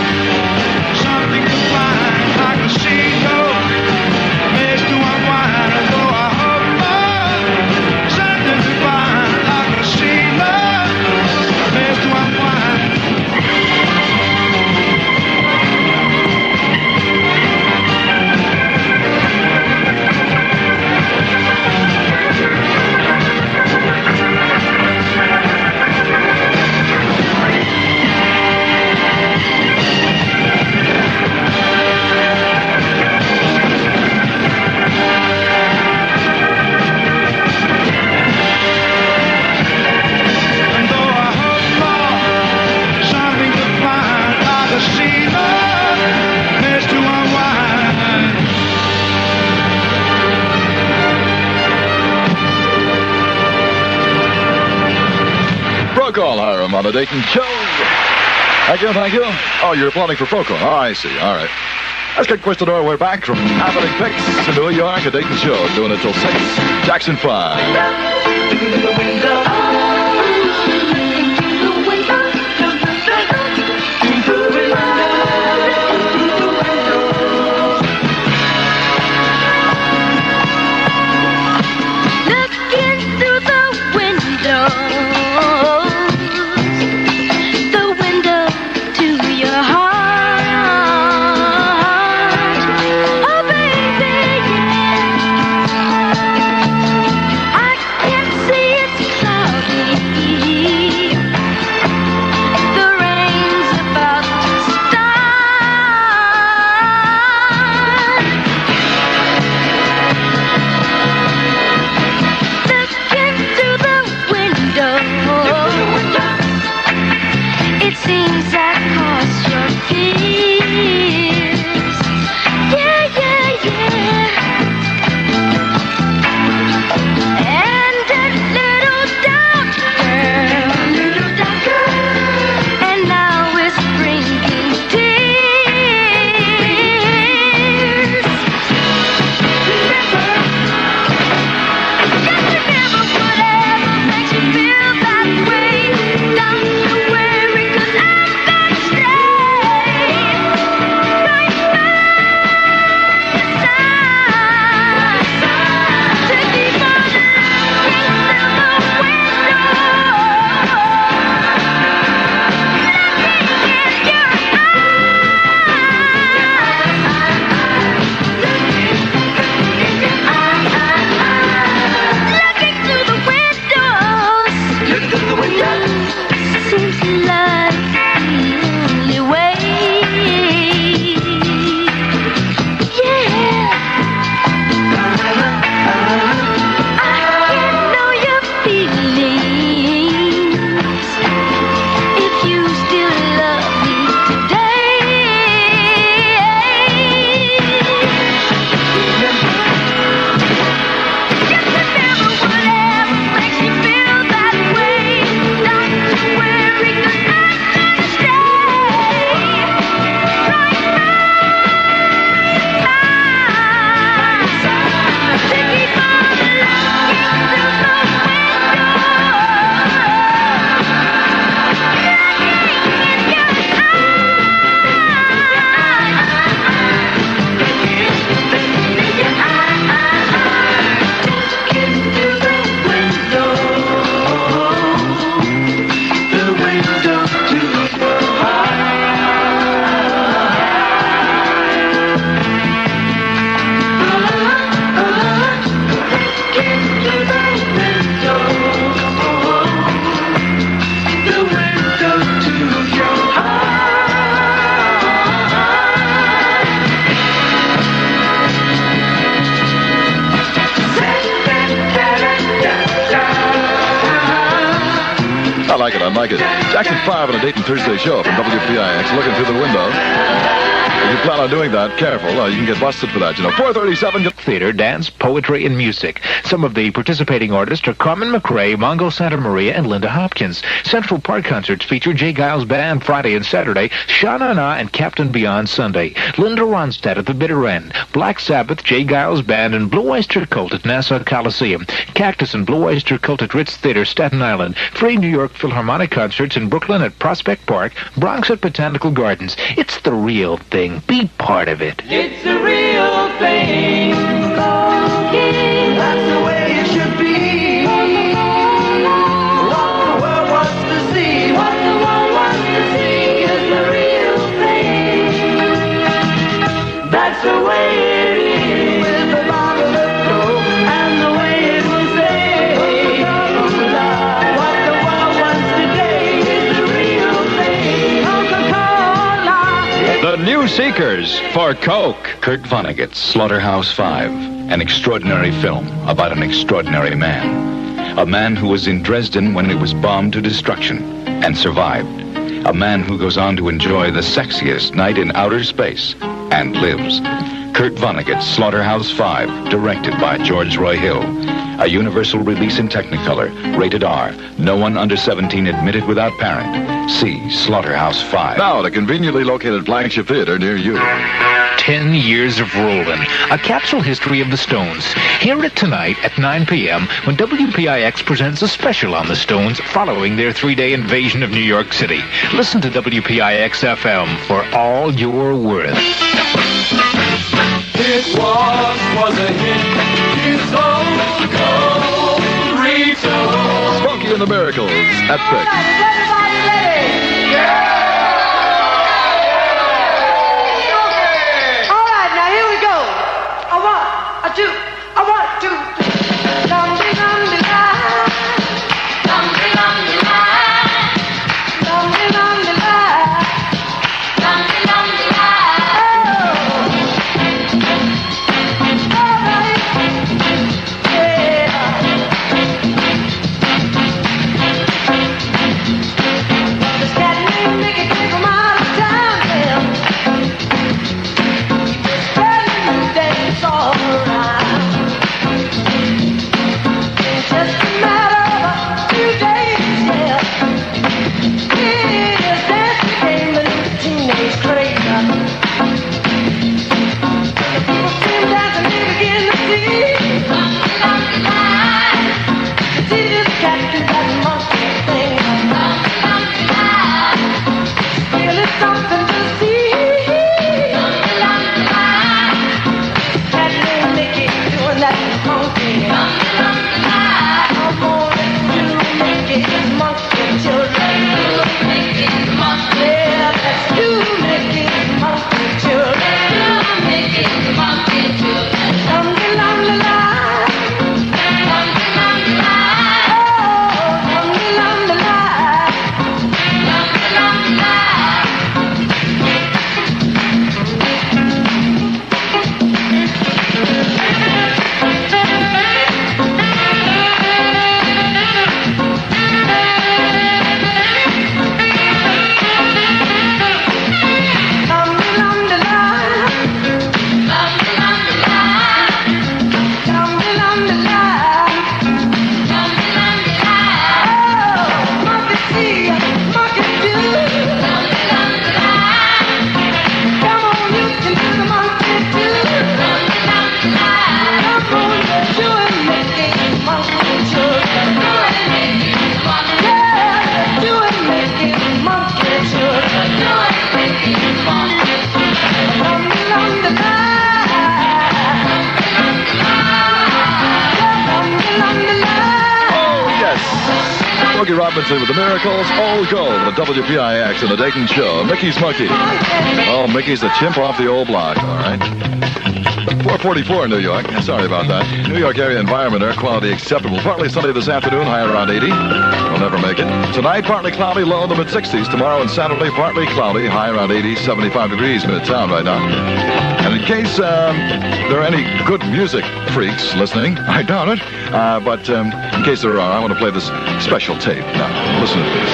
on the Dayton Show. Thank you, thank you. Oh, you're applauding for Foco. Oh, I see. All right. Let's get Quistador. We're back from WPIX in New York, a Dayton Show, doing it till 6. Jackson 5. I like it. Jackson 5 on a Dayton Thursday show from WPIX. Looking through the window. If you plan on doing that, careful. You can get busted for that. 437. Theater, dance, poetry, and music. Some of the participating artists are Carmen McRae, Mongo Santa Maria, and Linda Hopkins. Central Park concerts feature Jay Giles Band Friday and Saturday, Sha Na Na and Captain Beyond Sunday. Linda Ronstadt at the bitter end. Black Sabbath, Jay Giles Band, and Blue Oyster Cult at Nassau Coliseum. Cactus and Blue Oyster Cult at Ritz Theater, Staten Island. Free New York Philharmonic concerts in Brooklyn at Prospect Park, Bronx at Botanical Gardens. It's the real thing. Be part of it. It's the real thing. That's the way it should be. What the world wants to see, what the world wants to see is the real thing. That's the way it is. With the bottle of Coke and the way it will say. What the world wants today is the real thing. Coca-Cola. The New Seekers for Coke. Kurt Vonnegut's Slaughterhouse 5. An extraordinary film about an extraordinary man. A man who was in Dresden when it was bombed to destruction and survived. A man who goes on to enjoy the sexiest night in outer space and lives. Kurt Vonnegut's Slaughterhouse 5, directed by George Roy Hill. A universal release in Technicolor. Rated R. No one under 17 admitted without parent. See Slaughterhouse 5. Now, at a conveniently located flagship theater near you. 10 years of Rollin', a capsule history of the Stones. Hear it tonight at 9 p.m. when WPIX presents a special on the Stones following their 3-day invasion of New York City. Listen to WPIX FM for all you're worth. It was a hit. It's all gold retail. Smokey and the Miracles at PIX. Everybody ready? Yeah! All right, now here we go. A 1, a 2, a 1, 2, 3. Dum-de-dum-de-la. Dum-de-dum-de-la. Dum-de-dum-de-la. Dum-de-dum-de-la. Smokey Robinson with the Miracles, Old Gold, the WPIX and the Dayton Show. Mickey's Monkey. Oh, Mickey's the chimp off the old block, all right? 444 in New York. Sorry about that. New York area environment, air quality acceptable. Partly sunny this afternoon, high around 80. We'll never make it. Tonight, partly cloudy, low in the mid-60s. Tomorrow and Saturday, partly cloudy, high around 80, 75 degrees mid-town right now. And in case there are any good music freaks listening, I doubt it, but in case there are, I want to play this special tape. Now, listen to this.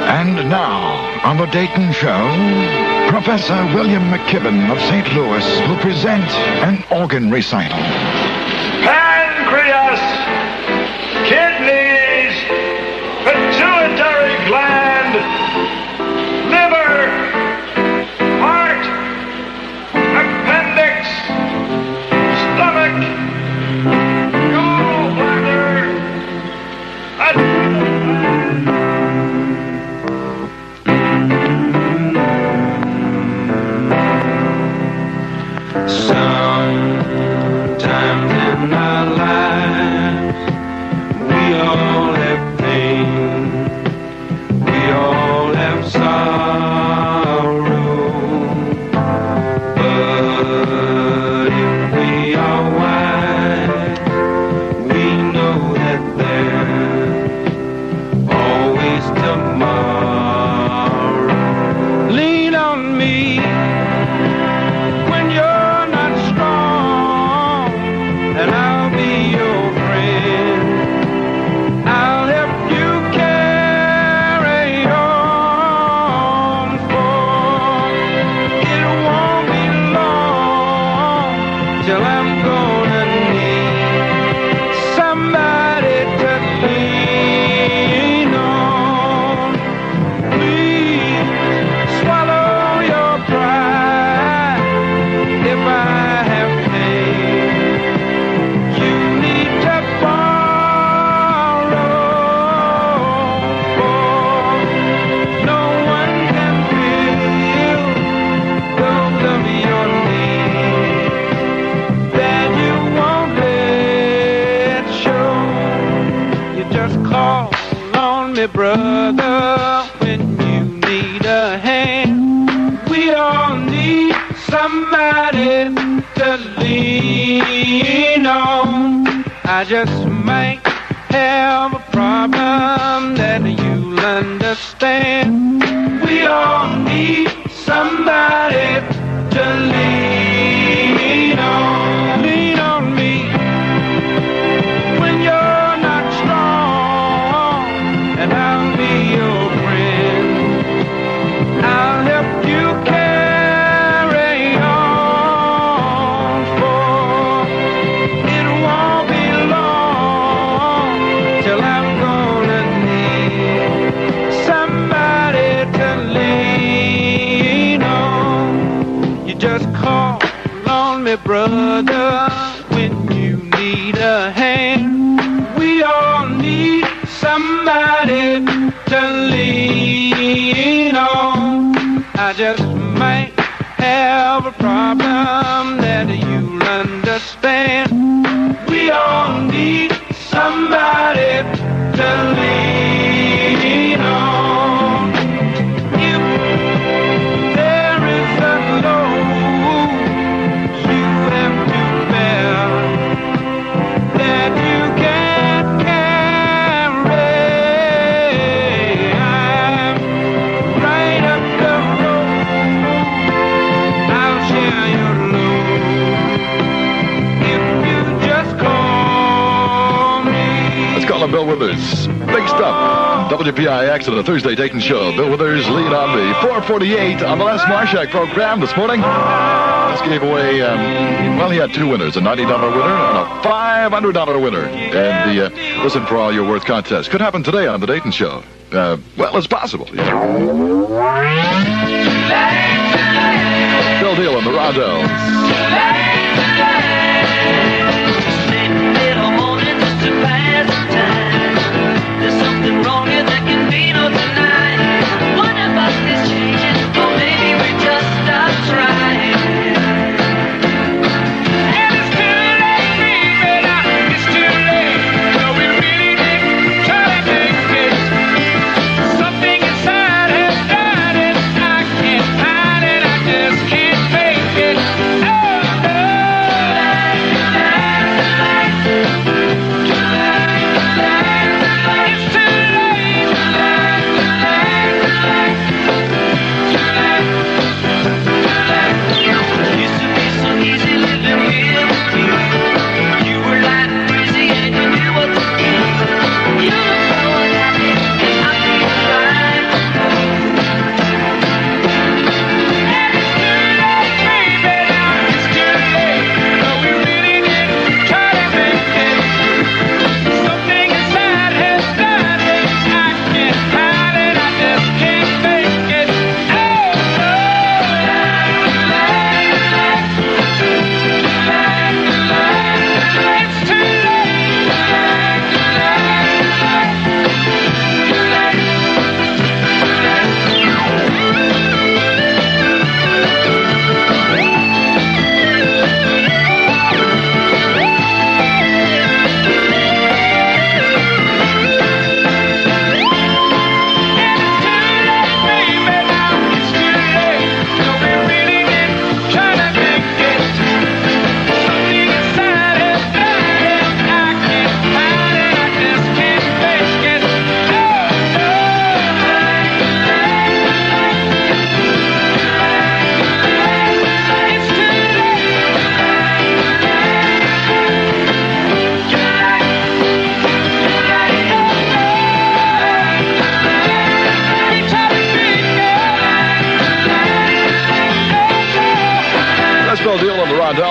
And now, on the Dayton Show, Professor William McKibben of St. Louis will present an organ recital. Pancreas, kidneys, pituitary gland, liver, heart, appendix, stomach, gallbladder, sometimes on me, brother, when you need a hand. We all need somebody to lean on. I just might have a problem that you'll understand. We all need somebody to lean on. Lean on me when you're not strong, and I'll be your friend. I'll help you carry on, for it won't be long till I'm gonna need somebody to lean on. You just call on me, brother, when you need a hand. We all need somebody to lean on. I just might have a problem that you'll understand. We all need somebody to lean on. If there is a load you have to bear that you can't carry, I'm right up the road. I'll share your load if you just call me. Let's call him Bill Withers. Big stuff. WPIX on the Thursday Dayton show. Bill Withers, Lean on Me. 4:48 on the Les Marshak program this morning. Just gave away, well, he had two winners, a $90 winner and a $500 winner. And the Listen for All You're Worth contest could happen today on the Dayton show. Well, it's possible. Yeah. Bill Deal on the Rondo. There's something wrong here that can be no denying. What about this changing? Or maybe we just stop trying. And it's too late, baby, now it's too late. No, we really didn't try to make it. Something inside has started. I can't hide it, I just can't fake it. Oh, no.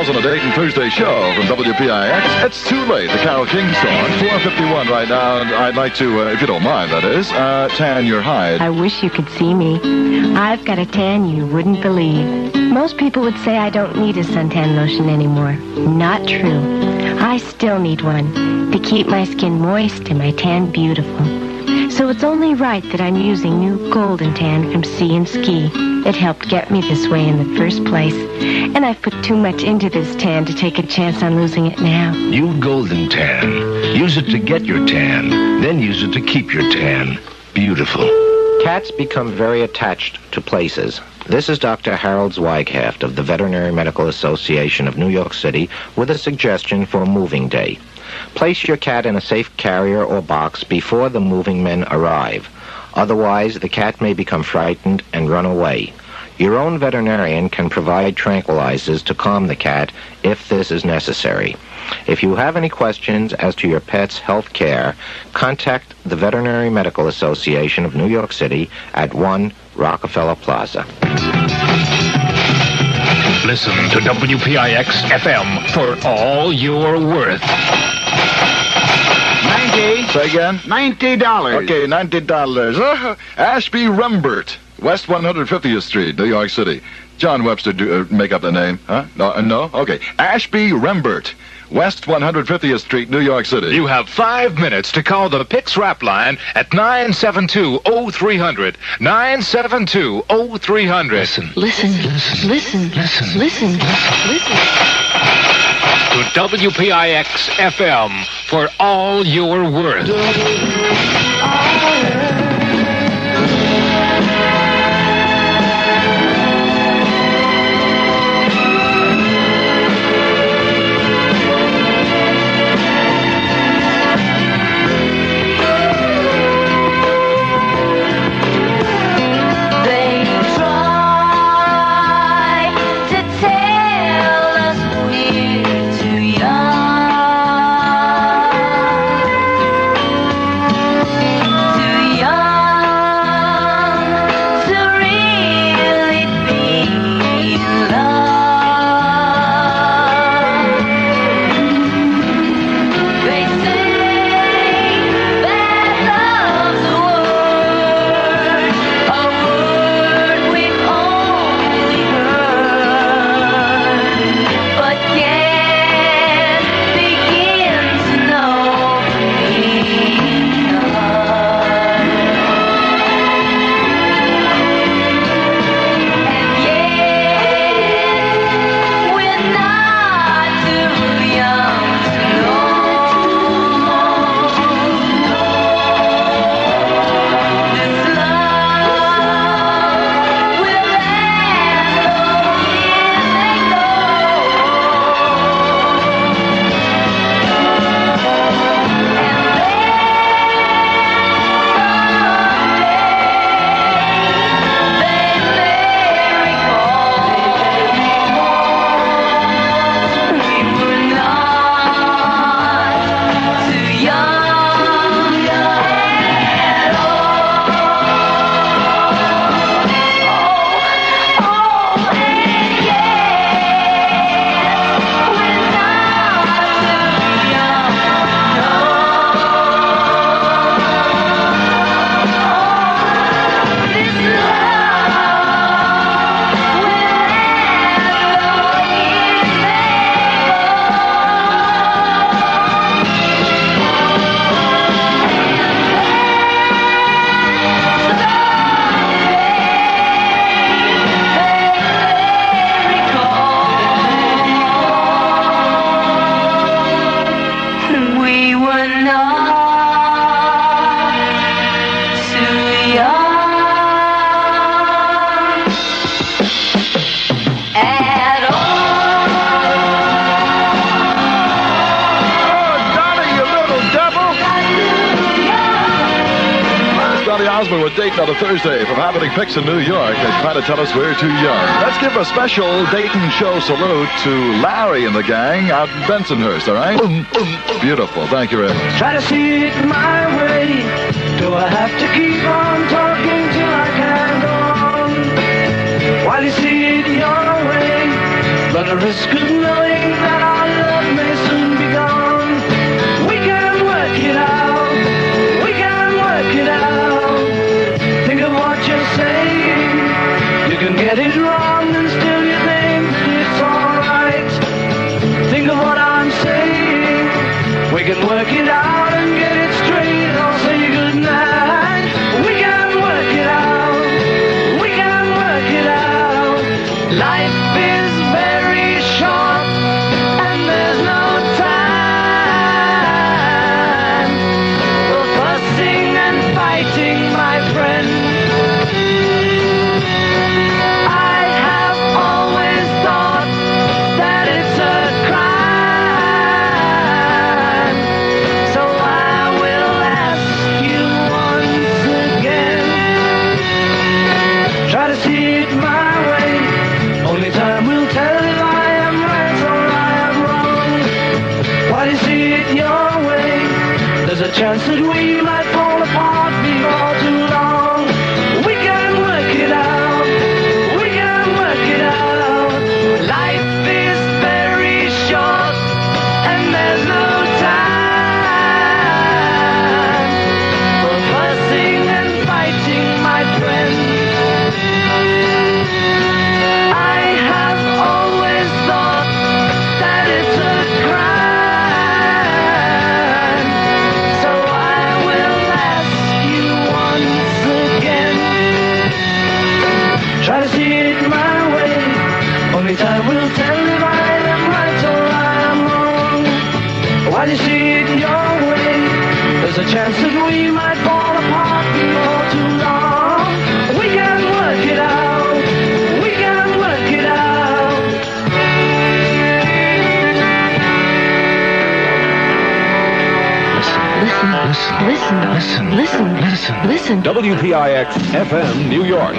On the Dayton Thursday show from WPIX. It's Too Late, the Carole King song. 4:51 right now, and I'd like to, if you don't mind, that is, tan your hide. I wish you could see me. I've got a tan you wouldn't believe. Most people would say I don't need a suntan lotion anymore. Not true. I still need one to keep my skin moist and my tan beautiful. So it's only right that I'm using new Golden Tan from Sea and Ski. It helped get me this way in the first place. And I've put too much into this tan to take a chance on losing it now. New Golden Tan. Use it to get your tan, then use it to keep your tan. Beautiful. Cats become very attached to places. This is Dr. Harold Zweighaft of the Veterinary Medical Association of New York City with a suggestion for moving day. Place your cat in a safe carrier or box before the moving men arrive. Otherwise, the cat may become frightened and run away. Your own veterinarian can provide tranquilizers to calm the cat if this is necessary. If you have any questions as to your pet's health care, contact the Veterinary Medical Association of New York City at 1 Rockefeller Plaza. Listen to WPIX FM for all you're worth. 90. Say again? $90. Okay, $90. Ashby Rembert, West 150th Street, New York City. John Webster, make up the name, huh? No? Okay. Ashby Rembert, West 150th Street, New York City. You have 5 minutes to call the PIX Rap line at 972-0300. 972-0300. Listen. To WPIX FM for all you're worth. With Dayton on a Thursday from Happening Picks in New York. They try to tell us we're too young. Let's give a special Dayton show salute to Larry and the gang out in Bensonhurst, all right? Beautiful. Thank you very much. Try to see it my way. Do I have to keep on talking till I can go on? While you see it your way, run the risk of knowing that our love may soon be gone. We can work it out. We can work it out. Think of what you're saying. You can get it wrong and still you think it's alright. Think of what I'm saying. We can work it out and get it straight. I'll say goodnight. We can work it out. We can work it out. Life is very short and there's no time. a chance that we might fall apart before too long. We can work it out. We can work it out. Life is very short, and there's no time for fussing and fighting, my friend. I have always thought that it's a crime, so I will ask you once again. Try to see it my way, only time will tell if I am right or I am wrong. While you see it your way, there's a chance that we might fall apart before too long. We can work it out. We can work it out. Listen. WPIX FM New York.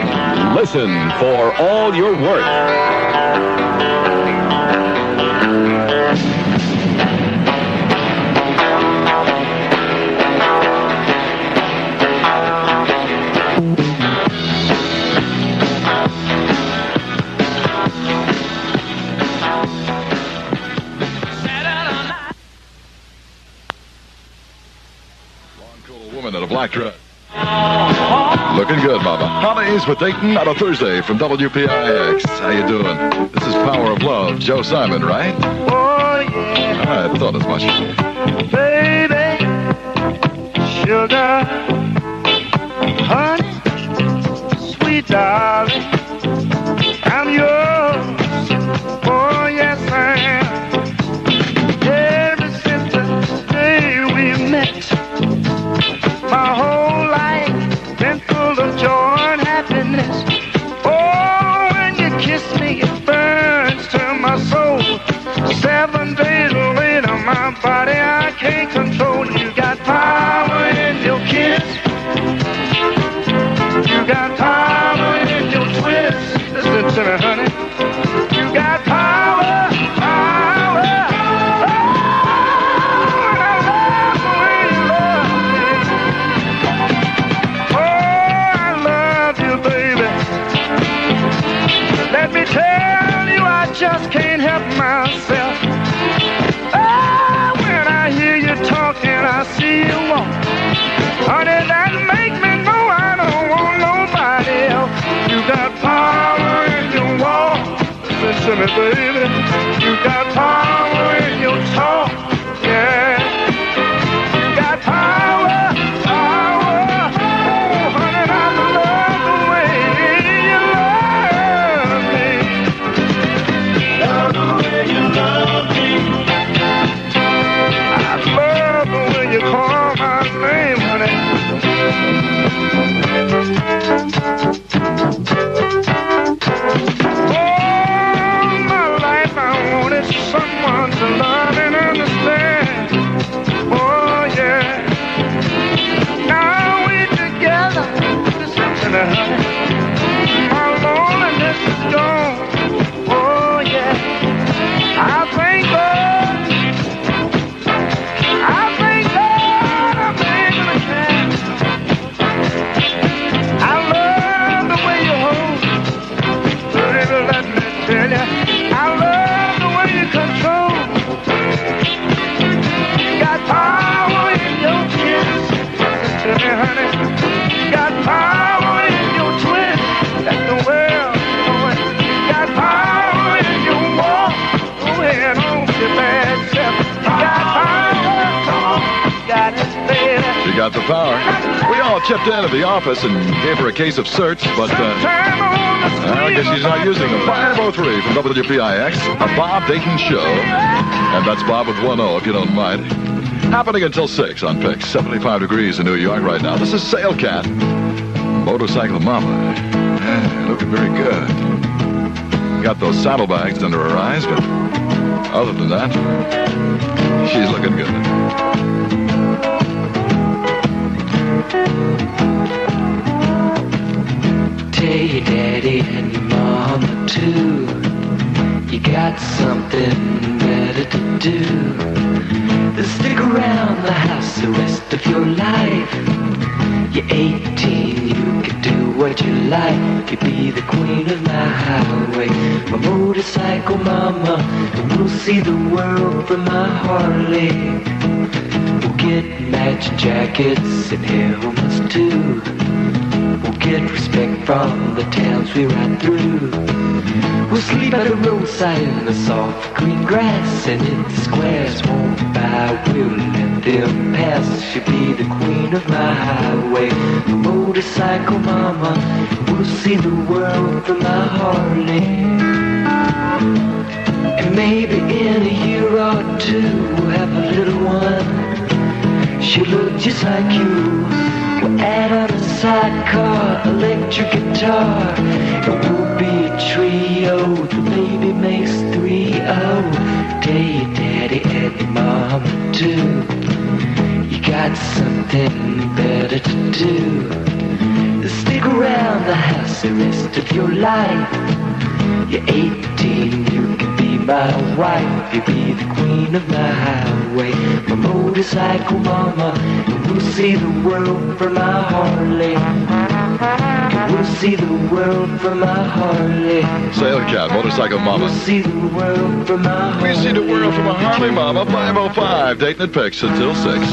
Listen for all your work. Woman in a black dress. Looking good, Mama. Holidays with Dayton on a Thursday from WPIX. How you doing? This is Power of Love. Joe Simon, right? Oh, yeah. I thought as much. Baby, sugar, honey, sweet darling, I'm yours. Oh, yes, I am. Ever since the day we met, my whole life been full of joy and happiness. Oh, when you kiss me, it burns to my soul. 7 days later, my body I can't control. You got power in your kiss. You got power in your twist. Listen to me, honey. You got power, power. Oh, and I love the way you love me. Oh, I love you, baby. Let me tell you, I just can't help myself. Oh, when I hear you talking, I see you walk. Honey, that make me know I don't want nobody else. You got power in your walk. Listen to me, baby. You got power in your talk. Yeah. You got power, power. Oh, honey, I love the way you love me. Love the way you love me. I love the way you call my name, honey. All my life I wanted someone to love and understand. Oh, yeah. Now we together. Listen to me, honey. My loneliness is gone. Oh, yeah. I thank God. I thank God I'm able to care. I love the way you hold. Baby, let me tell you. I love the way you control. You got power in your kiss. Listen to me, honey. You got power in your twist. Let the world know it. You got power in your walk. Go ahead on your bad self. You got power. Come on. You got it, baby. She got the power. We all chipped in at the office and gave her a case of certs, but I guess she's not using them. 503 from WPIX, a Bob Dayton show. And that's Bob with 1 O, if you don't mind. Happening until 6 on PIX. 75 degrees in New York right now. This is Sail Cat, Motorcycle Mama. Yeah, looking very good. Got those saddlebags under her eyes, but other than that, she's looking good. Tell your daddy and your mama too, you got something better to do than stick around around the house the rest of your life. You're 18, you can do what you like. You be the queen of my highway, my motorcycle mama, and we'll see the world from my Harley. We'll get matching jackets and helmets too. We'll get respect from the towns we ride through. We'll sleep at the roadside in the soft green grass, and if the squares won't buy, we'll let them pass. She'll be the queen of my highway, the motorcycle mama. We'll see the world from my Harley. And maybe in a year or two we'll have a little one. She'll look just like you. We'll add on a sidecar, electric guitar, and we'll be a trio. The baby makes 3-0. Tell your daddy and your mama too. You got something better to do. Stick around the house the rest of your life. You're 18, you can be my wife. You be the queen of my highway, my motorcycle mama. And we'll see the world from my Harley. We'll see the world from my Harley. Sailor Cat, motorcycle mama. We'll see the world from my Harley. We see the world from a Harley mama. 5:05, Dayton at PIX until 6.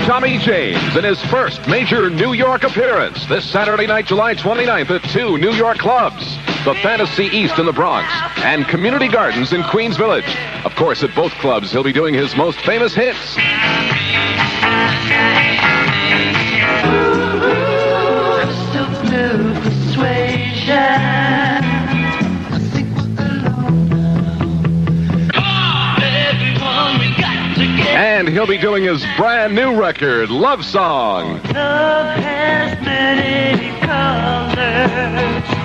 Tommy James in his first major New York appearance this Saturday night, July 29th at 2 New York clubs. The Fantasy East in the Bronx and Community Gardens in Queens Village. Of course, at both clubs, he'll be doing his most famous hits. And he'll be doing his brand new record, Love Song.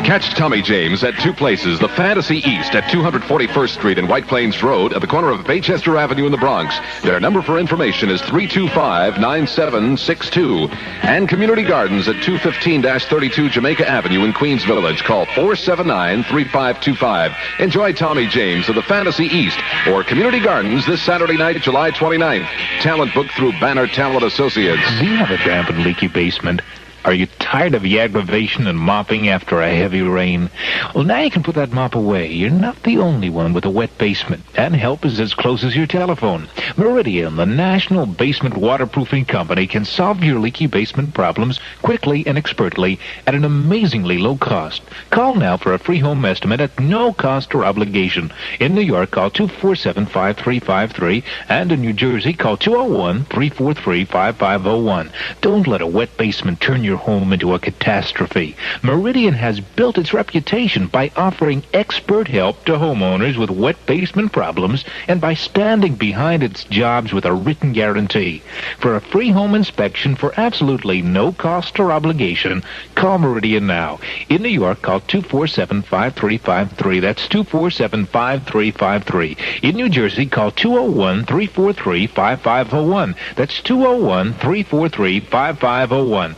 Catch Tommy James at two places, the Fantasy East at 241st Street and White Plains Road at the corner of Baychester Avenue in the Bronx. Their number for information is 325-9762. And Community Gardens at 215-32 Jamaica Avenue in Queens Village. Call 479-3525. Enjoy Tommy James of the Fantasy East or Community Gardens this Saturday night, July 29th. Talent booked through Banner Talent Associates. Do you have a damp and leaky basement? Are you tired of the aggravation and mopping after a heavy rain? Well, now you can put that mop away. You're not the only one with a wet basement, and help is as close as your telephone. Meridian, the national basement waterproofing company, can solve your leaky basement problems quickly and expertly at an amazingly low cost. Call now for a free home estimate at no cost or obligation. In New York, call 247-5353, and in New Jersey, call 201-343-5501. Don't let a wet basement turn your home into a catastrophe. Meridian has built its reputation by offering expert help to homeowners with wet basement problems and by standing behind its jobs with a written guarantee. For a free home inspection for absolutely no cost or obligation, call Meridian now. In New York, call 247-5353. That's 247-5353. In New Jersey, call 201-343-5501. That's 201-343-5501.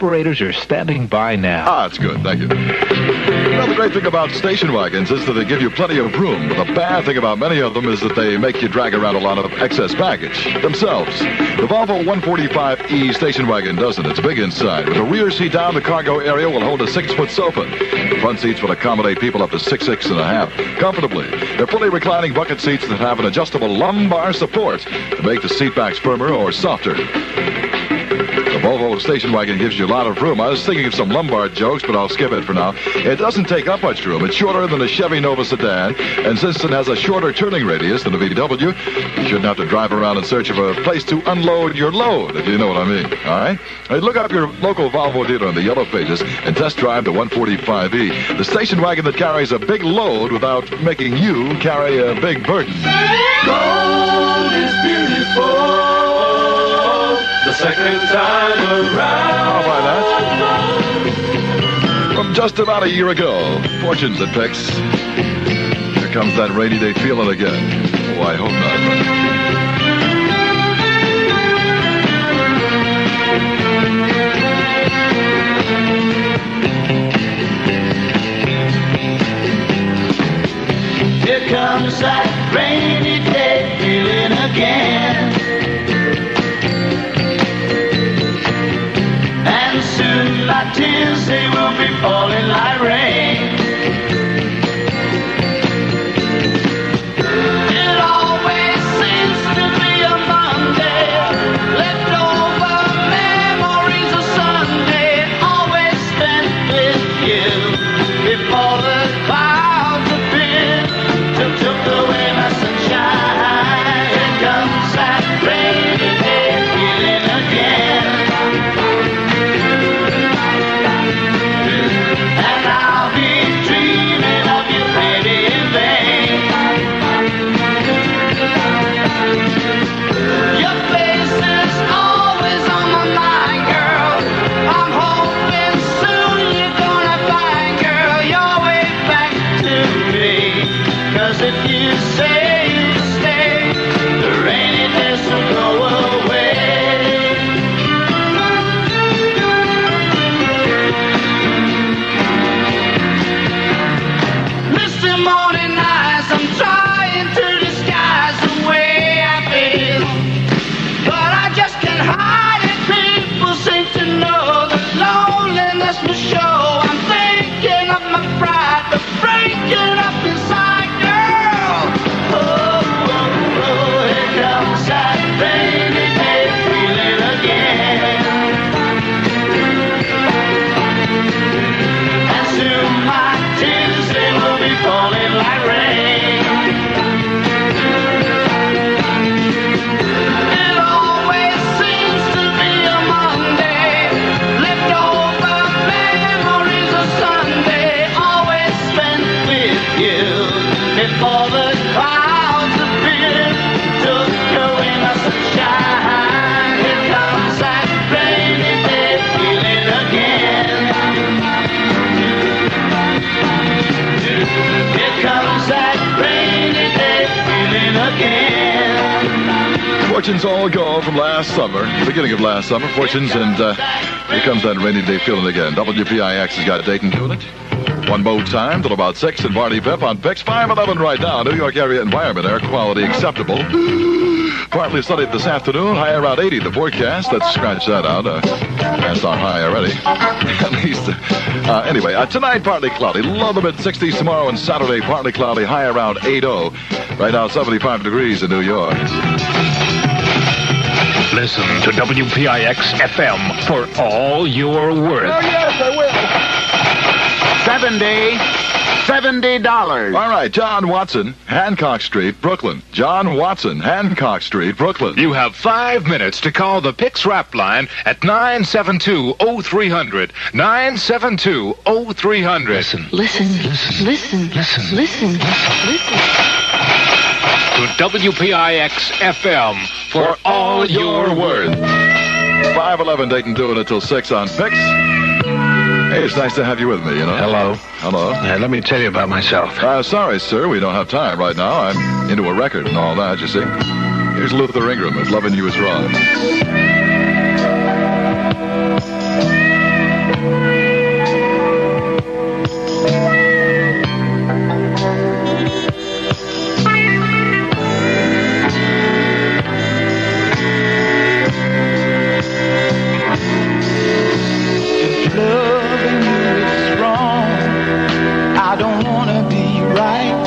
Operators are standing by now. That's good. Thank you. You know, the great thing about station wagons is that they give you plenty of room, but the bad thing about many of them is that they make you drag around a lot of excess baggage themselves. The Volvo 145E station wagon doesn't. It's big inside. With a rear seat down, the cargo area will hold a 6-foot sofa. The front seats will accommodate people up to 6'6.5" comfortably. They're fully reclining bucket seats that have an adjustable lumbar support to make the seat backs firmer or softer. The Volvo station wagon gives you a lot of room. I was thinking of some lumbar jokes, but I'll skip it for now. It doesn't take up much room. It's shorter than a Chevy Nova sedan, and since it has a shorter turning radius than a VW, you shouldn't have to drive around in search of a place to unload your load, if you know what I mean. All right? Look up your local Volvo dealer in the yellow pages and test drive the 145E, the station wagon that carries a big load without making you carry a big burden. Gold is beautiful the second time around. How about that? From just about a year ago, Fortunes at PIX. Here comes that rainy day feeling again. Oh, I hope not. Here comes that rainy day feeling again. tears, they will be falling like rain. It always seems to be a Monday, leftover memories of Sunday, always spent with you before the clouds appear, took away my sunshine. Here comes that rainy day feeling again. And I'll be dreaming of you, baby, in vain. Your face is always on my mind, girl. I'm hoping soon you're gonna find, girl, your way back to me. 'Cause if you say you'll stay, the rainy days will go away. Misty morning eyes, I'm trying to disguise the way I feel, but I just can't hide it. People seem to know that loneliness will show. I'm thinking of my pride, but breaking up inside, girl. Oh, oh, oh, here comes that rainy day feeling again. And soon my tears, they will be falling like rain. It always seems to be a Monday, leftover memories of Sunday, always spent with you before the clouds appear, took away my sunshine. Here comes that rainy day feeling again. Here comes that rainy day feeling again. Fortunes all go from last summer, beginning of last summer. Fortunes, and here comes that rainy day feeling again. WPIX has got Dayton doing it. One boat time till about 6 and Barney Pep on PIX 511 right now. New York area environment, air quality acceptable. Partly sunny this afternoon, high around 80. The forecast, let's scratch that out. That's our high already. At least. Anyway, tonight partly cloudy, low to mid-60s. Tomorrow and Saturday partly cloudy, high around 80. Right now 75 degrees in New York. Listen to WPIX FM for all you're worth. Oh, yes, I will. $70. All right, John Watson, Hancock Street, Brooklyn. John Watson, Hancock Street, Brooklyn. You have 5 minutes to call the PIX Rap line at 972-0300. 972-0300. Listen. Listen. To WPIX FM for all you're worth. 511 Dayton doing it till 6 on PIX. Hey, it's nice to have you with me, you know. Hello. Hello. Let me tell you about myself. Sorry, sir, we don't have time right now. I'm into a record and all that, you see. Here's Luther Ingram with Loving You Is Wrong. Loving you is wrong. I don't wanna be right.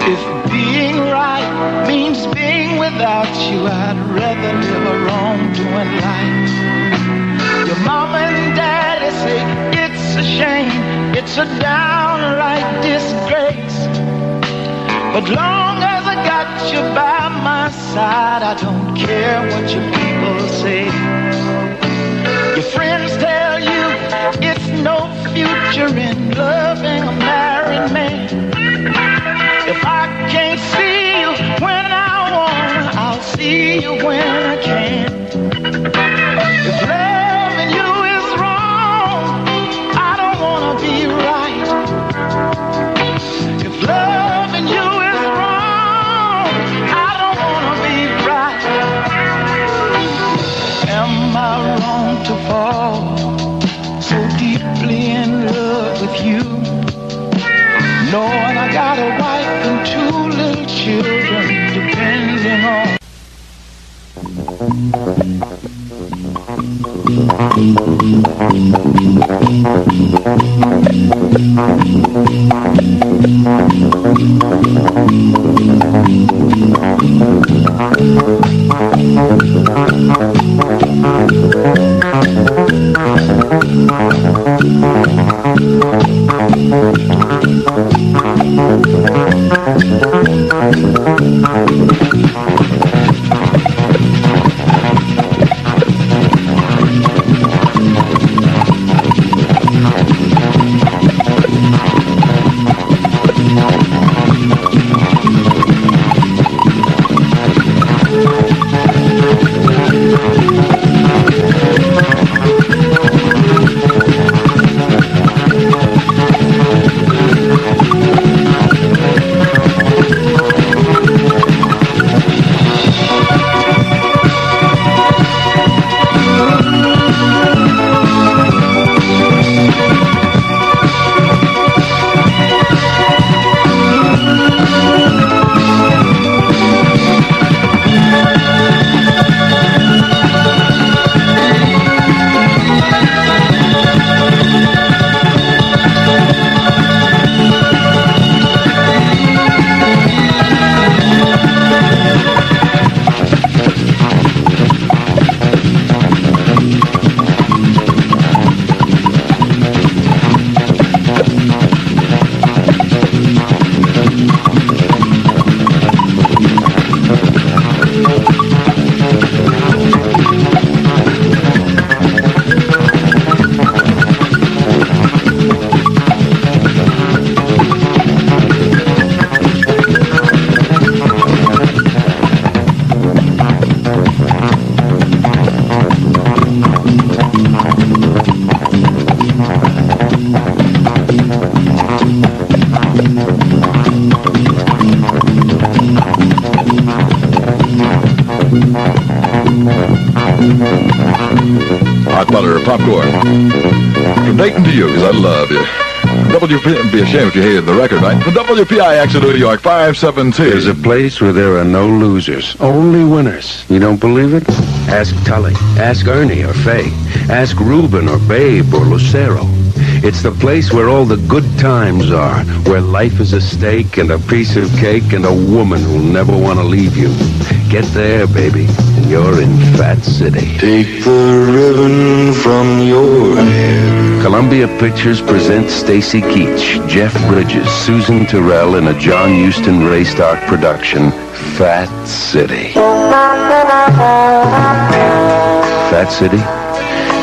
If being right means being without you, I'd rather live a wrong-doing life. Your mama and daddy say it's a shame, it's a downright disgrace. But long as I got you by my side, I don't care what your people say. Your friends tell you it's no future in loving a married man. If I can't see you when I want, I'll see you when I can. If loving you is wrong, I don't want to be right. If loving you is wrong, I don't want to be right. Am I wrong to fall so deeply in love with you, knowing I got a wife and 2 little children depending on Hot butter, popcorn. From Dayton to you, because I love you. WPIX, be ashamed if you hated the record, right? From WPIX in New York, 517. There's a place where there are no losers, only winners. You don't believe it? Ask Tully, ask Ernie or Faye, ask Ruben or Babe or Lucero. It's the place where all the good times are, where life is a steak and a piece of cake and a woman who'll never want to leave you. Get there, baby, and you're in Fat City. Take the ribbon from your hair. Columbia Pictures presents Stacy Keach, Jeff Bridges, Susan Terrell in a John Huston Ray Stark production, Fat City. Fat City?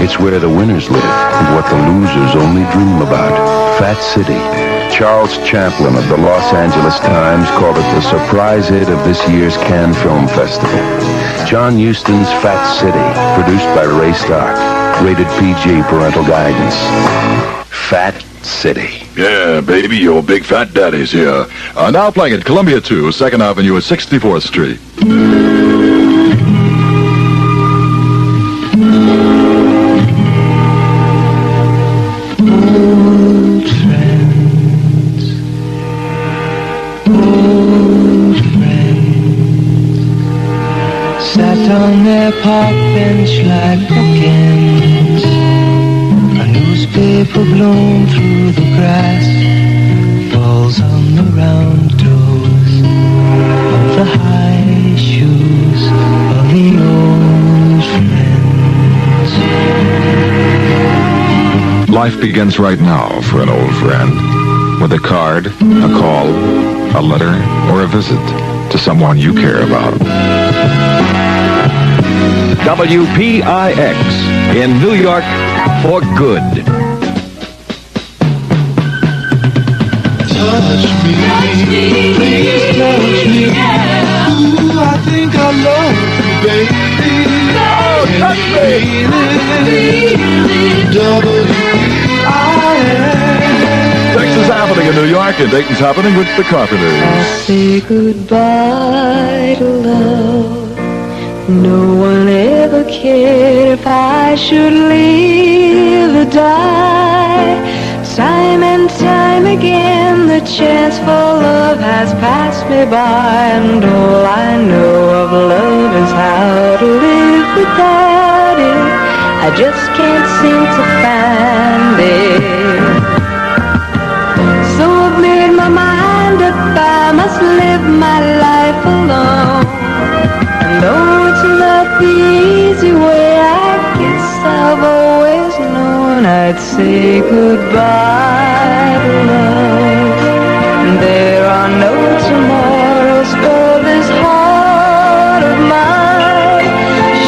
It's where the winners live and what the losers only dream about. Fat City. Charles Chaplin of the Los Angeles Times called it the surprise hit of this year's Cannes Film Festival. John Huston's Fat City, produced by Ray Stark. Rated PG, parental guidance. Fat City. Yeah, baby, your big fat daddy's here. Now playing at Columbia 2, 2nd Avenue at 64th Street. Sat on their park bench like bookends. A newspaper blown through the grass falls on the round toes of the high shoes of the old friends. Life begins right now for an old friend with a card, a call, a letter, or a visit to someone you care about. WPIX in New York for good. Touch me, please touch me. Ooh, I think I love you, baby. Oh, touch me. Texas is happening in New York, and Dayton's happening with the Carpenters. I say goodbye to love. No one ever cared if I should live or die. Time and time again, the chance for love has passed me by, and all I know of love is how to live without it. I just can't seem to find it. So I've made my mind up, I must live my life alone. And though it's not the easy way, I guess I've always known I'd say goodbye to love. And there are no tomorrows for this heart of mine.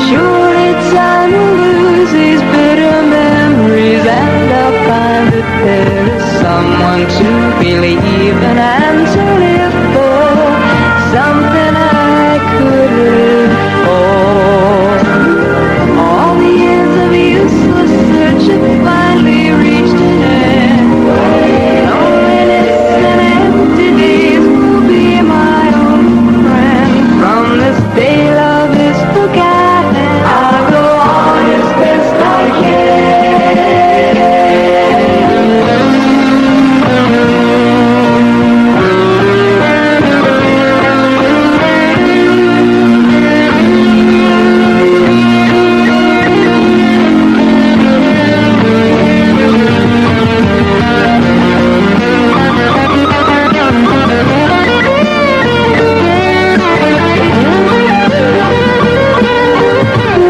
Surely time will lose these bitter memories, and I'll find that there is someone to believe in and to live for, something I could live for. All the years of useless search have finally reached an end. Loneliness and empty days will be my own friend. From this day love is forgotten, I'll go on as best I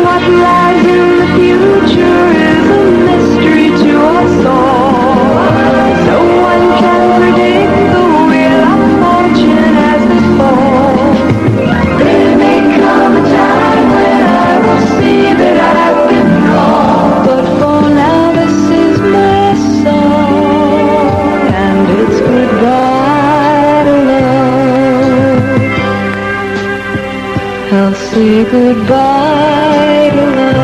What lies in the future is a mystery to us all. No one can predict the wheel of fortune as they fall. There may come a time when I will see that I've been wrong, but for now this is my song, and it's goodbye to love. I'll say goodbye to love.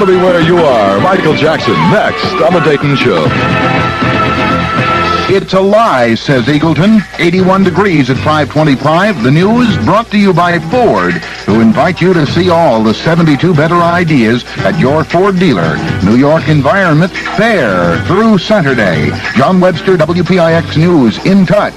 To be where you are. Michael Jackson next on the Dayton Show. It's a lie, says Eagleton. 81 degrees at 525. The news brought to you by Ford, who invite you to see all the 72 better ideas at your Ford dealer. New York Environment Fair through Saturday. John Webster, WPIX News, in touch.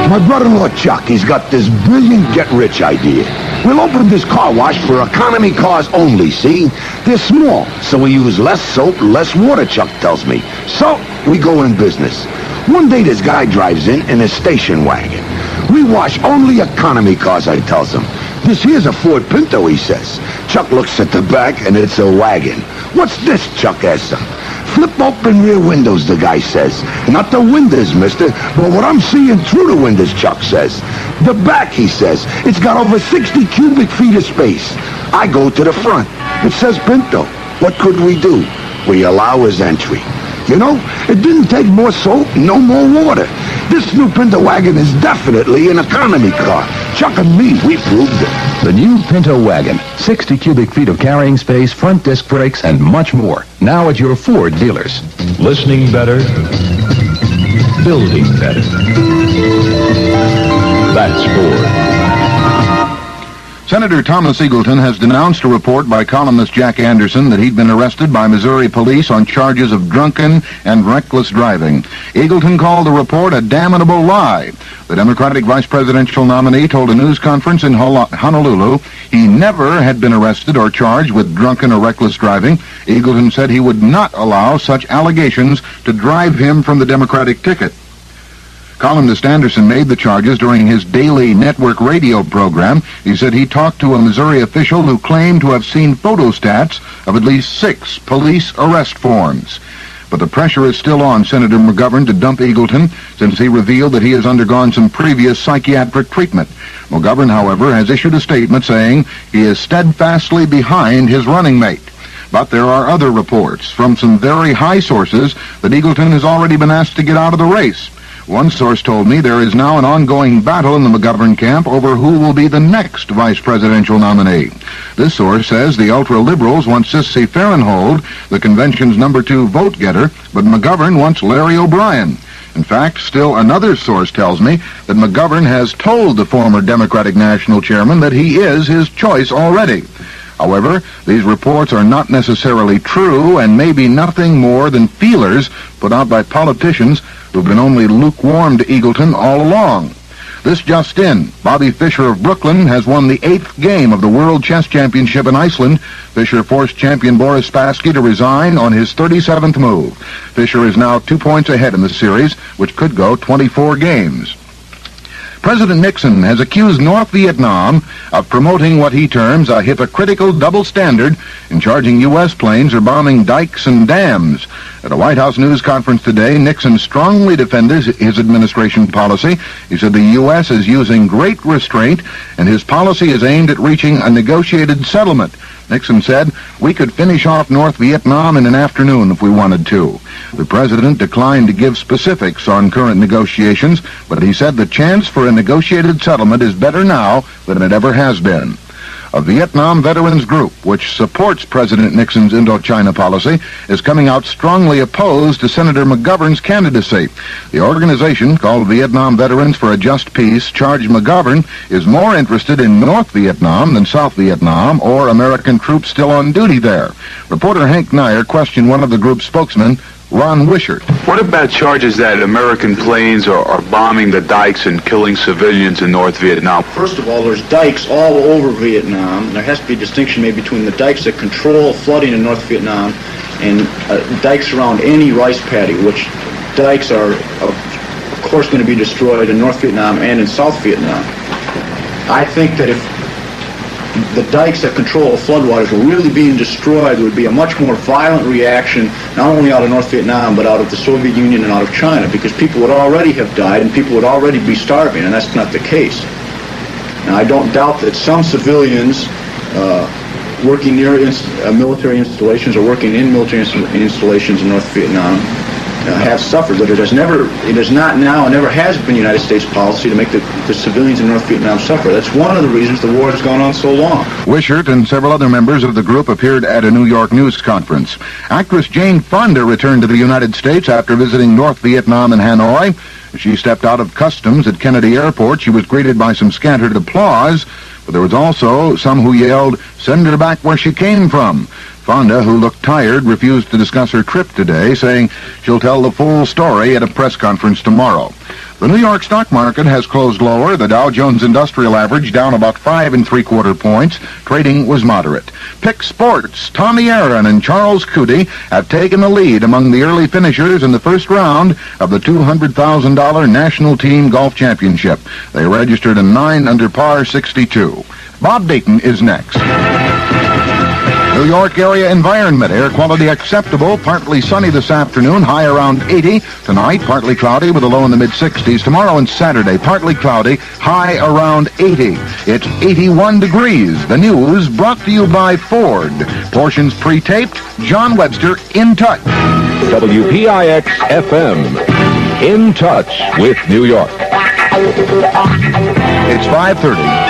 My brother-in-law Chuck, he's got this brilliant get-rich idea. We'll open this car wash for economy cars only, see? They're small, so we use less soap, less water, Chuck tells me. So, we go in business. One day this guy drives in his station wagon. We wash only economy cars, I tells him. This here's a Ford Pinto, he says. Chuck looks at the back, and it's a wagon. What's this, Chuck asks him. Flip open rear windows, the guy says. Not the windows, mister, but what I'm seeing through the windows, Chuck says. The back, he says. It's got over 60 cubic feet of space. I go to the front. It says Pinto. What could we do? We allow his entry. You know, it didn't take more salt and no more water. This new Pinto wagon is definitely an economy car. Chuck and me, we proved it. The new Pinto wagon, 60 cubic feet of carrying space, front disc brakes, and much more. Now at your Ford dealers. Listening better, building better. That's Ford. Senator Thomas Eagleton has denounced a report by columnist Jack Anderson that he'd been arrested by Missouri police on charges of drunken and reckless driving. Eagleton called the report a damnable lie. The Democratic vice presidential nominee told a news conference in Honolulu he never had been arrested or charged with drunken or reckless driving. Eagleton said he would not allow such allegations to drive him from the Democratic ticket. Columnist Anderson made the charges during his daily network radio program. He said he talked to a Missouri official who claimed to have seen photostats of at least 6 police arrest forms. But the pressure is still on Senator McGovern to dump Eagleton since he revealed that he has undergone some previous psychiatric treatment. McGovern, however, has issued a statement saying he is steadfastly behind his running mate. But there are other reports from some very high sources that Eagleton has already been asked to get out of the race. One source told me there is now an ongoing battle in the McGovern camp over who will be the next vice presidential nominee. This source says the ultra-liberals want Sissy Farrenhold, the convention's number 2 vote-getter, but McGovern wants Larry O'Brien. In fact, still another source tells me that McGovern has told the former Democratic National Chairman that he is his choice already. However, these reports are not necessarily true and may be nothing more than feelers put out by politicians who've been only lukewarm to Eagleton all along. This just in, Bobby Fischer of Brooklyn has won the 8th game of the World Chess Championship in Iceland. Fischer forced champion Boris Spassky to resign on his 37th move. Fischer is now 2 points ahead in the series, which could go 24 games. President Nixon has accused North Vietnam of promoting what he terms a hypocritical double standard in charging U.S. planes are bombing dikes and dams. At a White House news conference today, Nixon strongly defended his administration policy. He said the U.S. is using great restraint and his policy is aimed at reaching a negotiated settlement. Nixon said, "We could finish off North Vietnam in an afternoon if we wanted to." The president declined to give specifics on current negotiations, but he said the chance for a negotiated settlement is better now than it ever has been. A Vietnam veterans group, which supports President Nixon's Indochina policy, is coming out strongly opposed to Senator McGovern's candidacy. The organization, called Vietnam Veterans for a Just Peace, charged McGovern is more interested in North Vietnam than South Vietnam or American troops still on duty there. Reporter Hank Nyer questioned one of the group's spokesmen, Ron Wishart. What about charges that American planes are bombing the dikes and killing civilians in North Vietnam? First of all, there's dikes all over Vietnam. There has to be a distinction made between the dikes that control flooding in North Vietnam and dikes around any rice paddy, which dikes are, of course, going to be destroyed in North Vietnam and in South Vietnam. I think that if the dikes that control floodwaters were really being destroyed, there would be a much more violent reaction, not only out of North Vietnam, but out of the Soviet Union and out of China, because people would already have died and people would already be starving, and that's not the case. Now, I don't doubt that some civilians working near military installations or working in military installations in North Vietnam have suffered, but it is not now and never has been United States policy to make the civilians in North Vietnam suffer. That's one of the reasons the war has gone on so long. Wishart and several other members of the group appeared at a New York news conference. Actress Jane Fonda returned to the United States after visiting North Vietnam and Hanoi. As she stepped out of customs at Kennedy Airport, she was greeted by some scattered applause, but there was also some who yelled, "Send her back where she came from." Fonda, who looked tired, refused to discuss her trip today, saying she'll tell the full story at a press conference tomorrow. The New York stock market has closed lower. The Dow Jones Industrial Average down about 5 3/4 points. Trading was moderate. PIX Sports, Tommy Aaron and Charles Cootie have taken the lead among the early finishers in the first round of the $200,000 National Team Golf Championship. They registered a 9 under par 62. Bob Dayton is next. New York area environment. Air quality acceptable. Partly sunny this afternoon. High around 80. Tonight, partly cloudy with a low in the mid-60s. Tomorrow and Saturday, partly cloudy. High around 80. It's 81 degrees. The news brought to you by Ford. Portions pre-taped. John Webster in touch. WPIX FM. In touch with New York. It's 5:30.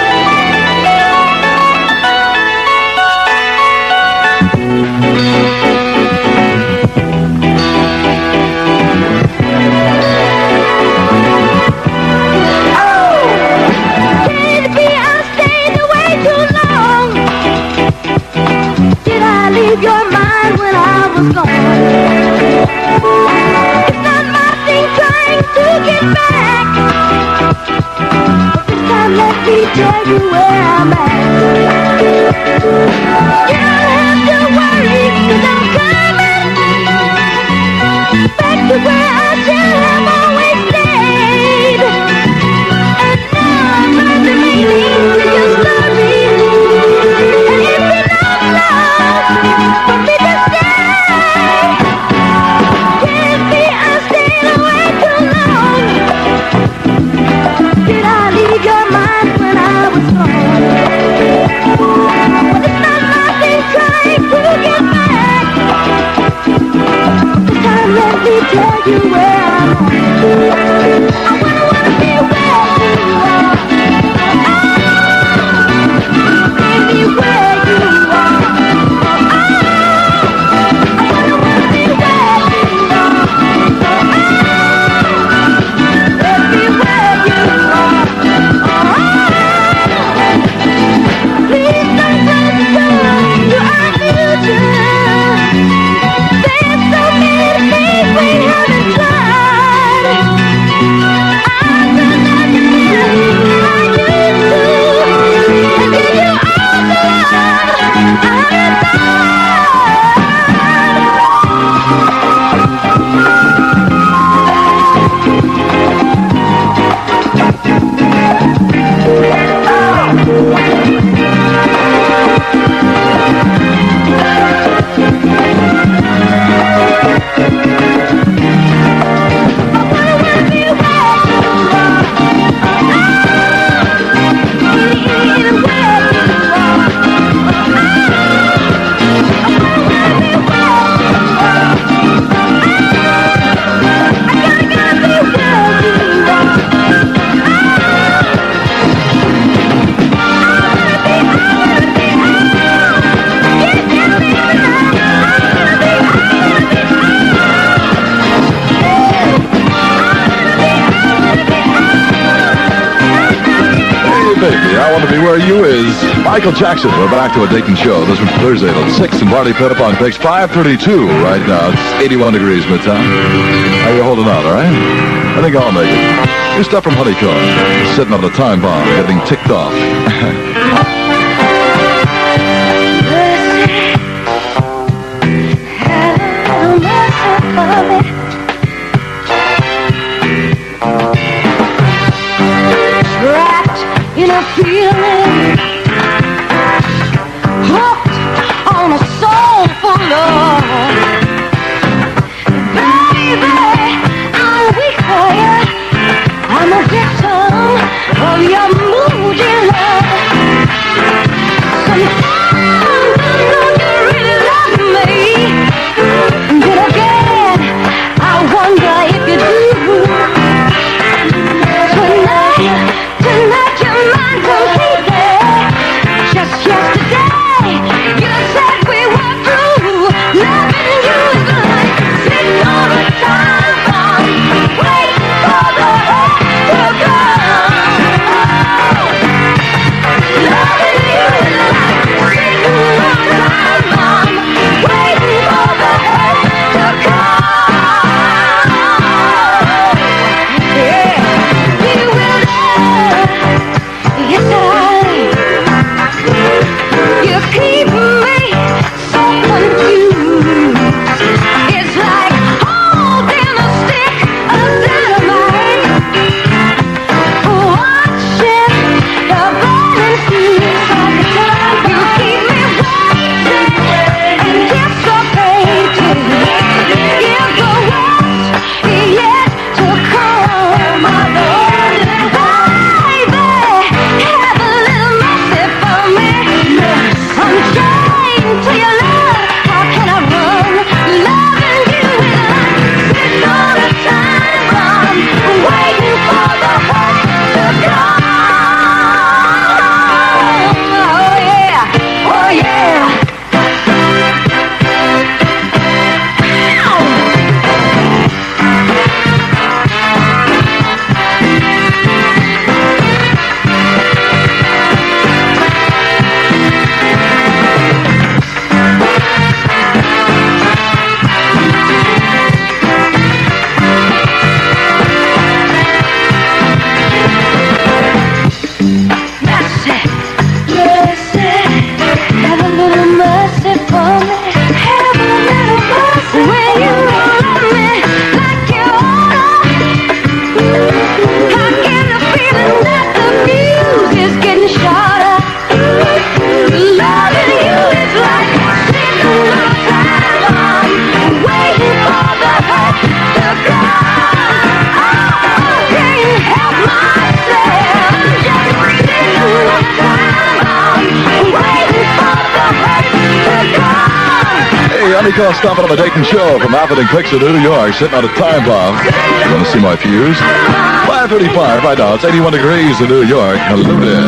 Leave your mind when I was gone. It's not my thing trying to get back, but this time let me tell you where I'm at. You don't have to worry, 'cause I'm coming back to where I should have always stayed. And now I'm trying to make things to your story. And if you don't know for me to stay, can't be I stayed away too long. Did I leave your mind when I was gone? But it's not my thing trying to get back. This time let me tell you where I'm at. I wanna be where you are. Baby, where you are. Michael Jackson. We're back to a Dayton show. This was Thursday till 6 and Party Pit up on PIX. 5:32 right now. It's 81 degrees midtown. How you holding out, all right? I think I'll make it. New stuff from Honeycomb. Sitting on a time bomb, getting ticked off. Trapped in a feeling, hooked on a soulful love. Baby, I'm weak for you. I'm a victim of your moody love. it for me. Have a little mercy when you love me like you oughta. I get the feeling that the music's getting shorter. Loving you is like sitting on time. I'm waiting for the hurt to come. I can't help myself. Just sitting on time. I'm waiting for the hurt to come. Hey, Honeycomb stopping on the Dayton show from WPIX New York, sitting on a time bomb. You want to see my fuse? 5:35 right now. It's 81 degrees in New York. Hello there.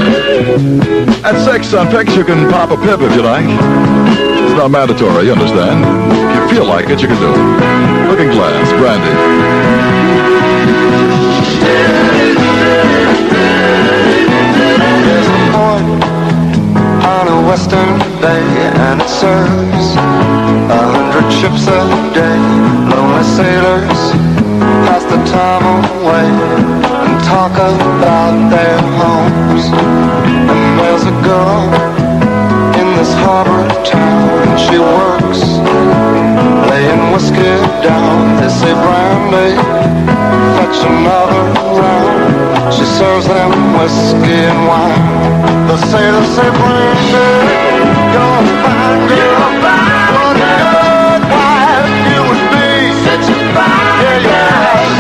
At 6 on PIX, you can pop a pip if you like. It's not mandatory, you understand? If you feel like it, you can do it. Looking Glass, Brandy. There's a port on a western bay, and it serves 100 ships a day. Lonely sailors pass the time away and talk about their homes. And there's a girl in this harbor town, and she works laying whiskey down. They say, Brandy, fetch another round. She serves them whiskey and wine. They say, Brandy, you're a fine girl. What a good wife you would be. Such a fine yes,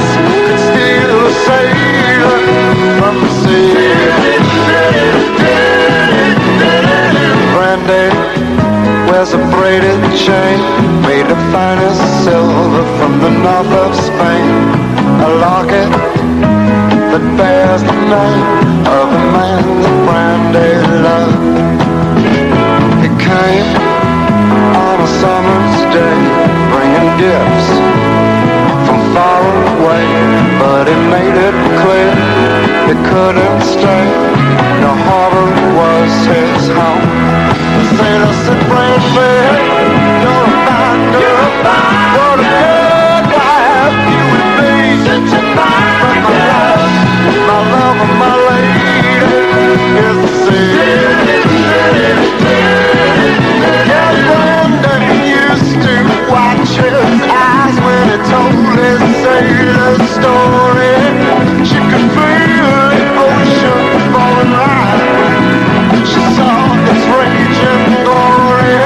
could steal a sailor from the sea. Brandy wears a braided chain made of finest silver from the north of Spain. A locket that bears the name of a man that Brandy loved. He came on a summer's day, bringing gifts from far away, but he made it clear he couldn't stay. The harbor was his home. The sailor said, Brandy, you're a fine girl. What a good wife you would be. Such a fine girl. My love and my lady is the sea. Yeah, Brandy used to watch his eyes when he told his sailor story. She could feel the ocean falling right. She saw its raging glory,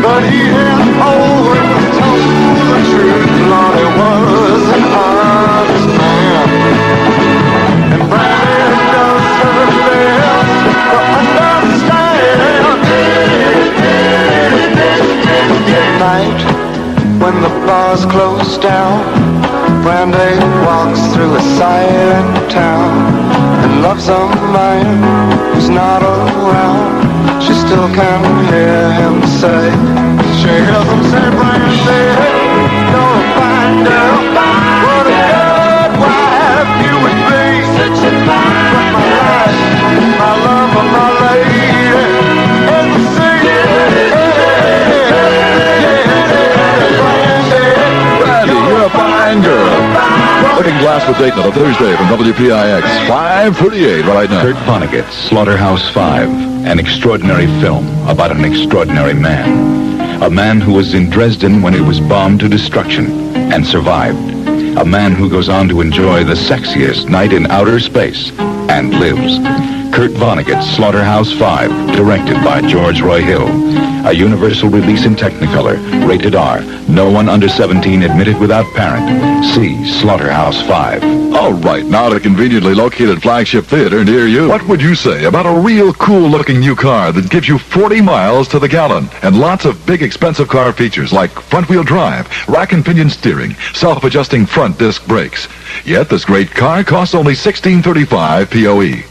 but he had always told the truth. Lord, he was an honest man, and Brandy does her best to understand. At night, when the bars close down, Brandy walks through a silent town and loves a man who's not around. She still can hear him say, she hears him say, Brandy, you're a fine girl. What a good wife you would be. Such a fine but my life, my love and my lady is the sea. Brandy, you're a fine girl. Looking Glass with Dayton on a Thursday from WPIX. 5:38 right now. Kurt Vonnegut's Slaughterhouse 5, an extraordinary film about an extraordinary man. A man who was in Dresden when it was bombed to destruction and survived. A man who goes on to enjoy the sexiest night in outer space and lives. Kurt Vonnegut's Slaughterhouse 5, directed by George Roy Hill. A universal release in Technicolor, rated R. No one under 17 admitted without parent. See Slaughterhouse 5. All right, now at a conveniently located flagship theater near you. What would you say about a real cool-looking new car that gives you 40 miles to the gallon and lots of big expensive car features like front-wheel drive, rack and pinion steering, self-adjusting front disc brakes? Yet this great car costs only $1,635 POE.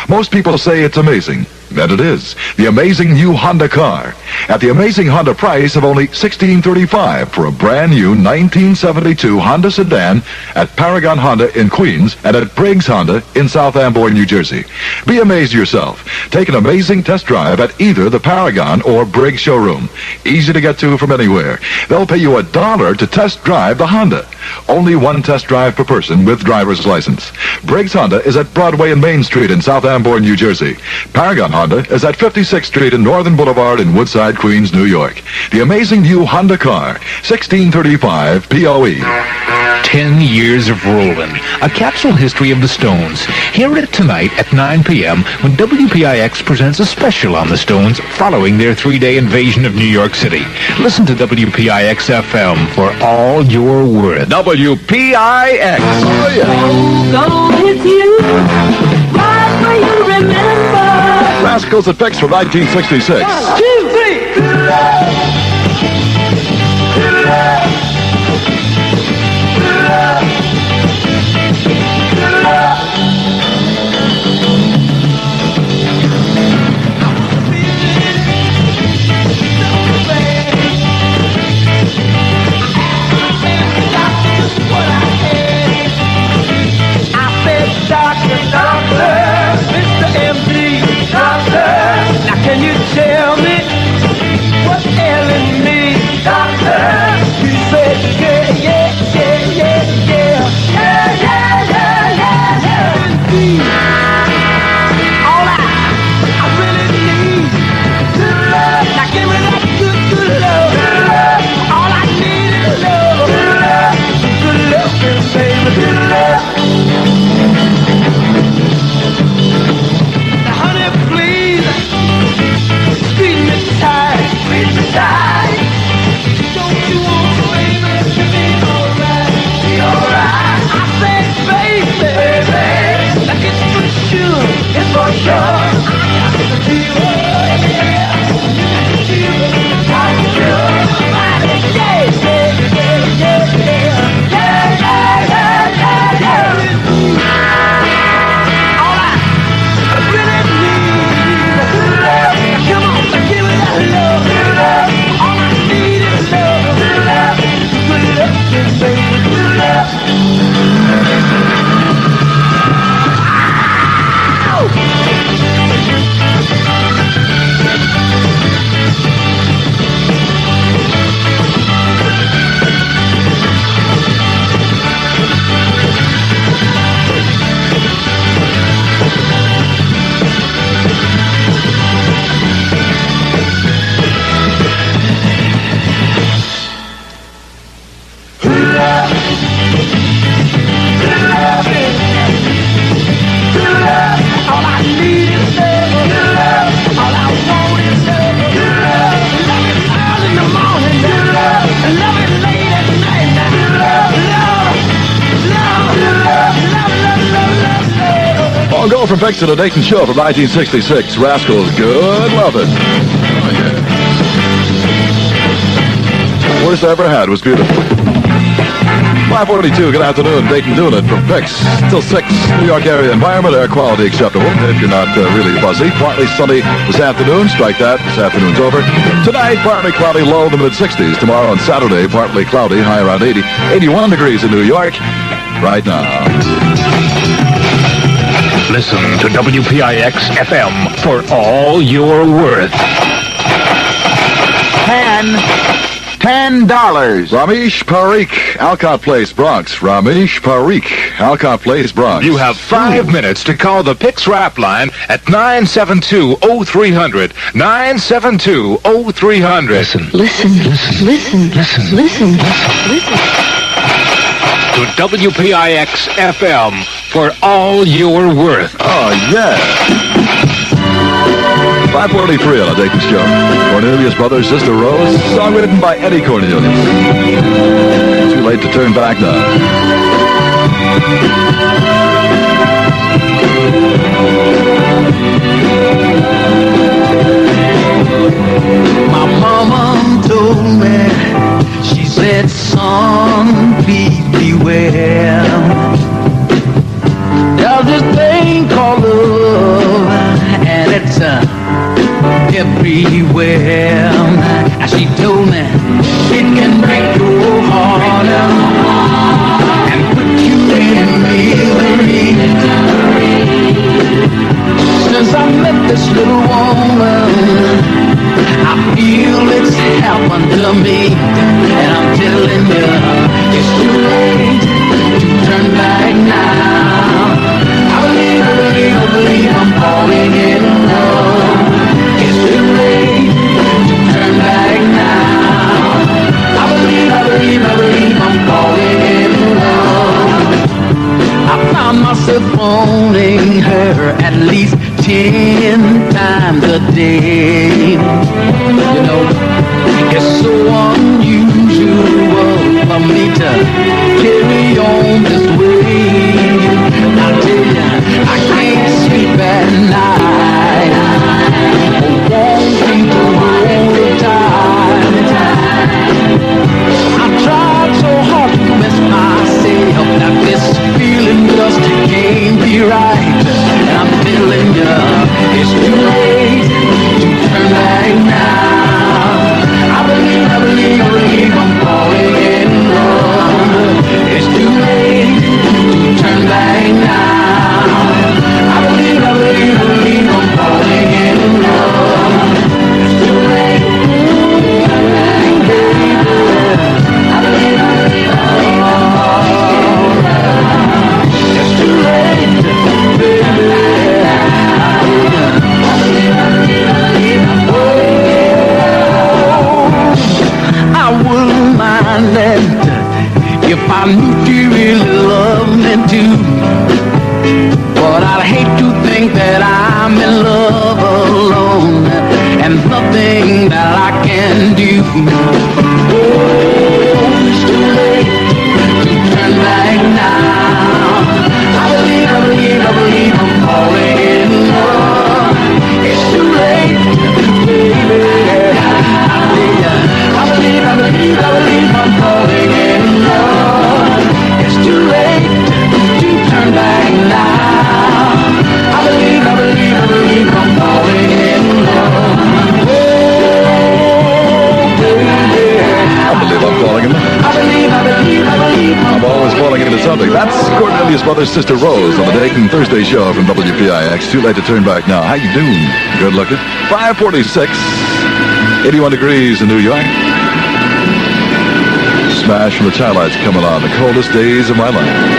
Most people say it's amazing, and it is. The amazing new Honda car. At the amazing Honda price of only $1,635 for a brand new 1972 Honda sedan at Paragon Honda in Queens and at Briggs Honda in South Amboy, New Jersey. Be amazed yourself. Take an amazing test drive at either the Paragon or Briggs showroom. Easy to get to from anywhere. They'll pay you $1 to test drive the Honda. Only one test drive per person with driver's license. Briggs Honda is at Broadway and Main Street in South Amboy, New Jersey. Paragon Honda Honda is at 56th Street and Northern Boulevard in Woodside, Queens, New York. The amazing new Honda car, 1635 POE. 10 years of rolling. A capsule history of the Stones. Hear it tonight at 9 p.m. when WPIX presents a special on the Stones following their 3-day invasion of New York City. Listen to WPIX FM for all you're worth. WPIX. Oh, yeah. Gone with you, right where you remember. Rascals at WPIX from 1966. 1, 2, 3. Can you tell me what's ailing me, doctor? He said, yeah, yeah, yeah, yeah, yeah, yeah, yeah, yeah, yeah, yeah. All I really need to love. Now give me that good, good love. All I need is love. Good love, baby, good love. Now, honey, please. Sweet me tight. Don't you want to, baby, to be alright? Be alright. I said, baby, like it's for sure, it's for sure. I got to feel, yeah, feel like you're somebody, yeah, All I really need is love. Come on, give me that love. All I need is love. Good love, baby, good love. All I need is love. Good love. All I want is love. Good love. Love it early in the morning. Good love. Love it late at night. Good love. Love. Long ago from WPIX to the Dayton Show from 1966. Rascals, good lovin'. Oh, yeah. Worst I ever had was beautiful. 542, good afternoon. Dayton doing it from WPIX till 6. New York area environment, air quality acceptable if you're not really fuzzy. Partly sunny this afternoon. Strike that. This afternoon's over. Tonight, partly cloudy, low in the mid-60s. Tomorrow and Saturday, partly cloudy, high around 80. 81 degrees in New York right now. Listen to WPIX FM for all you're worth. $10. Ramesh Parikh, Alcott Place, Bronx. Ramesh Parikh, Alcott Place, Bronx. You have 5 minutes to call the PIX rap line at 972-0300. 972-0300. Listen. To WPIX FM for all you're worth. Oh, yeah. 543 on the Dayton Show. Cornelius Brothers, Sister Rose. Song written by Eddie Cornelius. Too late to turn back now. My mama told me, she said, son, please beware. There's this thing called love, and it's everywhere. Now she told me it can break your heart and put you in misery. Since I met this little woman, I feel it's happened to me, and I'm telling you, it's too late to turn back now. I believe I'm falling in love. I knew she really loved me too. But I'd hate to think that I'm in love alone and nothing that I can do. Oh, it's too late to turn back now. I believe I'm falling in love. It's too late, baby. I believe I'm falling in love. It's too late to turn back now. I believe I'm falling in love. Oh, baby. I believe I'm falling in love. I believe I'm always falling into something. That's Cornelius' mother, Sister Rose, on the Dayton Thursday show from WPIX. Too late to turn back now. How you doing? Good looking. 546, 81 degrees in New York. Smash from the Childlights coming on. The coldest days of my life.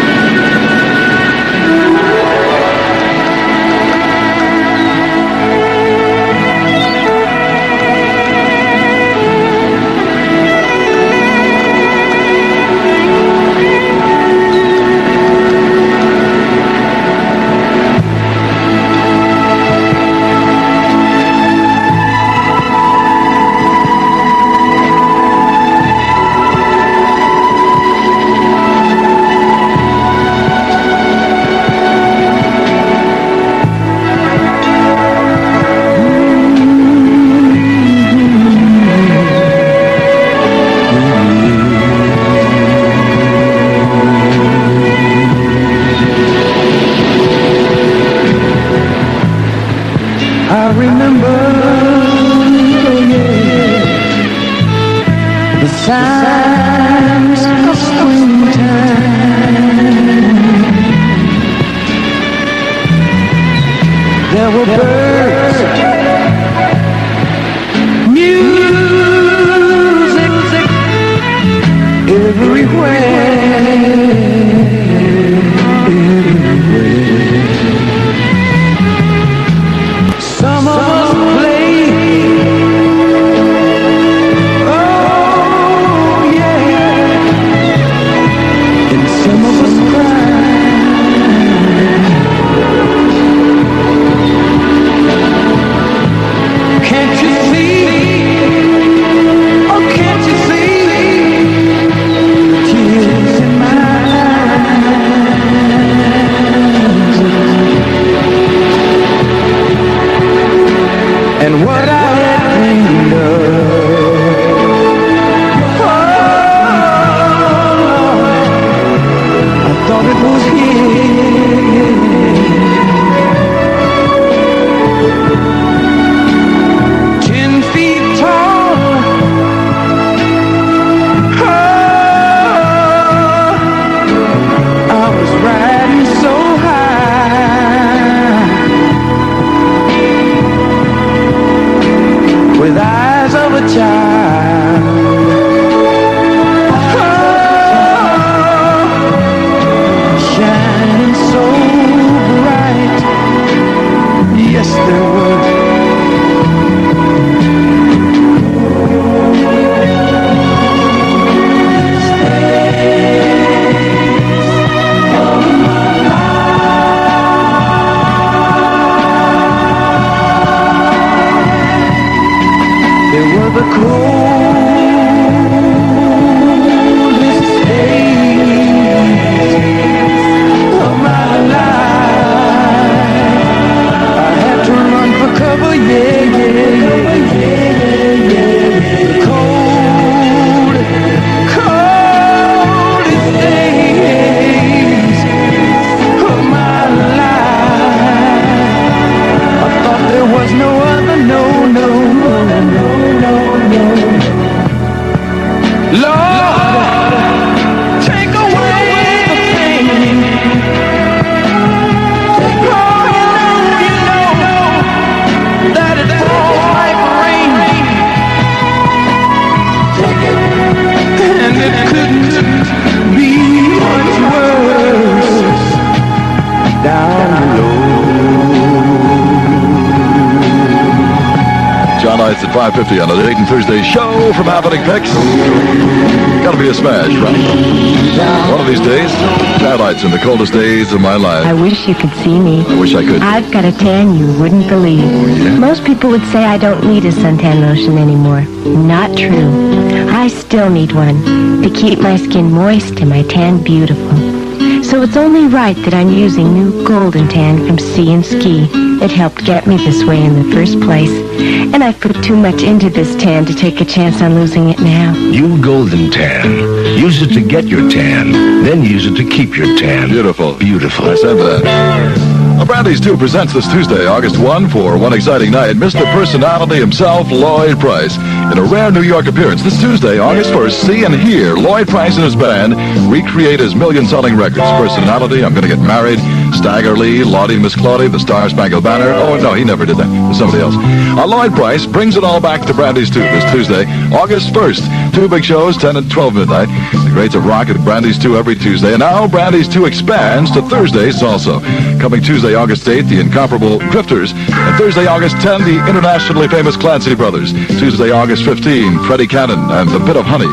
signs of springtime. There were birds, music everywhere. Some of us played, oh yeah, and some of us cried. Can't you see, oh can't you see, tears in my eyes, and what I had dreamed of. Oh, I thought it was here. 10 feet tall. Oh, I was riding so high, with eyes of a child. Oh, shining so bright. Yes, there was. They were the coldest days of my life. I had to run for cover, yeah, yeah, yeah. The coldest days of my life. I thought there was no other, no. 5:50 on the Dayton Thursday show from WPIX. Gotta be a smash, right? One of these days, highlights in the coldest days of my life. I wish you could see me. I wish I could. I've got a tan you wouldn't believe. Yeah? Most people would say I don't need a suntan lotion anymore. Not true. I still need one to keep my skin moist and my tan beautiful. So it's only right that I'm using new Golden Tan from Sea and Ski. It helped get me this way in the first place. And I've put too much into this tan to take a chance on losing it now. New Golden Tan. Use it to get your tan, then use it to keep your tan. Beautiful. Beautiful. I said that. Well, Brandy's 2 presents this Tuesday, August 1, for one exciting night. Mr. Personality himself, Lloyd Price, in a rare New York appearance. This Tuesday, August 1st, see and hear Lloyd Price and his band recreate his million-selling records. Personality, I'm Gonna Get Married, Stagger Lee, Lottie Miss Claudie, The Star Spangled Banner. Oh, no, he never did that. It was somebody else. Lloyd Price brings it all back to Brandy's 2 this Tuesday, August 1st. 2 big shows, 10 and 12 midnight. The greats of rock at Brandy's 2 every Tuesday. And now Brandy's 2 expands to Thursdays also. Coming Tuesday, August 8th, the incomparable Drifters. And Thursday, August 10, the internationally famous Clancy Brothers. Tuesday, August 15, Freddie Cannon and The Bit of Honey.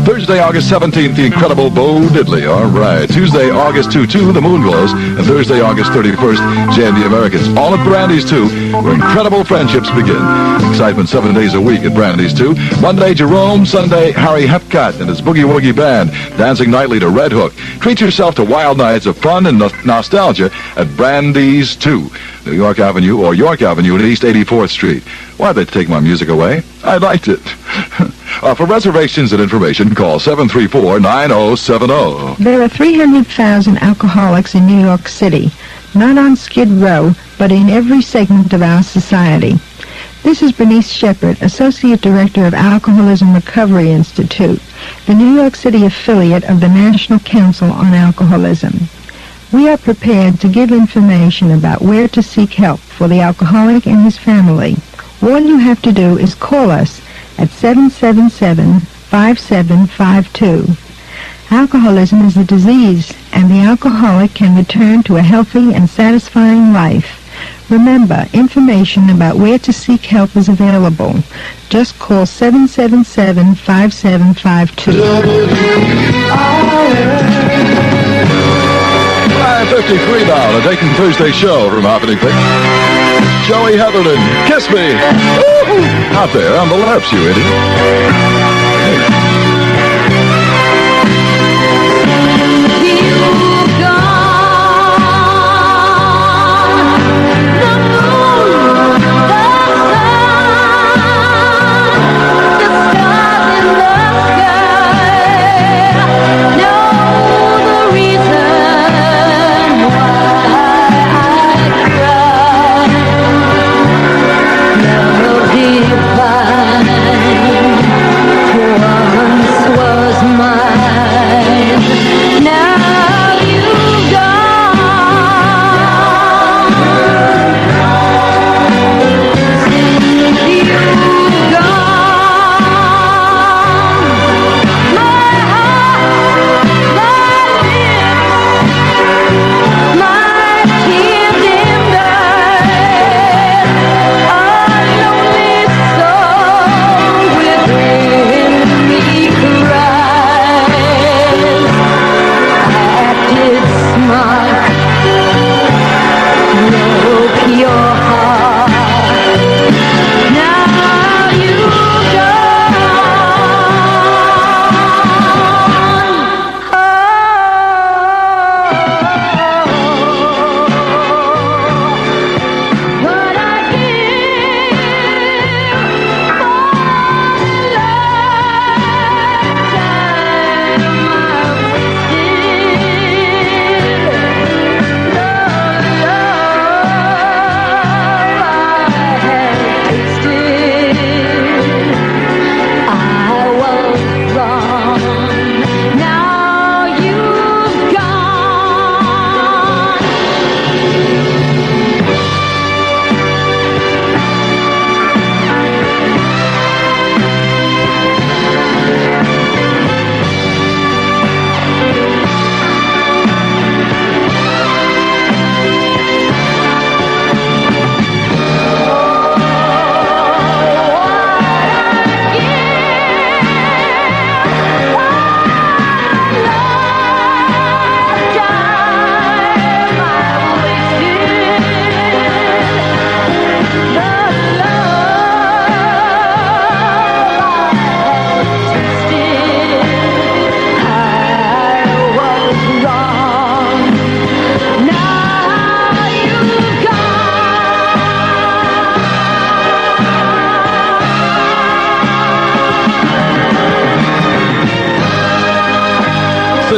Thursday, August 17th, the incredible Bo Diddley. All right. Tuesday, August 2, the Moonglows. And Thursday, August 31st, Jay and the Americans. All at Brandy's 2, where incredible friendships begin. Excitement 7 days a week at Brandy's 2. Monday, Jerome. Sunday, Harry Hepcott and his Boogie Woogie Band, dancing nightly to Red Hook. Treat yourself to wild nights of fun and nostalgia at Brandy's 2. New York Avenue or York Avenue at East 84th Street. Why'd they take my music away? I liked it. For reservations and information, call 734-9070. There are 300,000 alcoholics in New York City, not on Skid Row, but in every segment of our society. This is Bernice Shepard, Associate Director of Alcoholism Recovery Institute, the New York City affiliate of the National Council on Alcoholism. We are prepared to give information about where to seek help for the alcoholic and his family. All you have to do is call us at 777-5752. Alcoholism is a disease, and the alcoholic can return to a healthy and satisfying life. Remember, information about where to seek help is available. Just call 777-5752. 5:53 now, the Dayton Thursday show from WPIX. Joey Heatherton, Kiss Me. Woo-hoo. Out there on the lips, you idiot.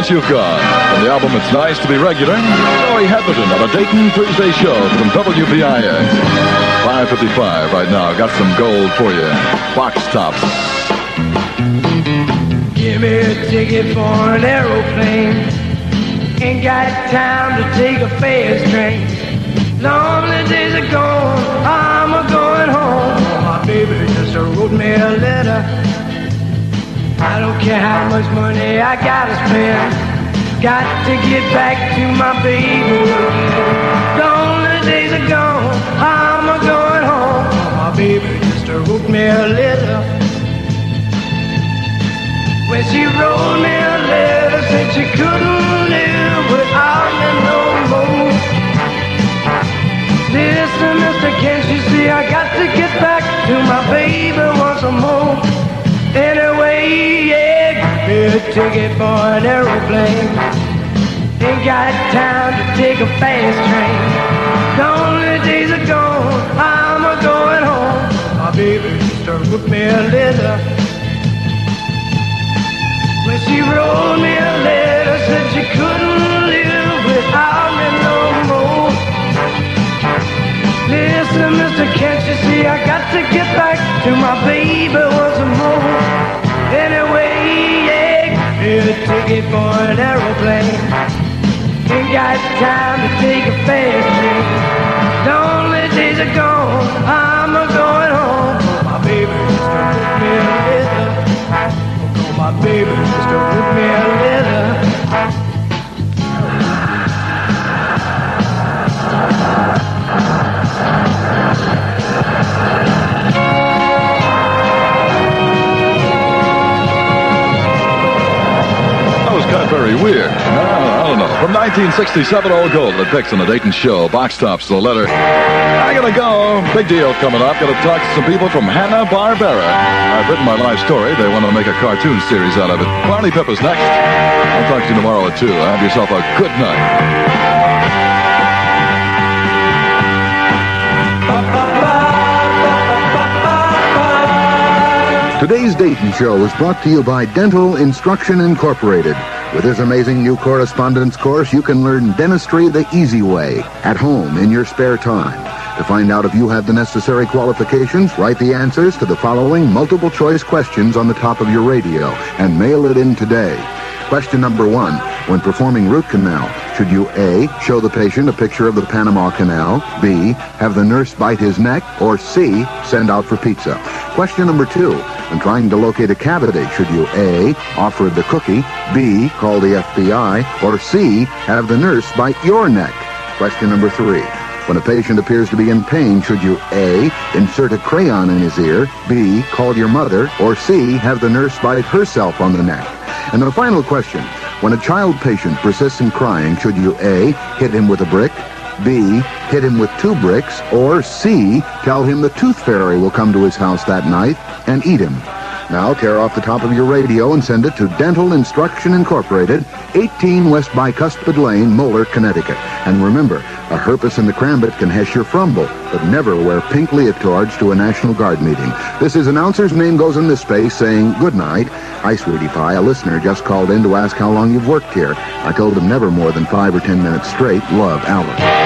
As You've Gone. From the album It's Nice to Be Regular, Joey Heatherton on a Dayton Thursday show from WPIX. 5:55 right now. Got some gold for you. Box tops. Give me a ticket for an aeroplane. Ain't got time to take a fast train. Lonely days are gone, I'm a-going home. My baby just wrote me a letter. I don't care how much money I gotta spend. Got to get back to my baby. Lonely days are gone, I'm a-going home. My baby just wrote me a letter. When she wrote me a letter, said she couldn't live without me no more. Listen, mister, can't you see I got to get back to my baby once more. Anyway, yeah, give me a ticket for an aeroplane. Ain't got time to take a fast train. Lonely days are gone, I'm a-going home. My baby just wrote me a letter. When she wrote me a letter, said she couldn't live without me no more. Listen, mister, can't you see I got to get back to my baby once more. Anyway, yeah, give me a ticket for an aeroplane. Ain't got time to take a fast train. Lonely days are gone, I'm a-going home. My baby just wrote me a letter. My baby just wrote me a letter. That was kind of very weird. I don't know. From 1967, all gold at WPIX on the Dayton show. Box tops, the letter. I gotta go. Big deal coming up. Gotta talk to some people from Hanna-Barbera. I've written my life story. They want to make a cartoon series out of it. Barney Pepper's next. I'll talk to you tomorrow at 2. Have yourself a good night. Today's Dayton Show is brought to you by Dental Instruction Incorporated. With this amazing new correspondence course, you can learn dentistry the easy way, at home, in your spare time. To find out if you have the necessary qualifications, write the answers to the following multiple-choice questions on the top of your radio and mail it in today. Question number 1. When performing root canal, should you A, show the patient a picture of the Panama Canal, B, have the nurse bite his neck, or C, send out for pizza? Question number 2. When trying to locate a cavity, should you A, offer the cookie, B, call the FBI, or C, have the nurse bite your neck? Question number 3. When a patient appears to be in pain, should you A, insert a crayon in his ear, B, call your mother, or C, have the nurse bite herself on the neck? And the final question. When a child patient persists in crying, should you A, hit him with a brick, B, hit him with 2 bricks, or C, tell him the tooth fairy will come to his house that night and eat him? Now tear off the top of your radio and send it to Dental Instruction Incorporated, 18 West Bicuspid Lane, Moeller, Connecticut. And remember, a herpes in the crambit can hesh your frumble, but never wear pink leotards to a National Guard meeting. This is announcer's name goes in this space saying good night. Hi, Sweetie Pie. A listener just called in to ask how long you've worked here. I told him never more than 5 or 10 minutes straight. Love, Alan.